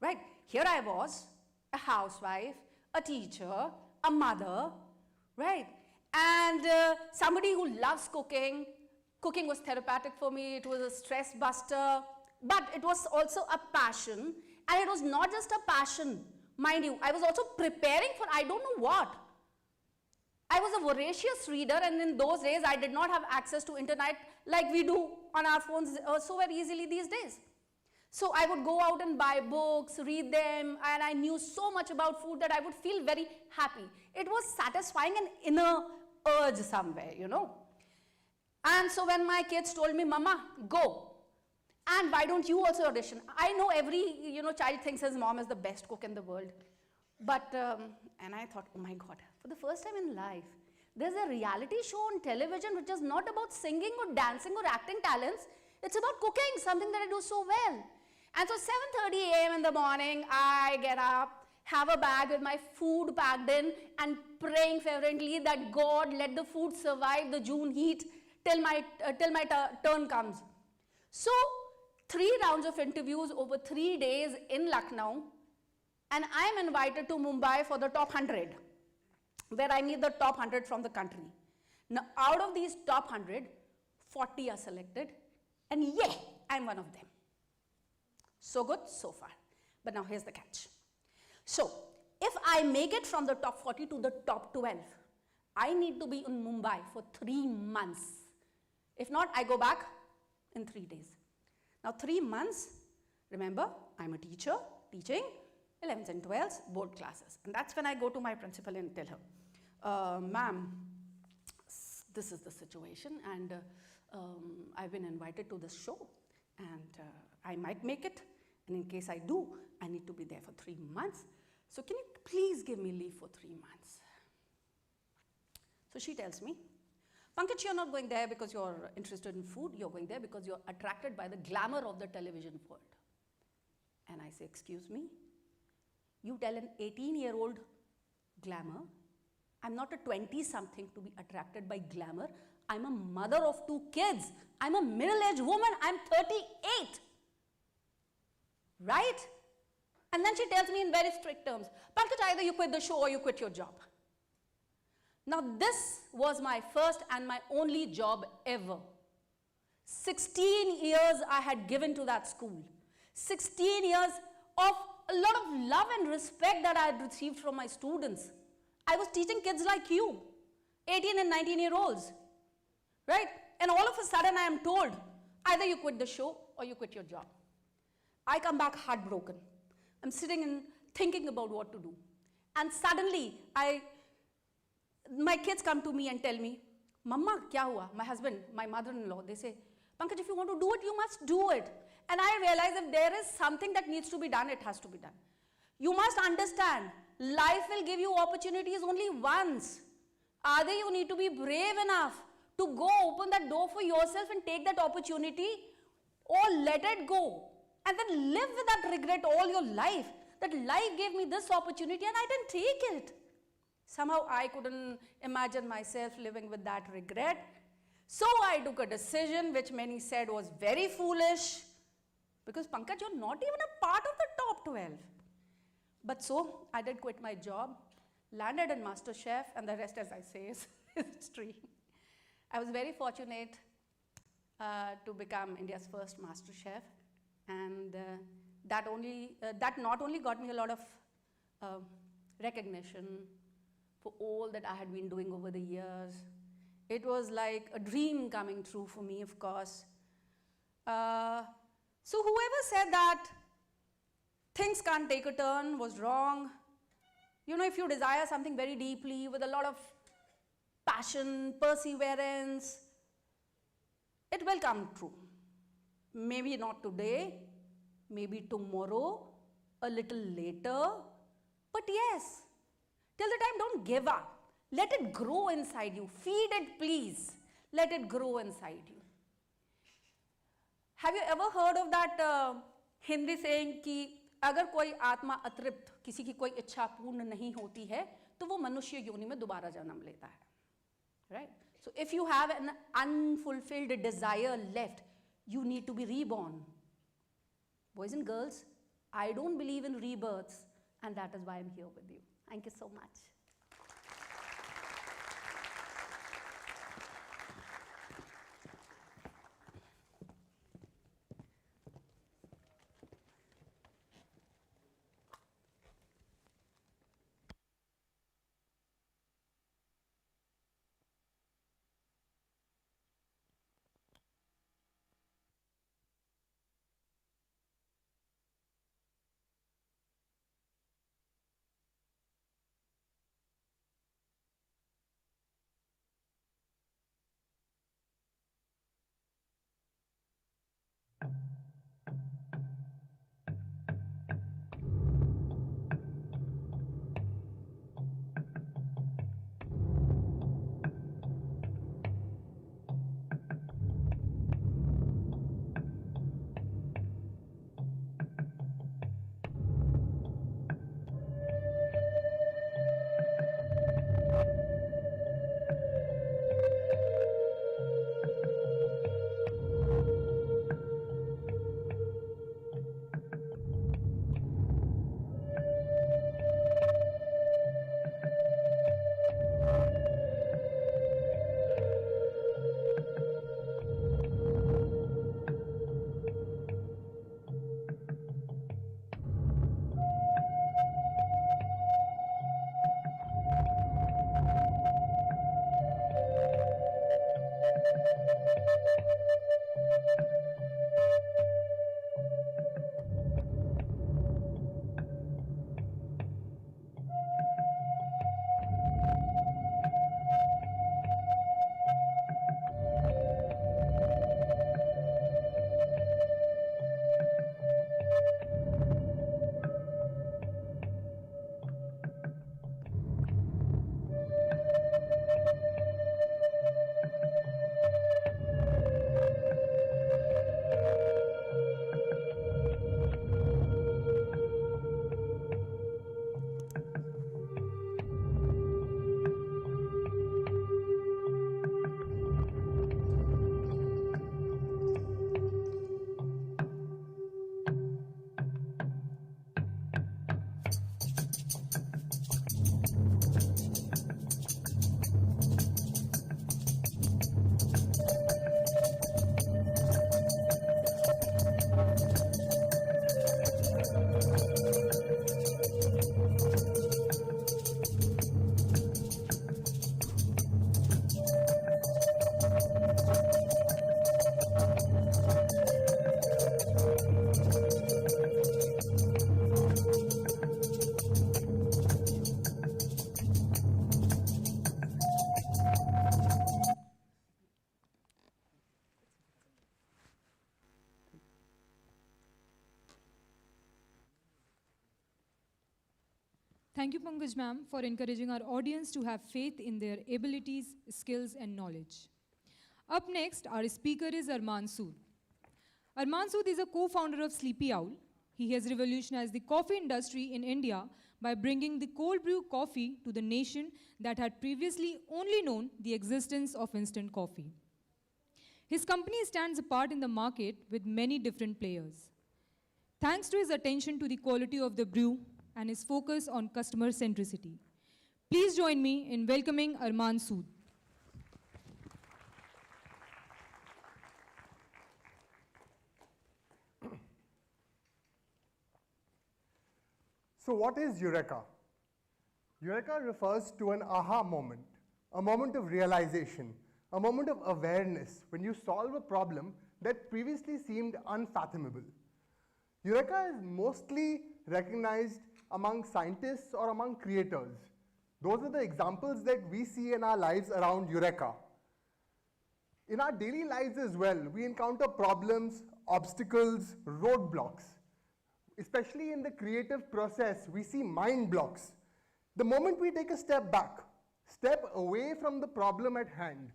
right? Here I was, a housewife, a teacher, a mother, right? And somebody who loves cooking. Cooking was therapeutic for me. It was a stress buster, but it was also a passion. And it was not just a passion, mind you. I was also preparing for I don't know what. I was a voracious reader, and in those days, I did not have access to internet like we do on our phones so very easily these days. So I would go out and buy books, read them, and I knew so much about food that I would feel very happy. It was satisfying an inner urge somewhere, you know. And so when my kids told me, Mama, go, and why don't you also audition? I know every child thinks his mom is the best cook in the world. But, and I thought, oh my God, for the first time in life, there's a reality show on television which is not about singing or dancing or acting talents. It's about cooking, something that I do so well. And so 7:30 a.m. in the morning, I get up, have a bag with my food packed in, and praying fervently that God let the food survive the June heat till my turn comes. So 3 rounds of interviews over 3 days in Lucknow, and I'm invited to Mumbai for the top 100, where I meet the top 100 from the country. Now, out of these top 100, 40 are selected, and yeah, I'm one of them. So good, so far. But now here's the catch. So, if I make it from the top 40 to the top 12, I need to be in Mumbai for 3 months. If not, I go back in 3 days. Now, 3 months, remember, I'm a teacher, teaching 11th and 12th board classes. And that's when I go to my principal and tell her, ma'am, this is the situation, and I've been invited to this show, and I might make it, and in case I do, I need to be there for 3 months. So can you please give me leave for 3 months? So she tells me, Pankaj, you're not going there because you're interested in food, you're going there because you're attracted by the glamour of the television world. And I say, excuse me? You tell an 18-year-old glamour, I'm not a 20-something to be attracted by glamour. I'm a mother of 2 kids. I'm a middle-aged woman. I'm 38. Right? And then she tells me in very strict terms, Pankaj, either you quit the show or you quit your job. Now this was my first and my only job ever. 16 years I had given to that school. 16 years of a lot of love and respect that I had received from my students. I was teaching kids like you, 18 and 19-year-olds, right? And all of a sudden I am told, either you quit the show or you quit your job. I come back heartbroken. I'm sitting and thinking about what to do. And suddenly, my kids come to me and tell me, Mama, kya hua? My husband, my mother-in-law, they say, Pankaj, if you want to do it, you must do it. And I realize if there is something that needs to be done, it has to be done. You must understand, life will give you opportunities only once. Either you need to be brave enough to go open that door for yourself and take that opportunity, or let it go. And then live with that regret all your life. That life gave me this opportunity and I didn't take it. Somehow I couldn't imagine myself living with that regret. So I took a decision which many said was very foolish. Because Pankaj, you're not even a part of the top 12. But so I did quit my job, landed in MasterChef, and the rest, as I say, is history. I was very fortunate to become India's first MasterChef. And that not only got me a lot of recognition for all that I had been doing over the years. It was like a dream coming true for me, of course. So whoever said that things can't take a turn was wrong. You know, if you desire something very deeply with a lot of passion, perseverance, it will come true. Maybe not today, maybe tomorrow, a little later, but yes, Till the time, don't give up. Let it grow inside you. Feed it, please. Let it grow inside you. Have you ever heard of that Hindi saying कि अगर कोई आत्मा अतृप्त, किसी की कोई इच्छा पूर्ण नहीं होती है, तो वो मनुष्य योनि में दोबारा जन्म लेता है. Right? So if you have an unfulfilled desire left, you need to be reborn. Boys and girls, I don't believe in rebirths, and that is why I'm here with you. Thank you so much. Thank you, Pankaj ma'am, for encouraging our audience to have faith in their abilities, skills, and knowledge. Up next, our speaker is Arman Sood. Arman Sood is a co-founder of Sleepy Owl. He has revolutionized the coffee industry in India by bringing the cold brew coffee to the nation that had previously only known the existence of instant coffee. His company stands apart in the market with many different players. Thanks to his attention to the quality of the brew and his focus on customer centricity. Please join me in welcoming Arman Sood. So what is Eureka? Eureka refers to an aha moment, a moment of realization, a moment of awareness when you solve a problem that previously seemed unfathomable. Eureka is mostly recognized among scientists or among creators. Those are the examples that we see in our lives around Eureka. In our daily lives as well, we encounter problems, obstacles, roadblocks. Especially in the creative process, we see mind blocks. The moment we take a step back, step away from the problem at hand,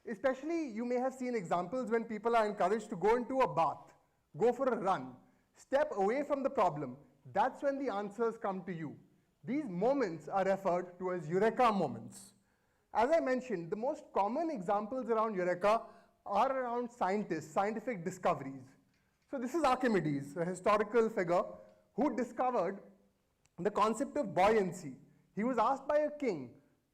especially you may have seen examples when people are encouraged to go into a bath, go for a run, step away from the problem. That's when the answers come to you. These moments are referred to as Eureka moments. As I mentioned, the most common examples around Eureka are around scientists, scientific discoveries. So this is Archimedes, a historical figure who discovered the concept of buoyancy. He was asked by a king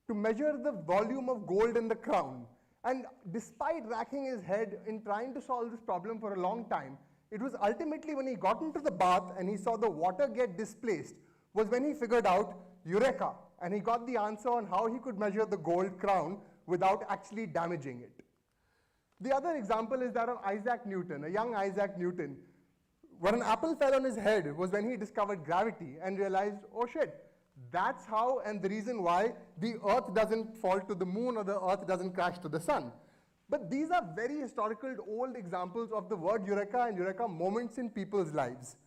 to measure the volume of gold in the crown. And despite racking his head in trying to solve this problem for a long time, it was ultimately when he got into the bath and he saw the water get displaced, was when he figured out Eureka, and he got the answer on how he could measure the gold crown without actually damaging it. The other example is that of Isaac Newton, a young Isaac Newton. When an apple fell on his head was when he discovered gravity and realized, oh shit, that's how and the reason why the earth doesn't fall to the moon or the earth doesn't crash to the sun. But these are very historical old examples of the word Eureka and Eureka moments in people's lives.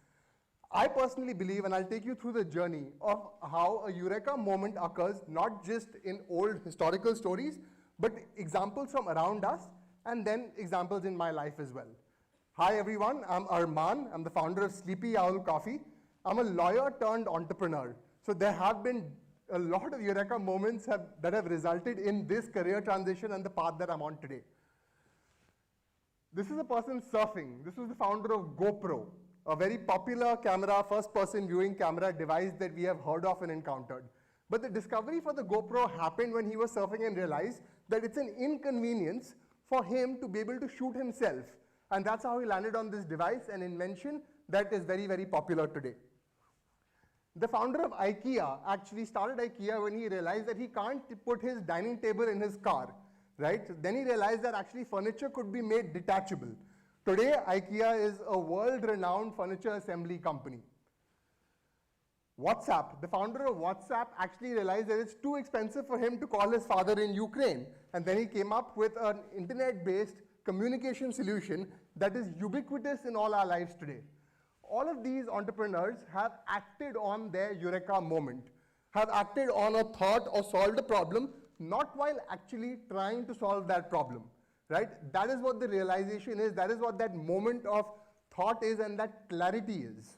I personally believe, and I'll take you through the journey of how a Eureka moment occurs, not just in old historical stories, but examples from around us, and then examples in my life as well. Hi everyone, I'm Arman. I'm the founder of Sleepy Owl Coffee. I'm a lawyer turned entrepreneur. So there have been a lot of Eureka moments that have resulted in this career transition and the path that I'm on today. This is a person surfing. This was the founder of GoPro, a very popular camera, first-person viewing camera device that we have heard of and encountered. But the discovery for the GoPro happened when he was surfing and realized that it's an inconvenience for him to be able to shoot himself. And that's how he landed on this device, an invention that is very, very popular today. The founder of IKEA actually started IKEA when he realized that he can't put his dining table in his car, right? Then he realized that actually furniture could be made detachable. Today, IKEA is a world-renowned furniture assembly company. WhatsApp, the founder of WhatsApp actually realized that it's too expensive for him to call his father in Ukraine. And then he came up with an internet-based communication solution that is ubiquitous in all our lives today. All of these entrepreneurs have acted on their Eureka moment, have acted on a thought or solved a problem, not while actually trying to solve that problem, right? That is what the realization is, that is what that moment of thought is and that clarity is.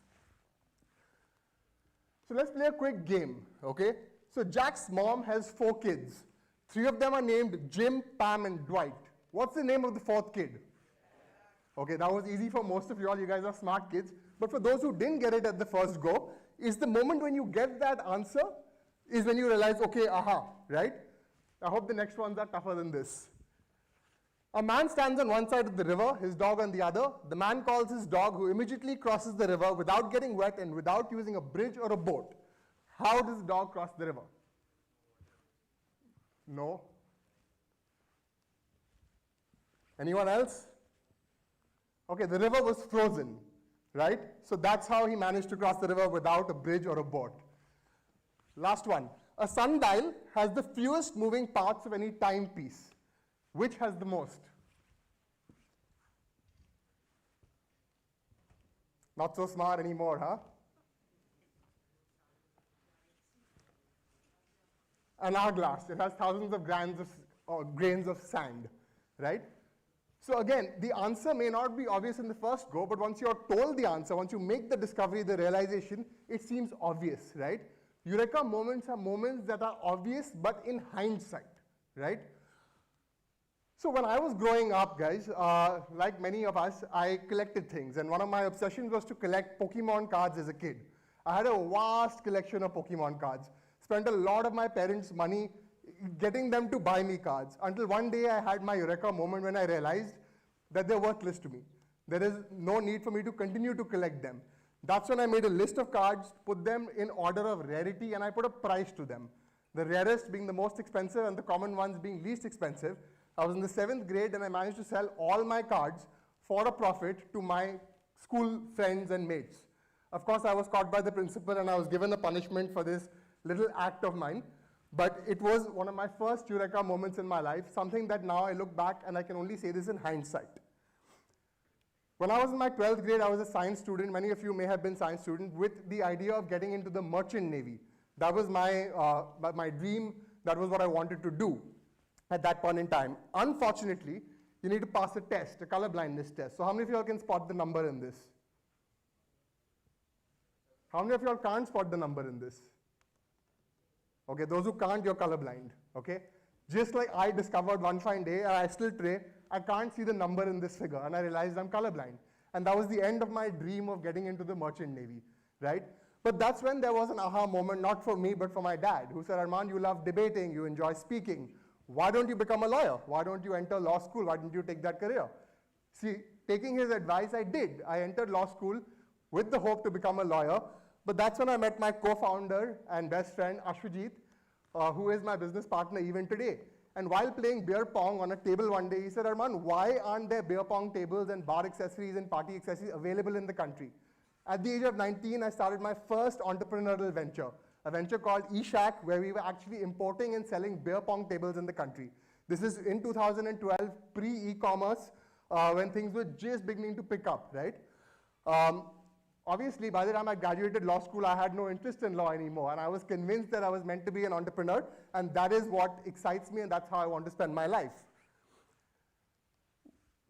So let's play a quick game, okay? So Jack's mom has 4 kids. 3 of them are named Jim, Pam, and Dwight. What's the name of the 4th kid? Okay, that was easy for most of you all. You guys are smart kids. But for those who didn't get it at the first go, is the moment when you get that answer is when you realize, okay, aha, right? I hope the next ones are tougher than this. A man stands on one side of the river, his dog on the other. The man calls his dog, who immediately crosses the river without getting wet and without using a bridge or a boat. How does the dog cross the river? No. Anyone else? Okay, the river was frozen, right? So that's how he managed to cross the river without a bridge or a boat. Last one. A sundial has the fewest moving parts of any timepiece. Which has the most? Not so smart anymore, huh? An hourglass. It has thousands of grains of sand, right? So again, the answer may not be obvious in the first go, but once you're told the answer, once you make the discovery, the realization, it seems obvious, right? Eureka moments are moments that are obvious, but in hindsight, right? So when I was growing up, guys, like many of us, I collected things. And one of my obsessions was to collect Pokemon cards as a kid. I had a vast collection of Pokemon cards. Spent a lot of my parents' money getting them to buy me cards. Until one day I had my Eureka moment when I realized that they're worthless to me. There is no need for me to continue to collect them. That's when I made a list of cards, put them in order of rarity, and I put a price to them. The rarest being the most expensive and the common ones being least expensive. I was in the 7th grade and I managed to sell all my cards for a profit to my school friends and mates. Of course, I was caught by the principal and I was given a punishment for this little act of mine. But it was one of my first Eureka moments in my life, something that now I look back and I can only say this in hindsight. When I was in my 12th grade, I was a science student. Many of you may have been science students with the idea of getting into the merchant navy. That was my dream. That was what I wanted to do at that point in time. Unfortunately, you need to pass a test, a color blindness test. So how many of you all can spot the number in this? How many of you all can't spot the number in this? Okay, those who can't, you're colorblind, okay? Just like I discovered one fine day, and I still today, I can't see the number in this figure, and I realized I'm colorblind. And that was the end of my dream of getting into the merchant navy, right? But that's when there was an aha moment, not for me, but for my dad, who said, Arman, you love debating, you enjoy speaking. Why don't you become a lawyer? Why don't you enter law school? Why didn't you take that career? See, taking his advice, I did. I entered law school with the hope to become a lawyer. But that's when I met my co-founder and best friend, Ashwajit, who is my business partner even today. And while playing beer pong on a table one day, he said, Arman, why aren't there beer pong tables and bar accessories and party accessories available in the country? At the age of 19, I started my first entrepreneurial venture, a venture called eShack, where we were actually importing and selling beer pong tables in the country. This is in 2012, pre-e-commerce, when things were just beginning to pick up, right? Obviously, by the time I graduated law school, I had no interest in law anymore, and I was convinced that I was meant to be an entrepreneur, and that is what excites me, and that's how I want to spend my life.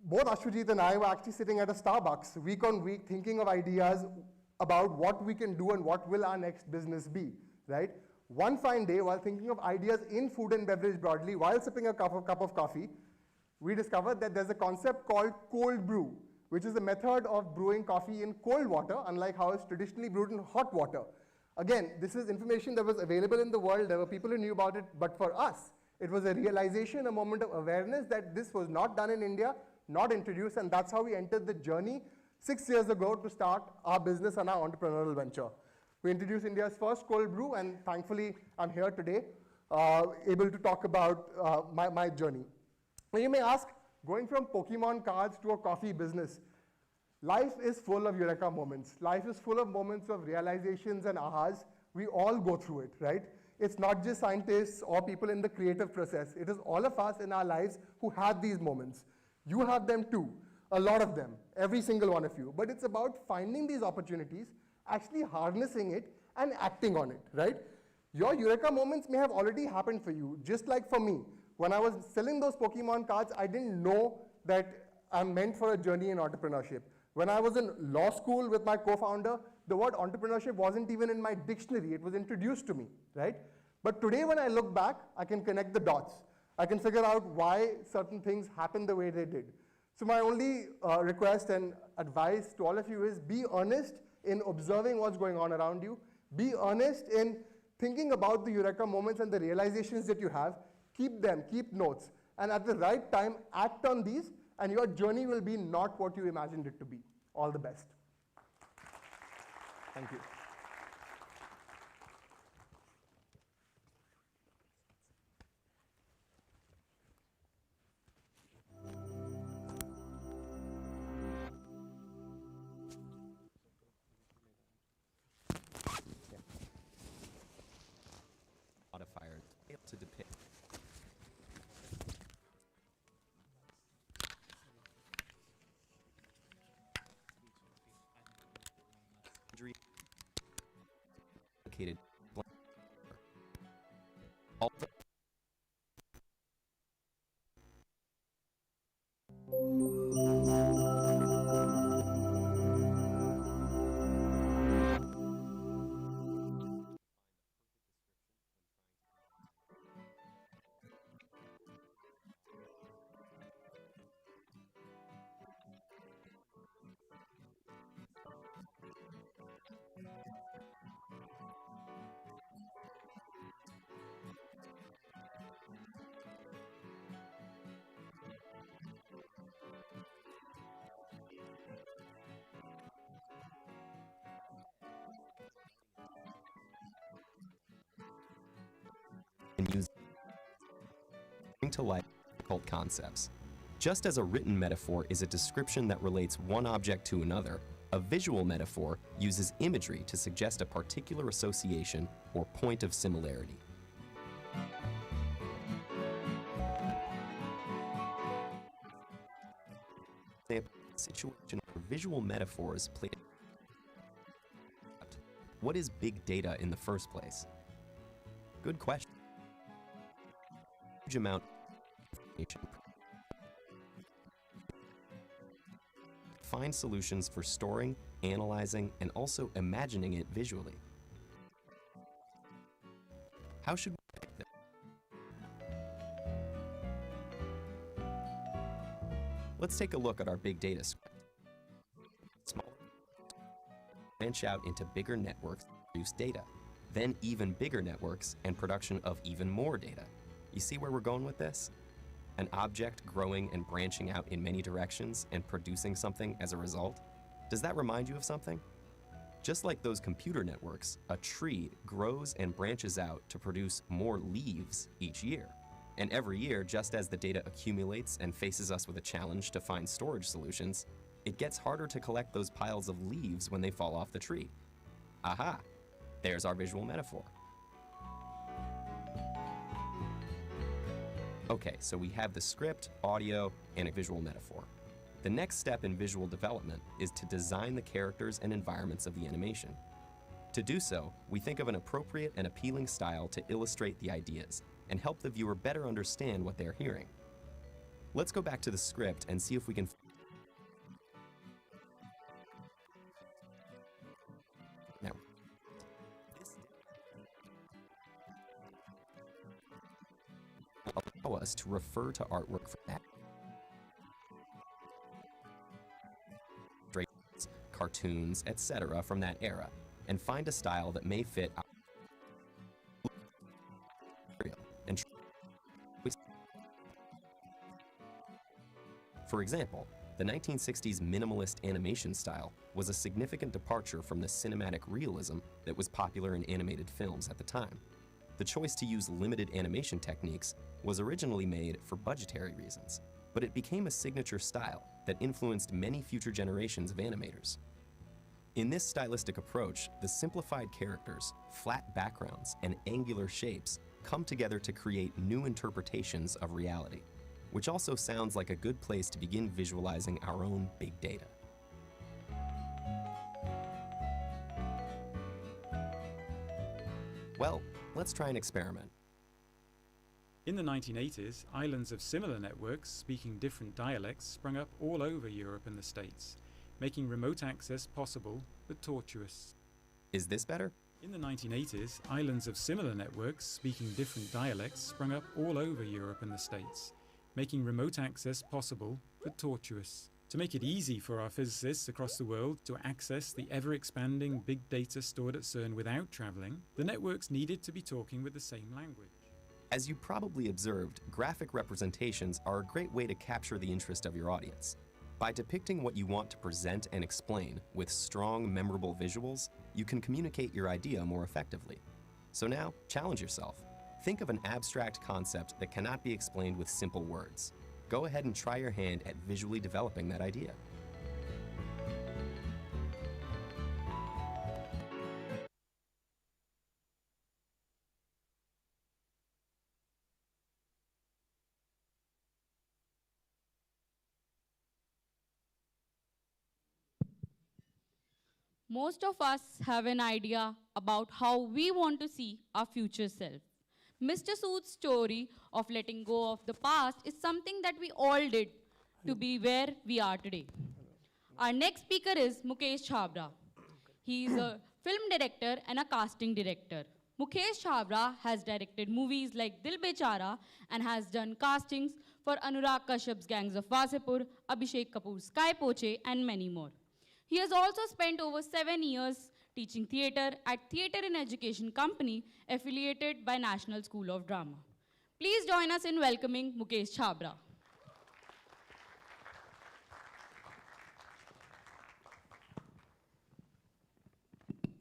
Both Ashwajit and I were actually sitting at a Starbucks week on week thinking of ideas about what we can do and what will our next business be, right? One fine day, while thinking of ideas in food and beverage broadly, while sipping a cup of coffee, we discovered that there's a concept called cold brew, which is a method of brewing coffee in cold water, unlike how it's traditionally brewed in hot water. Again, this is information that was available in the world. There were people who knew about it, but for us, it was a realization, a moment of awareness that this was not done in India, not introduced, and that's how we entered the journey 6 years ago to start our business and our entrepreneurial venture. We introduced India's first cold brew, and thankfully, I'm here today, able to talk about my journey. Now you may ask, going from Pokemon cards to a coffee business, life is full of Eureka moments. Life is full of moments of realizations and ahas. We all go through it, right? It's not just scientists or people in the creative process. It is all of us in our lives who have these moments. You have them too, a lot of them, every single one of you. But it's about finding these opportunities, actually harnessing it, and acting on it, right? Your Eureka moments may have already happened for you, just like for me. When I was selling those Pokemon cards, I didn't know that I'm meant for a journey in entrepreneurship. When I was in law school with my co-founder, the word entrepreneurship wasn't even in my dictionary. It was introduced to me, right? But today when I look back, I can connect the dots. I can figure out why certain things happened the way they did. So my only request and advice to all of you is be earnest in observing what's going on around you. Be earnest in thinking about the Eureka moments and the realizations that you have. Keep them, keep notes, and at the right time, act on these, and your journey will be not what you imagined it to be. All the best. Thank you. Modifier to depict located although and use bring to life difficult concepts. Just as a written metaphor is a description that relates one object to another, a visual metaphor uses imagery to suggest a particular association or point of similarity. A situation where visual metaphors play. What is big data in the first place? Good question. Huge amount of information. Find solutions for storing, analyzing, and also imagining it visually. How should we pick them? Let's take a look at our big data script. Smaller. Branch out into bigger networks to produce data, then even bigger networks and production of even more data. You see where we're going with this? An object growing and branching out in many directions and producing something as a result? Does that remind you of something? Just like those computer networks, a tree grows and branches out to produce more leaves each year. And every year, just as the data accumulates and faces us with a challenge to find storage solutions, it gets harder to collect those piles of leaves when they fall off the tree. Aha! There's our visual metaphor. Okay, so we have the script, audio, and a visual metaphor. The next step in visual development is to design the characters and environments of the animation. To do so, we think of an appropriate and appealing style to illustrate the ideas and help the viewer better understand what they're hearing. Let's go back to the script and see if we can now, this will allow us to refer to artwork from that. Cartoons, etc. from that era, and find a style that may fit our and for example, the 1960s minimalist animation style was a significant departure from the cinematic realism that was popular in animated films at the time. The choice to use limited animation techniques was originally made for budgetary reasons, but it became a signature style that influenced many future generations of animators. In this stylistic approach, the simplified characters, flat backgrounds, and angular shapes come together to create new interpretations of reality, which also sounds like a good place to begin visualizing our own big data. Well, let's try an experiment. In the 1980s, islands of similar networks speaking different dialects sprung up all over Europe and the States, making remote access possible but tortuous. Is this better? In the 1980s, islands of similar networks speaking different dialects sprung up all over Europe and the States, making remote access possible but tortuous. To make it easy for our physicists across the world to access the ever-expanding big data stored at CERN without traveling, the networks needed to be talking with the same language. As you probably observed, graphic representations are a great way to capture the interest of your audience. By depicting what you want to present and explain with strong, memorable visuals, you can communicate your idea more effectively. So now, challenge yourself. Think of an abstract concept that cannot be explained with simple words. Go ahead and try your hand at visually developing that idea. Most of us have an idea about how we want to see our future self. Mr. Sood's story of letting go of the past is something that we all did to be where we are today. Our next speaker is Mukesh Chhabra. He is a film director and a casting director. Mukesh Chhabra has directed movies like Dil Bechara and has done castings for Anurag Kashyap's Gangs of Wasipur, Abhishek Kapoor's Sky Poche, and many more. He has also spent over 7 years teaching theatre at Theatre in Education Company, affiliated by National School of Drama. Please join us in welcoming Mukesh Chhabra.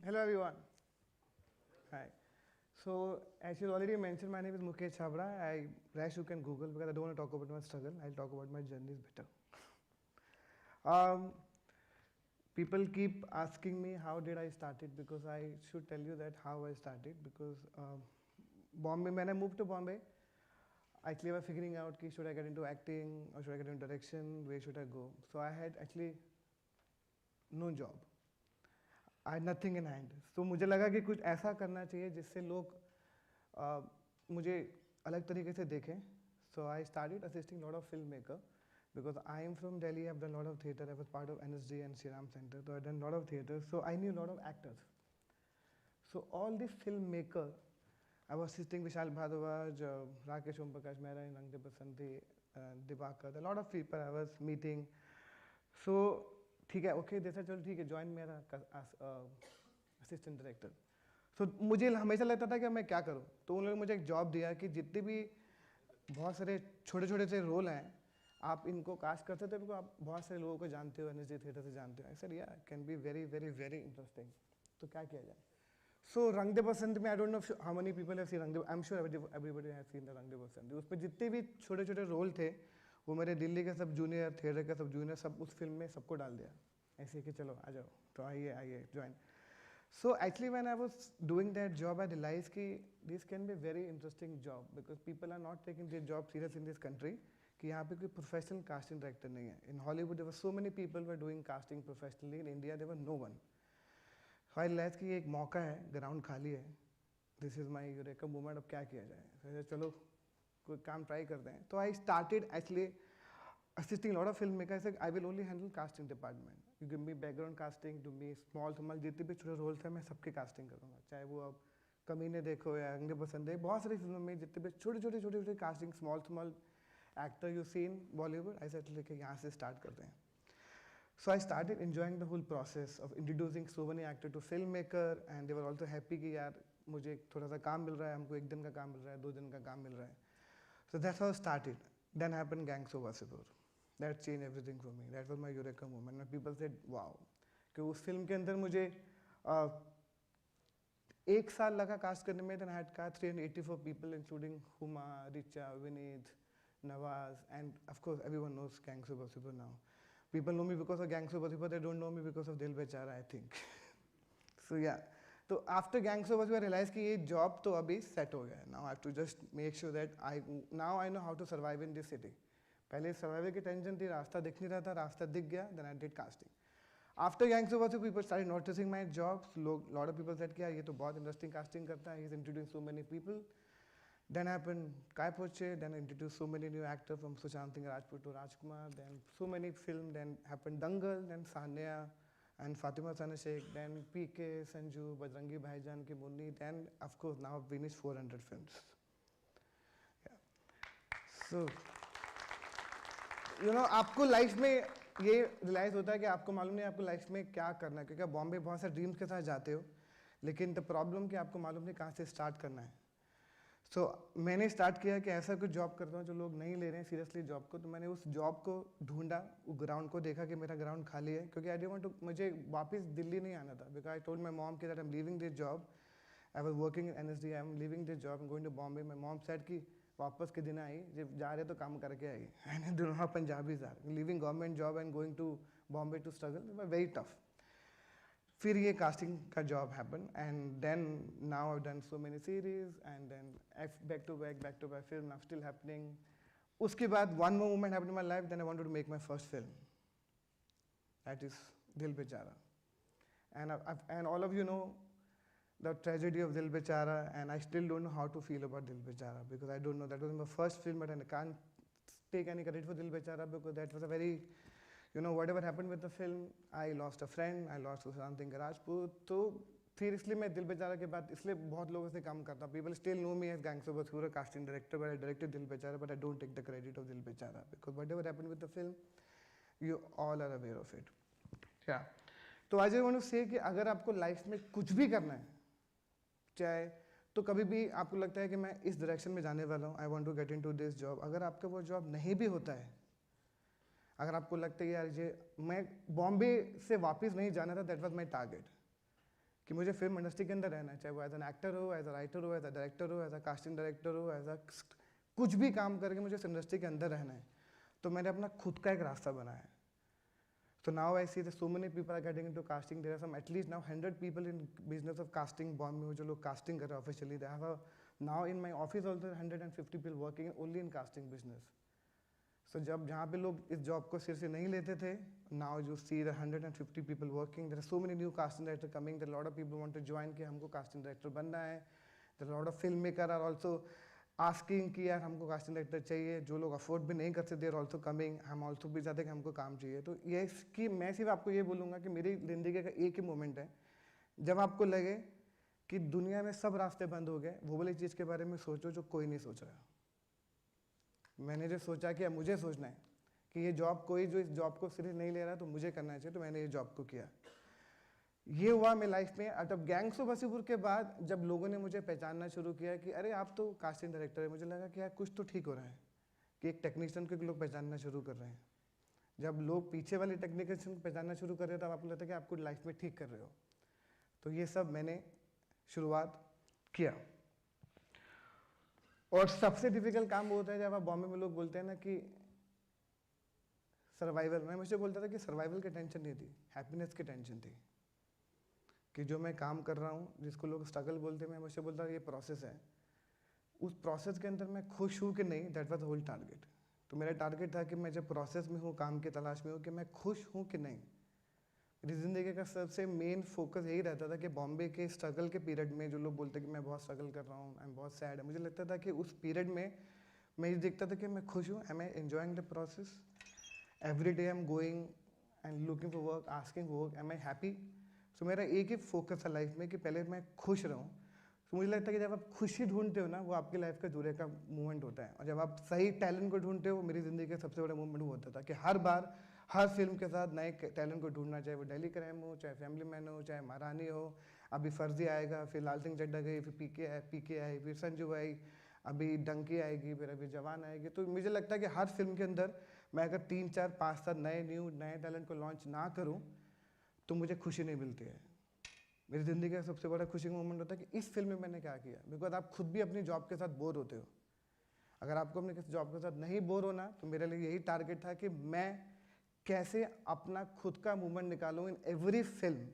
Hello everyone. Hi. So as you already mentioned, my name is Mukesh Chhabra. Rash, you can Google because I don't want to talk about my struggle. I'll talk about my journey is better. People keep asking me how did I started, because I should tell you that how I started, because Bombay, when I moved to Bombay, actually I was figuring out should I get into acting or should I get into direction, where should I go. So I had actually no job. I had nothing in hand. So मुझे लगा कि कुछ ऐसा करना चाहिए जिससे लोग मुझे अलग तरीके से देखें. So I started assisting a lot of filmmaker because I am from Delhi. I've done a lot of theatre. I was part of NSD and Shriram Center. So I've done a lot of theatre. So I knew a lot of actors. So all the filmmaker, I was assisting Vishal Bhardwaj, Rakesh Om Prakash Mehra in Rang De Basanti, Dibakar. A lot of people I was meeting. So ठीक है, okay, जैसा चलो ठीक है, join मेरा assistant director. So मुझे हमेशा लगता था कि मैं क्या करूं. तो उन्होंने मुझे एक job दिया कि जितने भी बहुत सारे छोटे छोटे से रोल हैं, आप इनको कास्ट करते थे, बिकॉज आप बहुत सारे लोगों को जानते हो, एनएसडी थिएटर से जानते हो. I said ya can be very very very interesting. तो क्या किया जाए. सो रंग दे बसंत में I don't know how many people have seen Rang De. I am sure everybody has seen the Rang De बसंत. उस पर जितने भी छोटे छोटे रोल थे, वो मेरे दिल्ली के सब जूनियर, थिएटर के सब जूनियर, सब उस फिल्म में सबको डाल दिया ऐसे कि चलो आ जाओ, तो आइए join. So actually when I was doing that job, I realized that this can be a very interesting job because people are not taking their job serious in this country. कि यहाँ पे कोई professional casting director नहीं है. In Hollywood there were so many people who were doing casting professionally. In India there was no one. So I realized कि एक मौका है, ground खाली है. This is my Eureka moment. अब क्या किया जाए. So चलो कोई काम try करते हैं. So I started actually assisting a lot of filmmakers. I said I will only handle casting department. You give me background casting, do me small जितने भी छोटे रोल्स हैं मैं सबके casting करूँगा. चाहे वो अब कमीने देखो या अंगे पसंद है, बहुत सारी फिल्मों में जितने भी छोटे छोटे casting, small actor you see in Bollywood, I said लेके यहाँ से start करते हैं. So I started enjoying the whole process of introducing so many actors to filmmaker, and they were also happy कि यार मुझे थोड़ा सा काम मिल रहा है, हमको एक दिन का काम मिल रहा है, 2 दिन का काम मिल रहा है. So that's how I started. Then happened Gangs of Wasseypur. That changed everything for me. That was my Eureka moment. When people said, wow. कि उस फिल्म के अंदर मुझे 1 साल लगा कास्ट करने में. Then I had cast 384 people, including Huma, Richa, Vineet, Nawaz, and of course everyone knows Gangs of Wasseypur now. People know me because of Gangs of Wasseypur. They don't know me because of Dil Bechara, I think. So yeah. So after Gangs of Wasseypur, I realized कि ये job तो अभी set हो गया है. Now I have to just make sure that I know how to survive in this city. पहले survival की tension थी, रास्ता दिख नहीं रहा था, रास्ता दिख गया. Then I did casting. After Gangs of Wasseypur, people started noticing my jobs. Lot of people said कि ये तो बहुत interesting casting करता है. He's introducing so many people. Then happened Kai Poche. Then I introduced so many new actors from Sushant Singh Rajput to Rajkumar. Then so many films. Then happened Dangal. Then Sanya and Fatima Sana Sheikh. Then PK, Sanju, Bajrangi Bhaijan ki Munni. Then of course now I've finished 400 films. Yeah. So. आपको life में ये realise होता है कि आपको मालूम नहीं आपको लाइफ में क्या करना है, क्योंकि आप बॉम्बे बहुत सारे ड्रीम्स के साथ जाते हो, लेकिन द प्रॉब्लम कि आपको मालूम नहीं कहाँ से स्टार्ट करना है. सो मैंने स्टार्ट किया कि ऐसा कुछ जॉब करता हूँ जो लोग नहीं ले रहे हैं सीरियसली जॉब को. तो मैंने उस जॉब को ढूंढा, उस ग्राउंड को देखा कि मेरा ग्राउंड खाली है, क्योंकि आई डोंट वांट टू, मुझे वापस दिल्ली नहीं आना था. Because I told my mom कि that I am leaving this job. I was working in NSD, I am leaving this job, going to Bombay. My mom said कि वापस के दिन आई, जब जा रहे तो काम करके आई. And do not Punjabis are living government job and going to Bombay to struggle, very tough. फिर ये कास्टिंग का job happen, and then now I done so many series, and then back to back film now still happening. उसके बाद one more moment happened in my life. Then I wanted to make my first film, that is Dil Bechara. And all of you no the tragedy of Dil Bechara, and I still don't know how to feel about Dil Bechara, because I don't know, that was my first film, but I can't take any credit for Dil Bechara because that was a very, whatever happened with the film, I lost a friend, I lost Sushant Singh Rajput. तो फिर इसलिए मैं दिल बेचारा के बाद इसलिए बहुत लोगों से काम करता हूँ. People still know me as Gangs of Wasseypur casting director, but I directed Dil Bechara, but I don't take the credit of Dil Bechara because whatever happened with the film, you all are aware of it. Yeah. तो I just want to say कि अगर आपको life में कुछ भी करना है, चाहे तो कभी भी आपको लगता है कि मैं इस डायरेक्शन में जाने वाला हूँ, I want to get into this job, अगर आपका वो जॉब नहीं भी होता है, अगर आपको लगता है यार ये मैं बॉम्बे से वापस नहीं जाना था, दैट वाज माय टारगेट कि मुझे फिल्म इंडस्ट्री के अंदर रहना है, चाहे वो एज एन एक्टर हो, एज अ राइटर हो, एज अ डायरेक्टर हो, एज अ कास्टिंग डायरेक्टर हो, एज अ कुछ भी काम करके मुझे इस इंडस्ट्री के अंदर रहना है. तो मैंने अपना खुद का एक रास्ता बनाया है. So now I see that so many people are getting into casting. There are some at least now 100 people in business of casting. Bombay में जो लोग casting कर रहे हैं officially. They have now in my office also 150 people working only in casting business. So जब जहाँ पे लोग इस job को सिर से नहीं लेते थे, now you see the 150 people working. There are so many new casting directors coming. There are a lot of people want to join कि हमको casting director बनना है. The lot of film maker are also asking कि यार हमको casting director चाहिए, जो लोग अफोर्ड भी नहीं करते देर ऑल्सो कमिंग, हम ऑल्सो भी चाहते हैं कि हमको काम चाहिए। तो ये इसकी मैं सिर्फ आपको ये बोलूँगा कि मेरी ज़िंदगी का एक ही मोमेंट है जब आपको लगे कि दुनिया में सब रास्ते बंद हो गए, वो वाली चीज़ के बारे में सोचो जो कोई नहीं सोच रहा। मैंने जो सोचा कि अब मुझे सोचना है कि ये जॉब, कोई जो इस जॉब को सीरियस नहीं ले रहा तो मुझे करना चाहिए, तो मैंने ये जॉब को किया। ये हुआ मेरी लाइफ में। Out of gangs of Wasseypur के बाद जब लोगों ने मुझे पहचानना शुरू किया कि अरे आप तो कास्टिंग डायरेक्टर है, मुझे लगा कि यार कुछ तो ठीक हो रहा है कि एक टेक्नीशियन को लोग पहचानना शुरू कर रहे हैं। जब लोग पीछे वाले टेक्नीशियन को पहचानना शुरू कर रहे हैं तब आपको लगता है कि आपको लाइफ में ठीक कर रहे हो। तो ये सब मैंने शुरुआत किया। और सबसे डिफिकल्ट काम वो होता है जब आप बॉम्बे में लोग बोलते हैं ना कि सर्वाइवल। मैं मुझे बोलता था कि सर्वाइवल की टेंशन नहीं थी, हैप्पीनेस की टेंशन थी कि जो मैं काम कर रहा हूँ, जिसको लोग स्ट्रगल बोलते हैं, मैं मुझे बोलता था ये प्रोसेस है, उस प्रोसेस के अंदर मैं खुश हूँ कि नहीं, that was the whole target. तो मेरा टारगेट था कि मैं जब प्रोसेस में हूँ, काम की तलाश में हूँ, कि मैं खुश हूँ कि नहीं। मेरी ज़िंदगी का सबसे मेन फोकस यही रहता था कि बॉम्बे के स्ट्रगल के पीरियड में जो लोग बोलते हैं कि मैं बहुत स्ट्रगल कर रहा हूँ, आई एम बहुत सैड है, मुझे लगता था कि उस पीरियड में मैं ये देखता था कि मैं खुश हूँ, am I enjoying the process, every day I am going and looking for work, asking for work, am I happy. So मेरा एक ही फोकस है लाइफ में कि पहले मैं खुश रहूँ। तो मुझे लगता है कि जब आप खुशी ढूंढते हो ना, वो आपकी लाइफ का दूरे का मूवमेंट होता है। और जब आप सही टैलेंट को ढूंढते हो, मेरी ज़िंदगी का सबसे बड़ा मूवमेंट वो होता था कि हर बार हर फिल्म के साथ नए टैलेंट को ढूंढना, चाहे वो दिल्ली क्राइम हो, चाहे फैमिली मैन हो, चाहे महारानी हो, अभी फर्जी आएगा, फिर लाल सिंह चड्ढा गई, फिर पीके आई, फिर संजू आई, अभी डंकी आएगी, फिर अभी जवान आएगी। तो मुझे लगता है कि हर फिल्म के अंदर मैं अगर 3, 4, 5, 7 नए टैलेंट को लॉन्च ना करूँ तो मुझे खुशी नहीं मिलती है। मेरी ज़िंदगी का सबसे बड़ा खुशी का मोमेंट होता है कि इस फिल्म में मैंने क्या किया। बिकॉज आप खुद भी अपनी जॉब के साथ बोर होते हो। अगर आपको अपने किसी जॉब के साथ नहीं बोर होना, तो मेरे लिए यही टारगेट था कि मैं कैसे अपना खुद का मूवमेंट निकालूं इन एवरी फिल्म,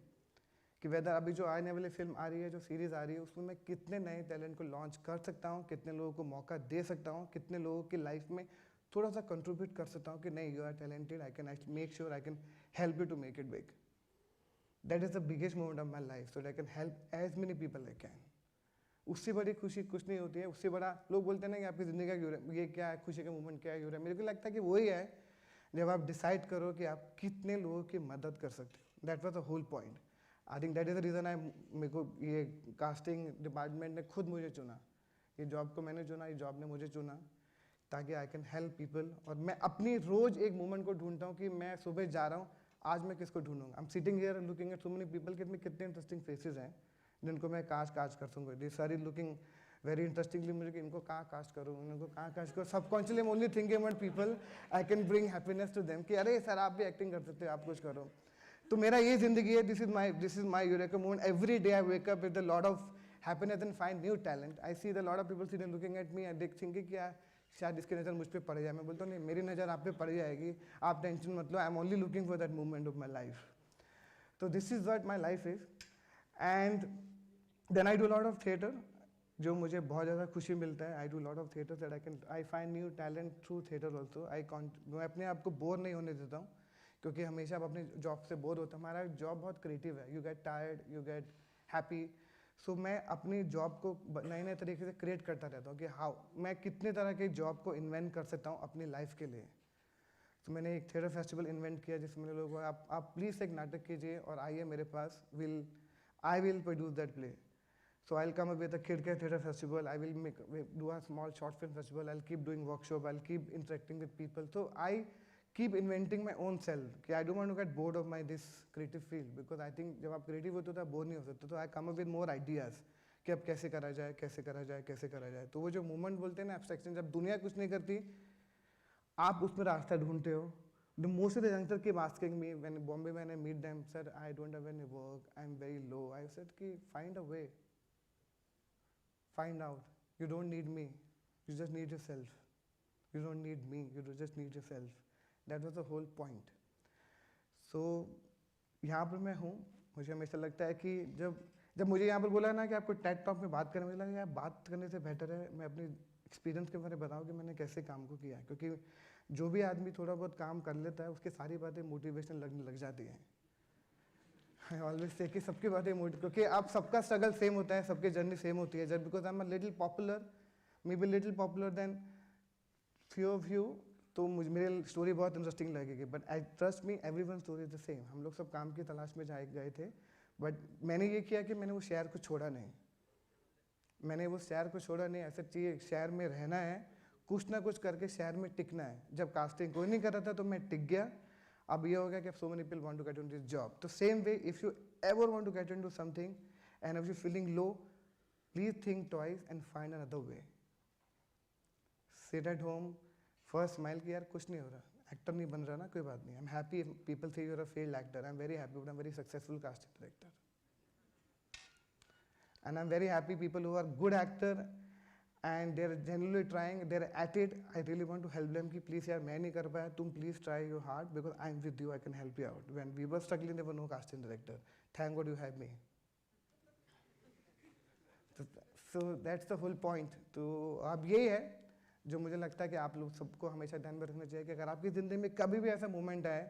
कि वेदर अभी जो आने वाली फिल्म आ रही है, जो सीरीज़ आ रही है, उसमें मैं कितने नए टैलेंट को लॉन्च कर सकता हूं, कितने लोगों को मौका दे सकता हूं, कितने लोगों की लाइफ में थोड़ा सा कंट्रीब्यूट कर सकता हूं कि नहीं, you are talented, I can make sure I can help you to make it big. That is the biggest moment of my life, so I can help as many people I can. उससे बड़ी खुशी कुछ नहीं होती है। उससे बड़ा, लोग बोलते हैं ना कि आपकी ज़िंदगी का ये क्या है, खुशी का मोमेंट क्या है, मेरे को लगता है कि वही है जब आप डिसाइड करो कि आप कितने लोगों की मदद कर सकते हो। That was the whole point. I think that is the reason मेरे को ये कास्टिंग डिपार्टमेंट ने खुद मुझे चुना, ये जॉब को मैंने चुना, ये जॉब ने मुझे चुना, ताकि आई कैन हेल्प पीपल। और मैं अपनी रोज़ एक मोमेंट को ढूंढता हूँ कि मैं सुबह जा रहा हूँ, आज मैं किसको ढूंढूंगा। I am sitting here looking at so many people, कितने इंटरेस्टिंग फेसेस हैं जिनको मैं कास्ट कर सकूँगा। This are looking very interestingly, मुझे कि इनको कहाँ कास्ट करूँ, इनको कहाँ कास्ट करूँ। Subconsciously I am only thinking about people, I can bring happiness to them, कि अरे सर आप भी एक्टिंग कर सकते हो, आप कुछ करो। तो मेरा ये जिंदगी है, this is my eureka moment. Every day I wake up with a lot of happiness and find new talent. I see the lot of people sitting looking at me, I thinking कि यार शायद इसकी नज़र मुझ पर पड़ जाए। मैं बोलता हूँ नहीं, मेरी नज़र आप पे पड़ जाएगी, आप टेंशन मत लो, I am only looking for that movement of my life. तो this is what my life is. And then I do lot of theatre, जो मुझे बहुत ज़्यादा खुशी मिलता है। I do lot of theatre that I find new talent through theatre also. मैं अपने आप को बोर नहीं होने देता हूँ, क्योंकि हमेशा आप अपनी जॉब से बोर होता है। हमारा जॉब बहुत क्रिएटिव है, you get tired, you get happy. So मैं अपनी जॉब को नए नए तरीके से क्रिएट करता रहता हूँ कि हाउ मैं कितने तरह के जॉब को इन्वेंट कर सकता हूँ अपनी लाइफ के लिए। तो मैंने एक थिएटर फेस्टिवल इन्वेंट किया, जिसमें मैंने लोगों को आप प्लीज़ एक नाटक कीजिए और आइए मेरे पास, I will produce that play. So I'll come up with a Kid Care Theatre Festival. I will do a small short film festival. I'll keep doing workshop. I'll keep interacting with people. So I keep inventing my own self. I don't want to get bored of this creative field, because I think जब आप creative होते हो तो आप bore नहीं हो सकते। तो I come up with more ideas कि अब कैसे करा जाए, कैसे करा जाए, कैसे करा जाए। तो वो जो मूवमेंट बोलते हैं ना, एब्स्ट्रैक्शन, जब दुनिया कुछ नहीं करती, आप उसमें रास्ता ढूंढते हो। The most of the youngsters keep asking me when Bombay, when I meet them, sir, I don't have any work. I'm very low. I said कि find a way. Find out. You don't need me. You just need yourself. You don't need me. You just need yourself. That was the whole point. So यहाँ पर मैं हूँ। मुझे हमेशा लगता है कि जब मुझे यहाँ पर बोला ना कि आपको टेड टॉक में बात करने, मुझे लगा यार बात करने से बेटर है मैं अपनी एक्सपीरियंस के बारे में बताऊँ कि मैंने कैसे काम को किया है। क्योंकि जो भी आदमी थोड़ा बहुत काम कर लेता है, उसकी सारी बातें मोटिवेशन लगने लग जाती हैं। आई ऑलवेज से कि सबकी बातें मोटिव, क्योंकि आप सबका स्ट्रगल सेम होता है, सबकी जर्नी सेम होती है. Just because I am a little popular, maybe little popular than few of you, तो मुझे मेरी स्टोरी बहुत इंटरेस्टिंग लगेगी. But I trust me, every one story is the same. हम लोग सब काम की तलाश में गए थे, बट मैंने ये किया कि मैंने वो शहर को छोड़ा नहीं. मैंने वो शहर को छोड़ा नहीं. ऐसा चाहिए शहर में रहना है, कुछ ना कुछ करके शहर में टिकना है. जब कास्टिंग कोई नहीं कर रहा था तो मैं टिक गया. अब ये हो गया कि so many people want to get into this job. तो same way if you ever want to get into something and if you feeling low, please think twice and find another way. Sit at home, first smile कि यार कुछ नहीं हो रहा, actor नहीं बन रहा ना, कोई बात नहीं. I am happy people say you are a failed actor. I am very happy, but I am very successful casting director. And I'm very happy people who are good actor and they're genuinely trying, they're at it. I really want to help them कि please यार मैं नहीं कर पाया, तुम please try your hard because I'm with you, I can help you out. When we were struggling, there was no casting director. Thank God you have me. So that's the whole point. तो अब यही है जो मुझे लगता है कि आप लोग सबको हमेशा ध्यान में रखना चाहिए कि अगर आपकी ज़िंदगी में कभी भी ऐसा मोमेंट आए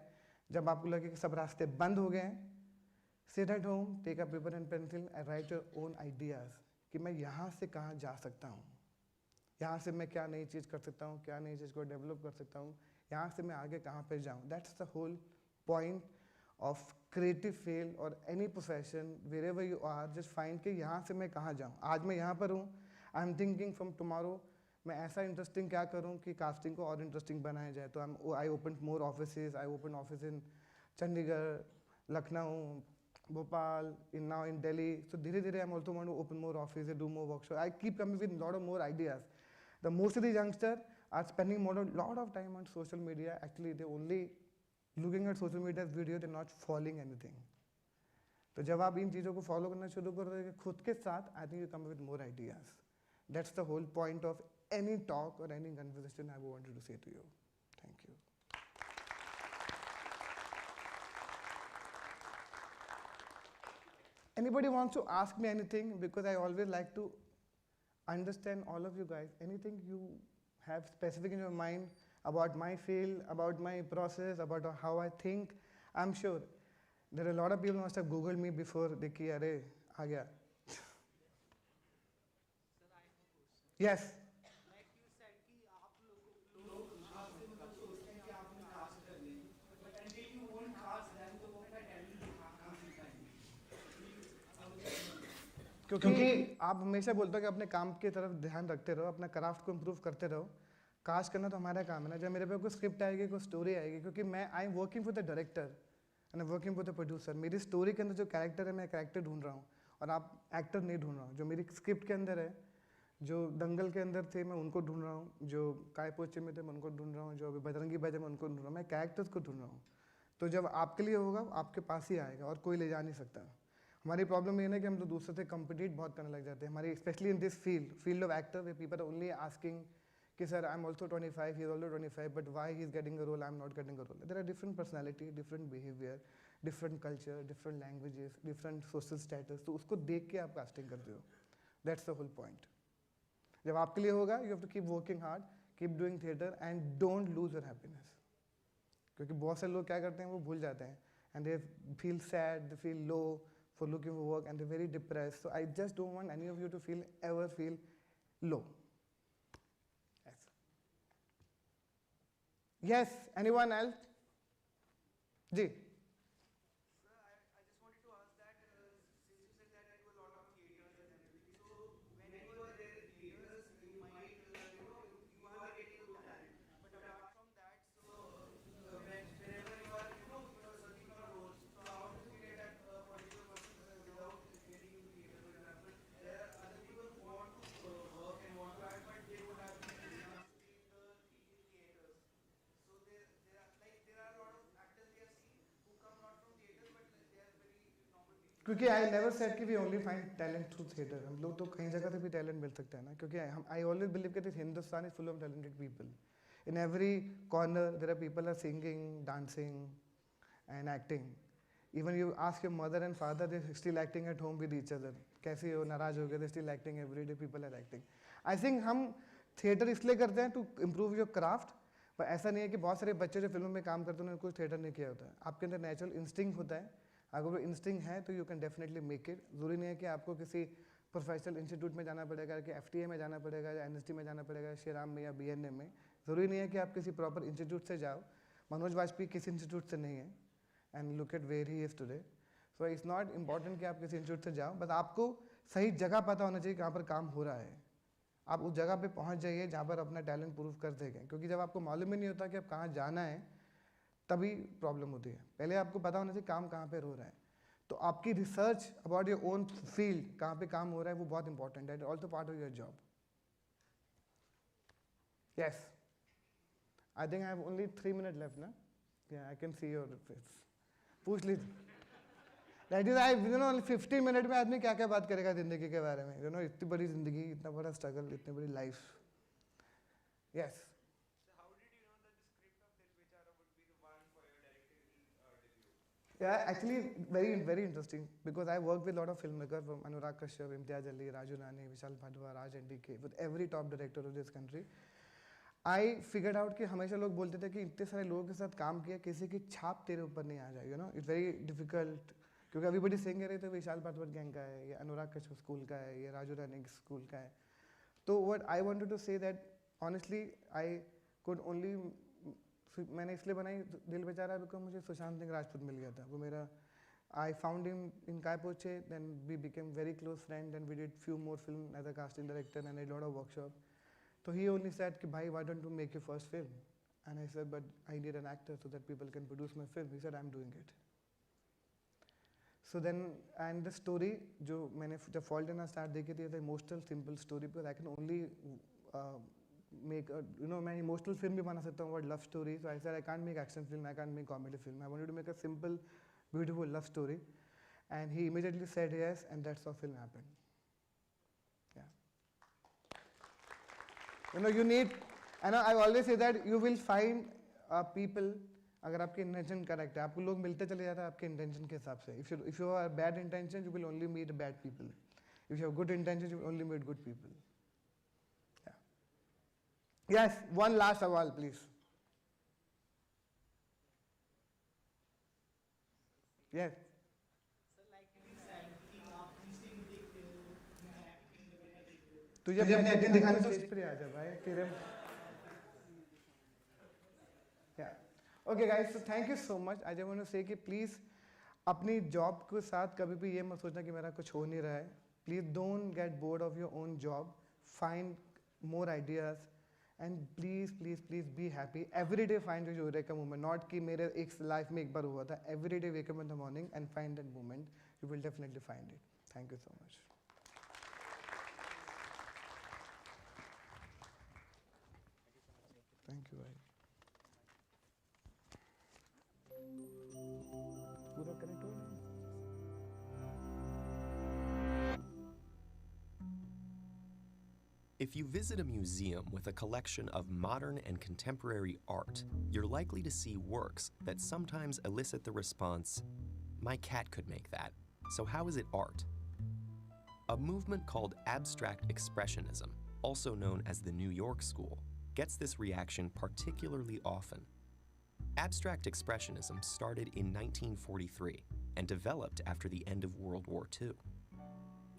जब आपको लगे कि सब रास्ते बंद हो गए हैं, sit at home, take a paper and pencil and write your own ideas कि मैं यहाँ से कहाँ जा सकता हूँ, यहाँ से मैं क्या नई चीज़ कर सकता हूँ, क्या नई चीज़ को डेवलप कर सकता हूँ, यहाँ से मैं आगे कहाँ पर जाऊँ. That's the whole point of creative field or any profession, wherever you are, just find कि यहाँ से मैं कहाँ जाऊँ. आज मैं यहाँ पर हूँ, I am thinking from tomorrow मैं ऐसा इंटरेस्टिंग क्या करूँ कि कास्टिंग को और इंटरेस्टिंग बनाया जाए. तो I opened more offices. I opened office in Chandigarh, Lucknow, Bhopal, now in Delhi. So धीरे धीरे I'm also want to open more offices, do more workshops. I keep coming with a lot of more ideas. The most of the youngsters are spending lot of time on social media. Actually, they only looking at social media video. They're not following anything. तो जब आप इन चीज़ों को follow करना शुरू कर दोगे खुद के साथ, I think you come with more ideas. That's the whole point of any talk or any conversation I wanted to say to you. Thank you. Anybody wants to ask me anything? Because I always like to understand all of you guys. Anything you have specific in your mind about my field, about my process, about how I think. I'm sure there are a lot of people who must have Googled me before they ki are aa gaya. Yes. क्योंकि आप हमेशा बोलते हो कि अपने काम की तरफ ध्यान रखते रहो, अपना क्राफ्ट को इम्प्रूव करते रहो. कास्ट करना तो हमारा काम है ना. जब मेरे पे कोई स्क्रिप्ट आएगी, कोई स्टोरी आएगी, क्योंकि मैं I am working with the director and working with the producer. मेरी स्टोरी के अंदर जो कैरेक्टर है, मैं कैरेक्टर ढूंढ रहा हूँ और आप एक्टर नहीं ढूंढ रहा हूँ. जो मेरी स्क्रिप्ट के अंदर है, जो दंगल के अंदर थे मैं उनको ढूंढ रहा हूँ, जो काय पोचे में थे मैं उनको ढूंढ रहा हूँ, जो अभी बजरंगी भाईजान मैं उनको ढूंढ रहा हूँ. मैं कैरेक्टर्स को ढूंढ रहा हूँ. तो जब आपके लिए होगा आपके पास ही आएगा और कोई ले जा नहीं सकता. हमारी प्रॉब्लम ये है कि हम तो दूसरे से कम्पिटिट बहुत करने लग जाते हैं. हमारी specially in this field of actor वे पीपल ओनली आस्किंग कि sir I am also 25, he is also 25, but why he is getting a role, I am not getting a role. There are different personality, different behaviour, different culture, different languages, different social status. तो उसको देख के आप casting करते हो. That's the whole point. जब आपके लिए होगा, you have to keep working hard, keep doing theatre and don't lose your happiness. क्योंकि बहुत से लोग क्या करते हैं, वो भूल जाते हैं and they feel sad, they feel low for looking for work and they're very depressed. So I just don't want any of you to ever feel low. Yes. Yes, anyone else? Ji. Sir, I just wanted to ask that since you said that I do a lot of theaters and everything, so when you are there in theaters, you might, you are getting good talent. But apart from that, so whenever you are, searching for roles, so how do you get that particular person without getting into theater, for example? There are other people who want to work and want to act, but they don't have the chance in theaters. So there are a lot of actors we have seen who come not from theaters, but they are very normal people. क्योंकि I never said कि we only find talent through theatre. हम लोग तो कहीं जगह से भी talent मिल सकता है ना. क्योंकि आई ऑलवेज बिलीव कि Hindustan is full of talented people. In every corner there are people are singing, dancing and acting. Even you ask your mother and father, they're still acting at home with each other. कैसे हो, नाराज हो गए, they're still acting every day, people are acting. I think हम theatre इसलिए करते हैं to improve your craft. पर ऐसा नहीं है कि बहुत सारे बच्चे जो फिल्मों में काम करते हैं उन्होंने कुछ थिएटर नहीं किया होता है. आपके अंदर नेचुरल इंस्टिंक्ट होता है, अगर वो इंस्टिंग है तो you can definitely make it. ज़रूरी नहीं है कि आपको किसी प्रोफेशनल इंस्टीट्यूट में जाना पड़ेगा, कि FTA में जाना पड़ेगा, या NST में जाना पड़ेगा, श्रीराम में या BNA में. ज़रूरी नहीं है कि आप किसी प्रॉपर इंस्टीट्यूट से जाओ. मनोज वाजपेयी किसी इंस्टीट्यूट से नहीं है, and look at where he is today. So it's not important कि आप किसी इंस्टीट्यूट से जाओ, बस आपको सही जगह पता होना चाहिए कहाँ पर काम हो रहा है. आप उस जगह पे पहुँच जाइए जहाँ पर अपना टैलेंट प्रूव कर देंगे, क्योंकि जब आपको मालूम ही नहीं होता कि आप कहाँ जाना है तभी प्रॉब्लम होती है. पहले आपको पता होना चाहिए काम कहाँ पर हो रहा है. तो आपकी research about your own field, कहाँ पे काम हो रहा है, वो बहुत इंपॉर्टेंट है. Also part of your job. Yes, I think I have only 3 minutes left ना. या I can see your face. पूछ लीजिए. That is I you know 50 minute में आदमी क्या क्या बात करेगा जिंदगी के बारे में. यू नो इतनी बड़ी जिंदगी, इतना बड़ा स्ट्रगल, इतनी बड़ी life. Yes. Yeah, actually, very interesting, because I work with a lot of filmmakers from Anurag Kashyap, Imtiaz Ali, Raju Rani, Vishal Bhadwa, Raj NDK, with every top director of this country. I figured out कि हमेशा लोग बोलते थे कि इतने सारे लोगों के साथ काम किया, किसी की छाप तेरे ऊपर नहीं आ जाए. You know, it's very difficult, क्योंकि everybody saying रहे थे विशाल भाटवर गैंग का है, ये अनुराग कश्यप स्कूल का है, ये राजू रानी स्कूल का है. तो what I wanted to say that honestly I could only, मैंने इसलिए बनाई दिल बेचारा बिकॉज मुझे सुशांत सिंह राजपूत मिल गया था. वो मेरा, आई फाउंड हिम इन काय पोचे, then we became very close friend, then we did few more film as a casting director and I lot of workshop. तो ही ओनली सेड कि भाई why don't you make your first film, and I said but I need an actor so that people can produce my film. He said I am doing it. So then and the story जो मैंने जब fault in start देखी थी, emotional simple story, because I can only make a, you know, मैं emotional film भी बना सकता हूँ about love story. So I said I can't make action film, I can't make comedy film. I wanted to make a simple, beautiful love story, and he immediately said yes, and that's how film happened. Yeah. You know, you need, and I always say that you will find people, अगर आपकी intention correct है, आपको लोग मिलते चले जाते हैं आपके intention के हिसाब से. If you have bad intentions, you will only meet bad people. If you have good intentions, you will only meet good people. Yes, one last सवाल please. Yes. तुझे अपनी एक्टिंग दिखाने स्टेज पे आ जा भाई तेरे. Yeah. Okay guys, so thank you so much. I just want to say कि please अपनी जॉब के साथ कभी भी ये मत सोचना कि मेरा कुछ हो नहीं रहा है. Please don't get bored of your own job. Find more ideas. And please be happy. Every day find your Eureka moment. Not कि मेरे एक लाइफ में एक बार हुआ था. Every day wake up in the morning and find that moment. You will definitely find it. Thank you so much. Thank you. पूरा connect हो गया. If you visit a museum with a collection of modern and contemporary art, you're likely to see works that sometimes elicit the response, "My cat could make that, so how is it art?" A movement called Abstract Expressionism, also known as the New York School, gets this reaction particularly often. Abstract Expressionism started in 1943 and developed after the end of World War II.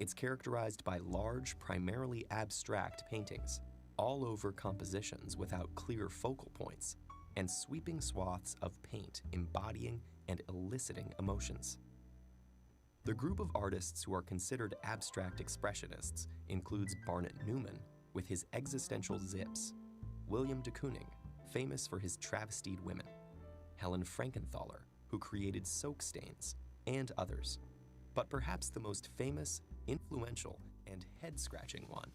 It's characterized by large, primarily abstract paintings, all over compositions without clear focal points, and sweeping swaths of paint embodying and eliciting emotions. The group of artists who are considered abstract expressionists includes Barnett Newman with his existential zips, William de Kooning, famous for his travestied women, Helen Frankenthaler, who created soak stains, and others. But perhaps the most famous, influential, and head-scratching one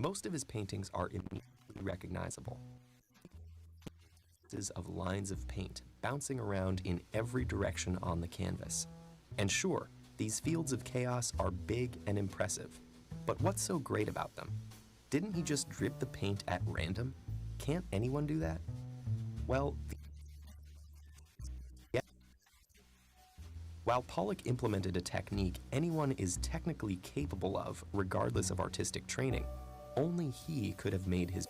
Most of his paintings are immediately recognizable. Of lines of paint bouncing around in every direction on the canvas. And sure, these fields of chaos are big and impressive. But what's so great about them? Didn't he just drip the paint at random? Can't anyone do that? Well, yeah. While Pollock implemented a technique anyone is technically capable of, regardless of artistic training, only he could have made his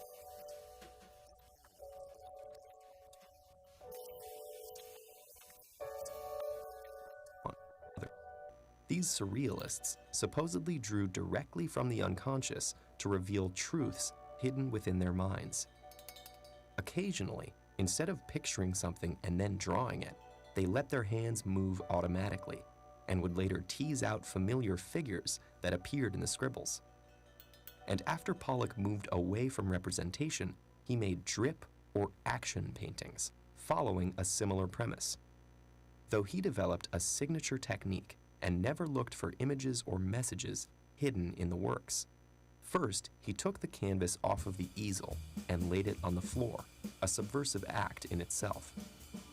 These surrealists supposedly drew directly from the unconscious to reveal truths hidden within their minds. Occasionally, instead of picturing something and then drawing it, they let their hands move automatically and would later tease out familiar figures that appeared in the scribbles. And after Pollock moved away from representation, he made drip or action paintings, following a similar premise. Though he developed a signature technique and never looked for images or messages hidden in the works. First, he took the canvas off of the easel and laid it on the floor, a subversive act in itself.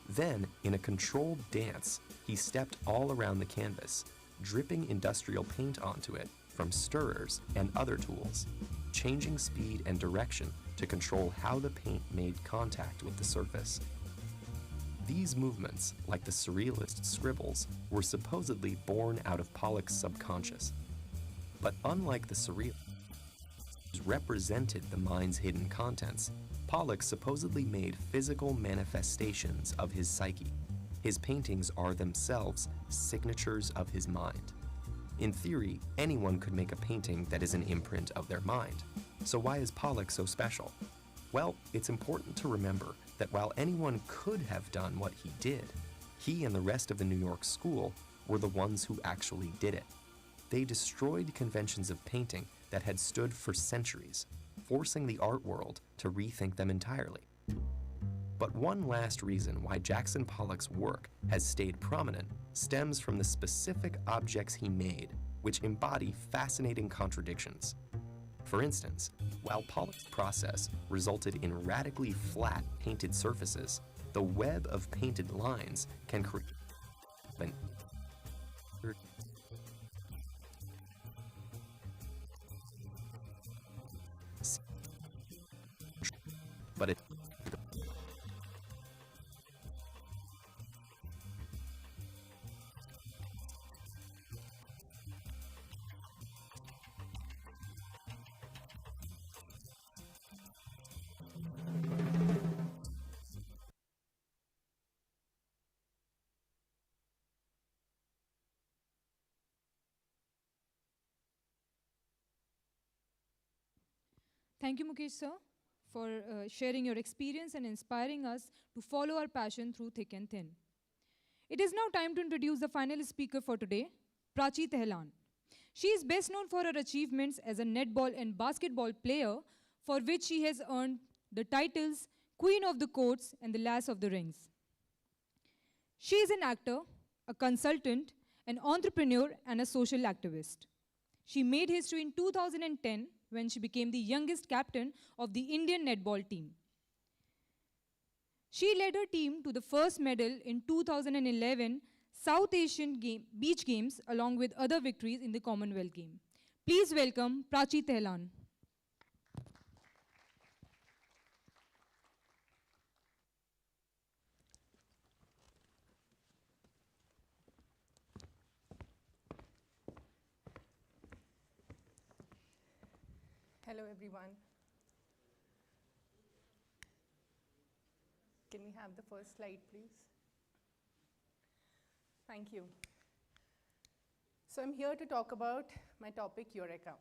Then, in a controlled dance, he stepped all around the canvas, dripping industrial paint onto it from stirrers and other tools, changing speed and direction to control how the paint made contact with the surface. These movements, like the surrealist scribbles, were supposedly born out of Pollock's subconscious. But unlike the surrealists represented the mind's hidden contents, Pollock supposedly made physical manifestations of his psyche. His paintings are themselves signatures of his mind. In theory, anyone could make a painting that is an imprint of their mind. So why is Pollock so special? Well, it's important to remember that while anyone could have done what he did, he and the rest of the New York school were the ones who actually did it. They destroyed conventions of painting that had stood for centuries, forcing the art world to rethink them entirely. But one last reason why Jackson Pollock's work has stayed prominent stems from the specific objects he made, which embody fascinating contradictions. For instance, while Pollock's process resulted in radically flat painted surfaces, the web of painted lines can create an but it Thank you, Mukesh sir, for sharing your experience and inspiring us to follow our passion through thick and thin. It is now time to introduce the final speaker for today, Prachi Tehlan. She is best known for her achievements as a netball and basketball player, for which she has earned the titles Queen of the Courts and the Lass of the Rings. She is an actor, a consultant, an entrepreneur, and a social activist. She made history in 2010 when she became the youngest captain of the Indian netball team. She led her team to the first medal in 2011 South Asian Beach Games along with other victories in the Commonwealth Game. Please welcome Prachi Tehlan. Hello, everyone. Can we have the first slide, please? Thank you. So I'm here to talk about my topic, Eureka.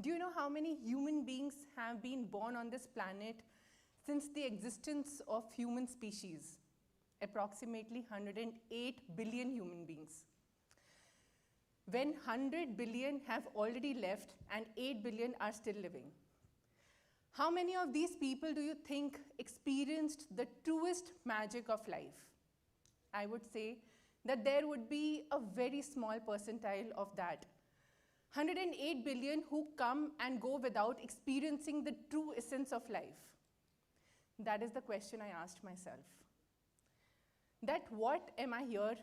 Do you know how many human beings have been born on this planet since the existence of human species? Approximately 108 billion human beings. When 100 billion have already left and 8 billion are still living. How many of these people do you think experienced the truest magic of life? I would say that there would be a very small percentile of that. 108 billion who come and go without experiencing the true essence of life. That is the question I asked myself. That what am I here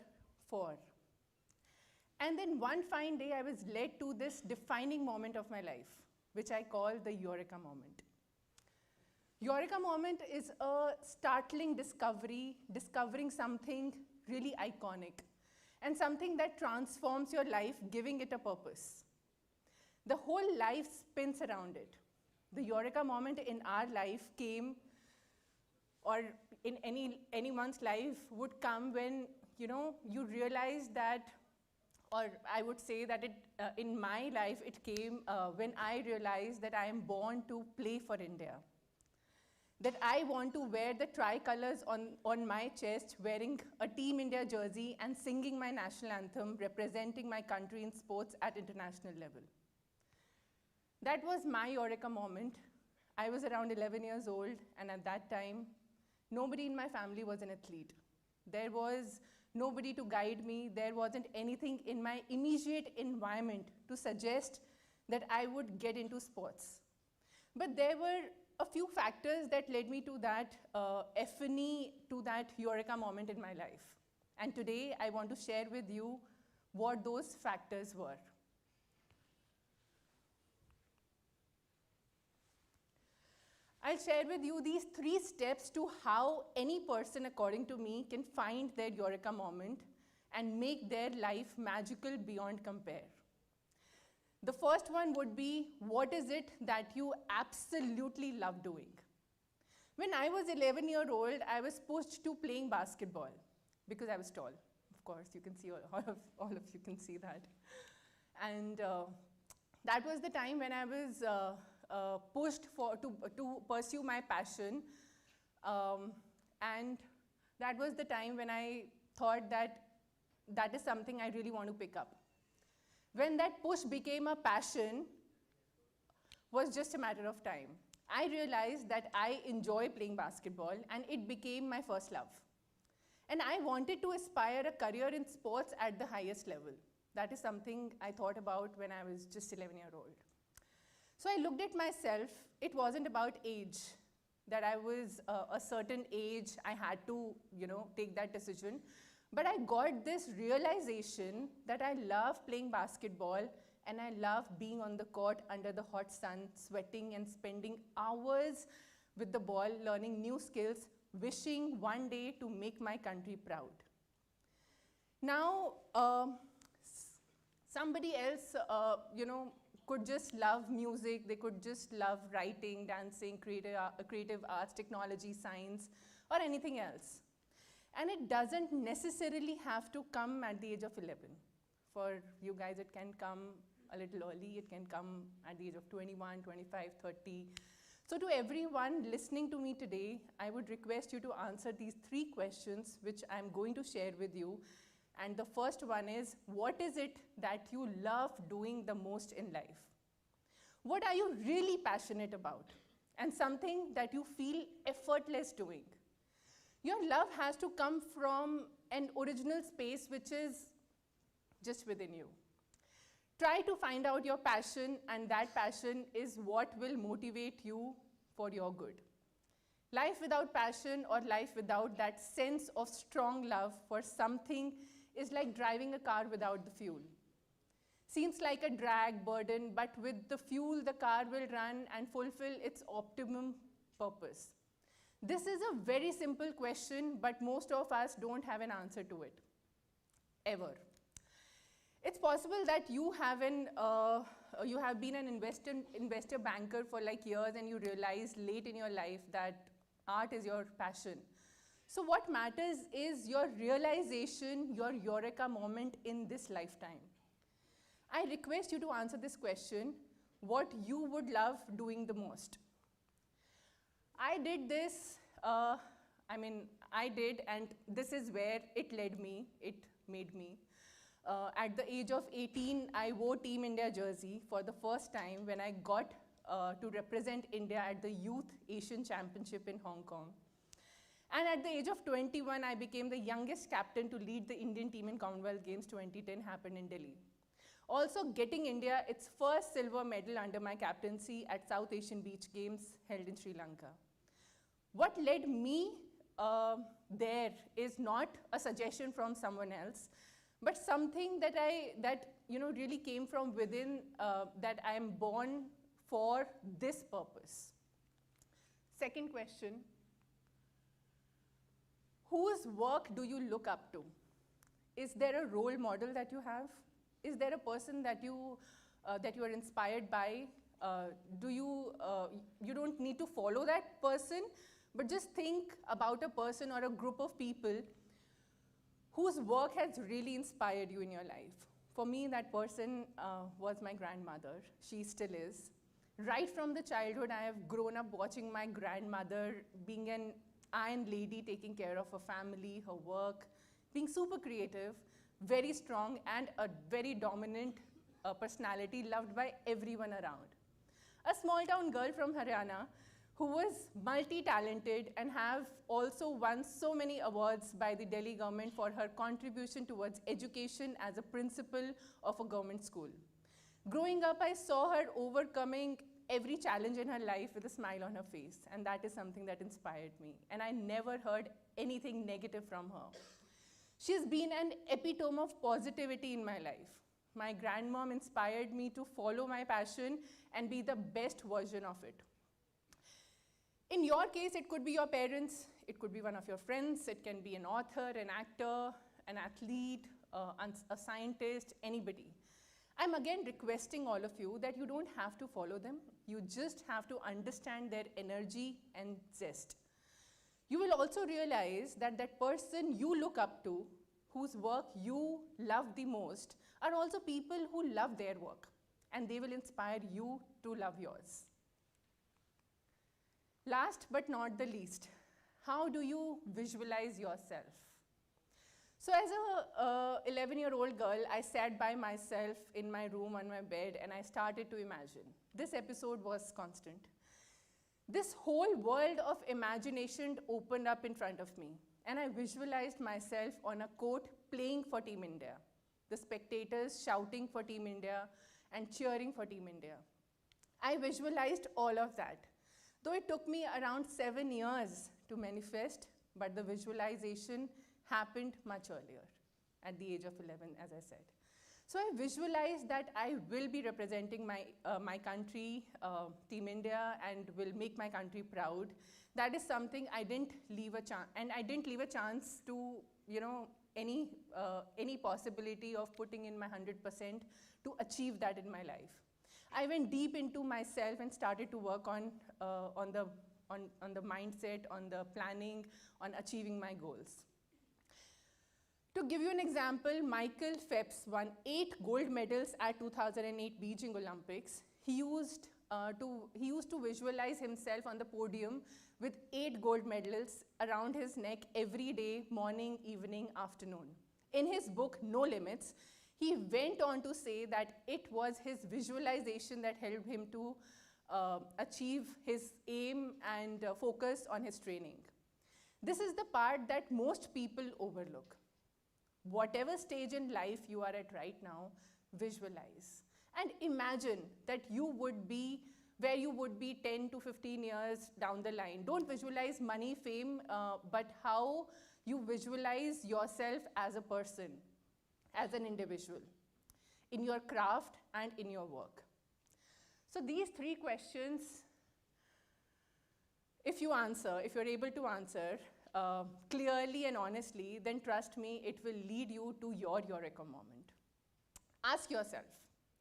for? And then one fine day, I was led to this defining moment of my life, which I call the Eureka moment. Eureka moment is a startling discovery, discovering something really iconic, and something that transforms your life, giving it a purpose. The whole life spins around it. The Eureka moment in our life came, or in anyone's life would come when you realize that, or I would say that in my life it came when I realized that I am born to play for India. That I want to wear the tricolors on my chest, wearing a Team India jersey and singing my national anthem, representing my country in sports at international level. That was my Eureka moment. I was around 11 years old, and at that time, nobody in my family was an athlete. There was nobody to guide me. There wasn't anything in my immediate environment to suggest that I would get into sports. But there were a few factors that led me to that epiphany, to that Eureka moment in my life. And today, I want to share with you what those factors were. I'll share with you these 3 steps to how any person, according to me, can find their Eureka moment and make their life magical beyond compare. The first one would be, what is it that you absolutely love doing? When I was 11-year-old, I was pushed to playing basketball because I was tall. Of course, you can see, all of you can see that. And that was the time when I was pushed to pursue my passion. And that was the time when I thought that that is something I really want to pick up. When that push became a passion, was just a matter of time. I realized that I enjoy playing basketball, and it became my first love. And I wanted to aspire a career in sports at the highest level. That is something I thought about when I was just 11-year-old. So I looked at myself. It wasn't about age, that I was a certain age, I had to, take that decision. But I got this realization that I love playing basketball, and I love being on the court under the hot sun, sweating and spending hours with the ball, learning new skills, wishing one day to make my country proud. Now, somebody else, could just love music, they could just love writing, dancing, creative arts, technology, science, or anything else. And it doesn't necessarily have to come at the age of 11. For you guys, it can come a little early. It can come at the age of 21, 25, 30. So to everyone listening to me today, I would request you to answer these 3 questions, which I'm going to share with you. And the first one is, what is it that you love doing the most in life? What are you really passionate about? And something that you feel effortless doing. Your love has to come from an original space which is just within you. Try to find out your passion, and that passion is what will motivate you for your good. Life without passion, or life without that sense of strong love for something, is like driving a car without the fuel. Seems like a drag, burden, but with the fuel, the car will run and fulfill its optimum purpose. This is a very simple question, but most of us don't have an answer to it, ever. It's possible that you have been an investor banker for like years, and you realize late in your life that art is your passion. So what matters is your realization, your Eureka moment in this lifetime. I request you to answer this question, what you would love doing the most. I did this, and this is where it led me, it made me. At the age of 18, I wore Team India jersey for the first time when I got to represent India at the Youth Asian Championship in Hong Kong. And at the age of 21, I became the youngest captain to lead the Indian team in Commonwealth Games 2010, happened in Delhi. Also getting India its first silver medal under my captaincy at South Asian Beach Games held in Sri Lanka. What led me there is not a suggestion from someone else, but something that really came from within, that I am born for this purpose. Second question, whose work do you look up to? Is there a role model that you have? Is there a person that you are inspired by? You don't need to follow that person, but just think about a person or a group of people whose work has really inspired you in your life. For me, that person was my grandmother. She still is. Right from the childhood, I have grown up watching my grandmother being an iron lady, taking care of her family, her work, being super creative, very strong, and a very dominant personality loved by everyone around. A small town girl from Haryana who was multi-talented and have also won so many awards by the Delhi government for her contribution towards education as a principal of a government school. Growing up, I saw her overcoming every challenge in her life with a smile on her face, and that is something that inspired me. And I never heard anything negative from her. She's been an epitome of positivity in my life. My grandmom inspired me to follow my passion and be the best version of it. In your case, it could be your parents, it could be one of your friends, it can be an author, an actor, an athlete, a scientist, anybody. I'm again requesting all of you that you don't have to follow them. You just have to understand their energy and zest. You will also realize that that person you look up to, whose work you love the most, are also people who love their work, and they will inspire you to love yours. Last but not the least, how do you visualize yourself? So as a 11-year-old girl, I sat by myself in my room on my bed and I started to imagine. This episode was constant. This whole world of imagination opened up in front of me, and I visualized myself on a court playing for Team India, the spectators shouting for Team India and cheering for Team India. I visualized all of that. Though it took me around 7 years to manifest, but the visualization happened much earlier, at the age of 11, as I said. So I visualized that I will be representing my country, Team India, and will make my country proud. That is something I didn't leave a chance, and I didn't leave a chance to, any possibility of putting in my 100% to achieve that in my life. I went deep into myself and started to work on the mindset, on the planning, on achieving my goals. To give you an example, Michael Phelps won 8 gold medals at 2008 Beijing Olympics. He used to visualize himself on the podium with 8 gold medals around his neck every day, morning, evening, afternoon. In his book, No Limits, he went on to say that it was his visualization that helped him to achieve his aim and focus on his training. This is the part that most people overlook. Whatever stage in life you are at right now, visualize. And imagine that you would be where you would be 10 to 15 years down the line. Don't visualize money, fame, but how you visualize yourself as a person, as an individual, in your craft and in your work. So these 3 questions, if you're able to answer clearly and honestly, then trust me, it will lead you to your Eureka moment. Ask yourself,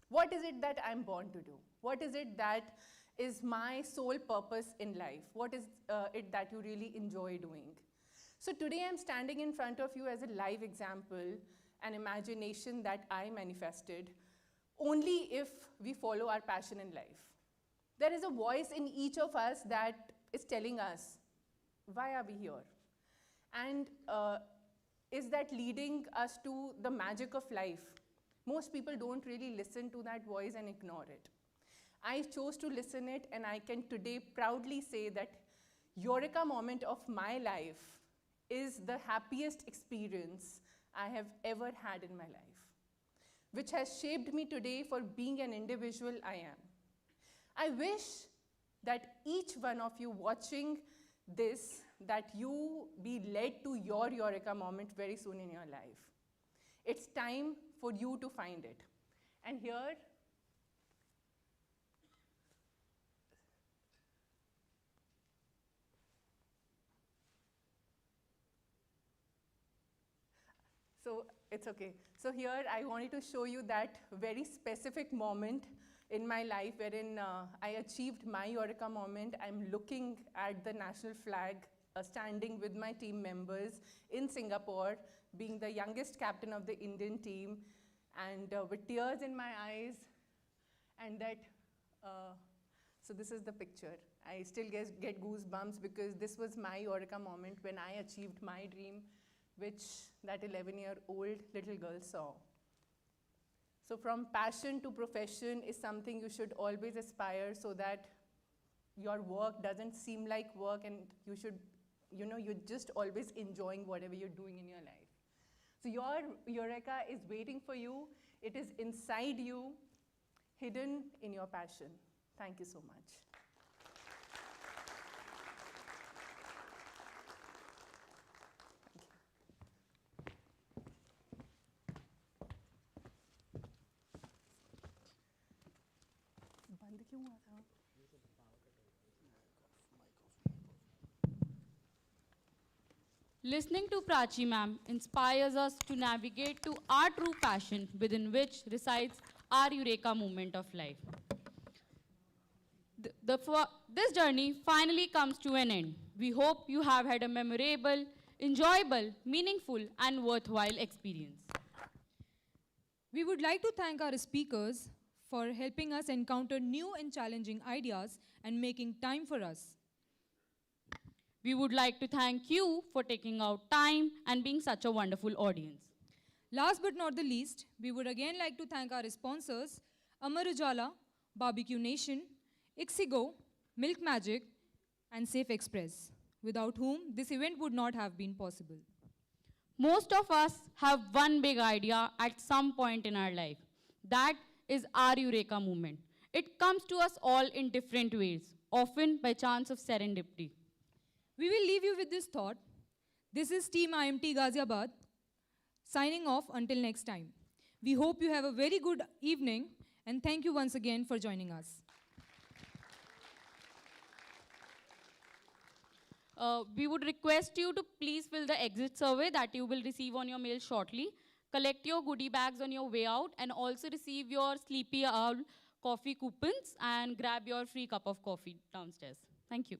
what is it that I'm born to do? What is it that is my sole purpose in life? What is it that you really enjoy doing? So today I'm standing in front of you as a live example, an imagination that I manifested, only if we follow our passion in life. There is a voice in each of us that is telling us, why are we here? And is that leading us to the magic of life? Most people don't really listen to that voice and ignore it. I chose to listen it, and I can today proudly say that Eureka moment of my life is the happiest experience I have ever had in my life. which has shaped me today for being an individual I am. I wish that each one of you watching this, that you be led to your Eureka moment very soon in your life. It's time for you to find it. And here, so it's okay. So here I wanted to show you that very specific moment in my life wherein I achieved my Eureka moment. I'm looking at the national flag, standing with my team members in Singapore, being the youngest captain of the Indian team, and with tears in my eyes, and that, so this is the picture. I still get goosebumps because this was my Eureka moment when I achieved my dream, which that 11-year-old little girl saw. So from passion to profession is something you should always aspire so that your work doesn't seem like work, and you should, you're just always enjoying whatever you're doing in your life. So your Eureka is waiting for you. It is inside you, hidden in your passion. Thank you so much. बंद क्यों हुआ था? Listening to Prachi ma'am inspires us to navigate to our true passion within which resides our Eureka moment of life. This journey finally comes to an end. We hope you have had a memorable, enjoyable, meaningful, and worthwhile experience. We would like to thank our speakers for helping us encounter new and challenging ideas and making time for us. We would like to thank you for taking out time and being such a wonderful audience. Last but not the least, we would again like to thank our sponsors, Amar Ujala, Barbecue Nation, Ixigo, Milk Magic, and Safe Express, without whom this event would not have been possible. Most of us have one big idea at some point in our life. That is our Eureka moment. It comes to us all in different ways, often by chance of serendipity. We will leave you with this thought. This is Team IMT Ghaziabad, signing off until next time. We hope you have a very good evening, and thank you once again for joining us. We would request you to please fill the exit survey that you will receive on your mail shortly. Collect your goodie bags on your way out, and also receive your Sleepy Owl coffee coupons and grab your free cup of coffee downstairs. Thank you.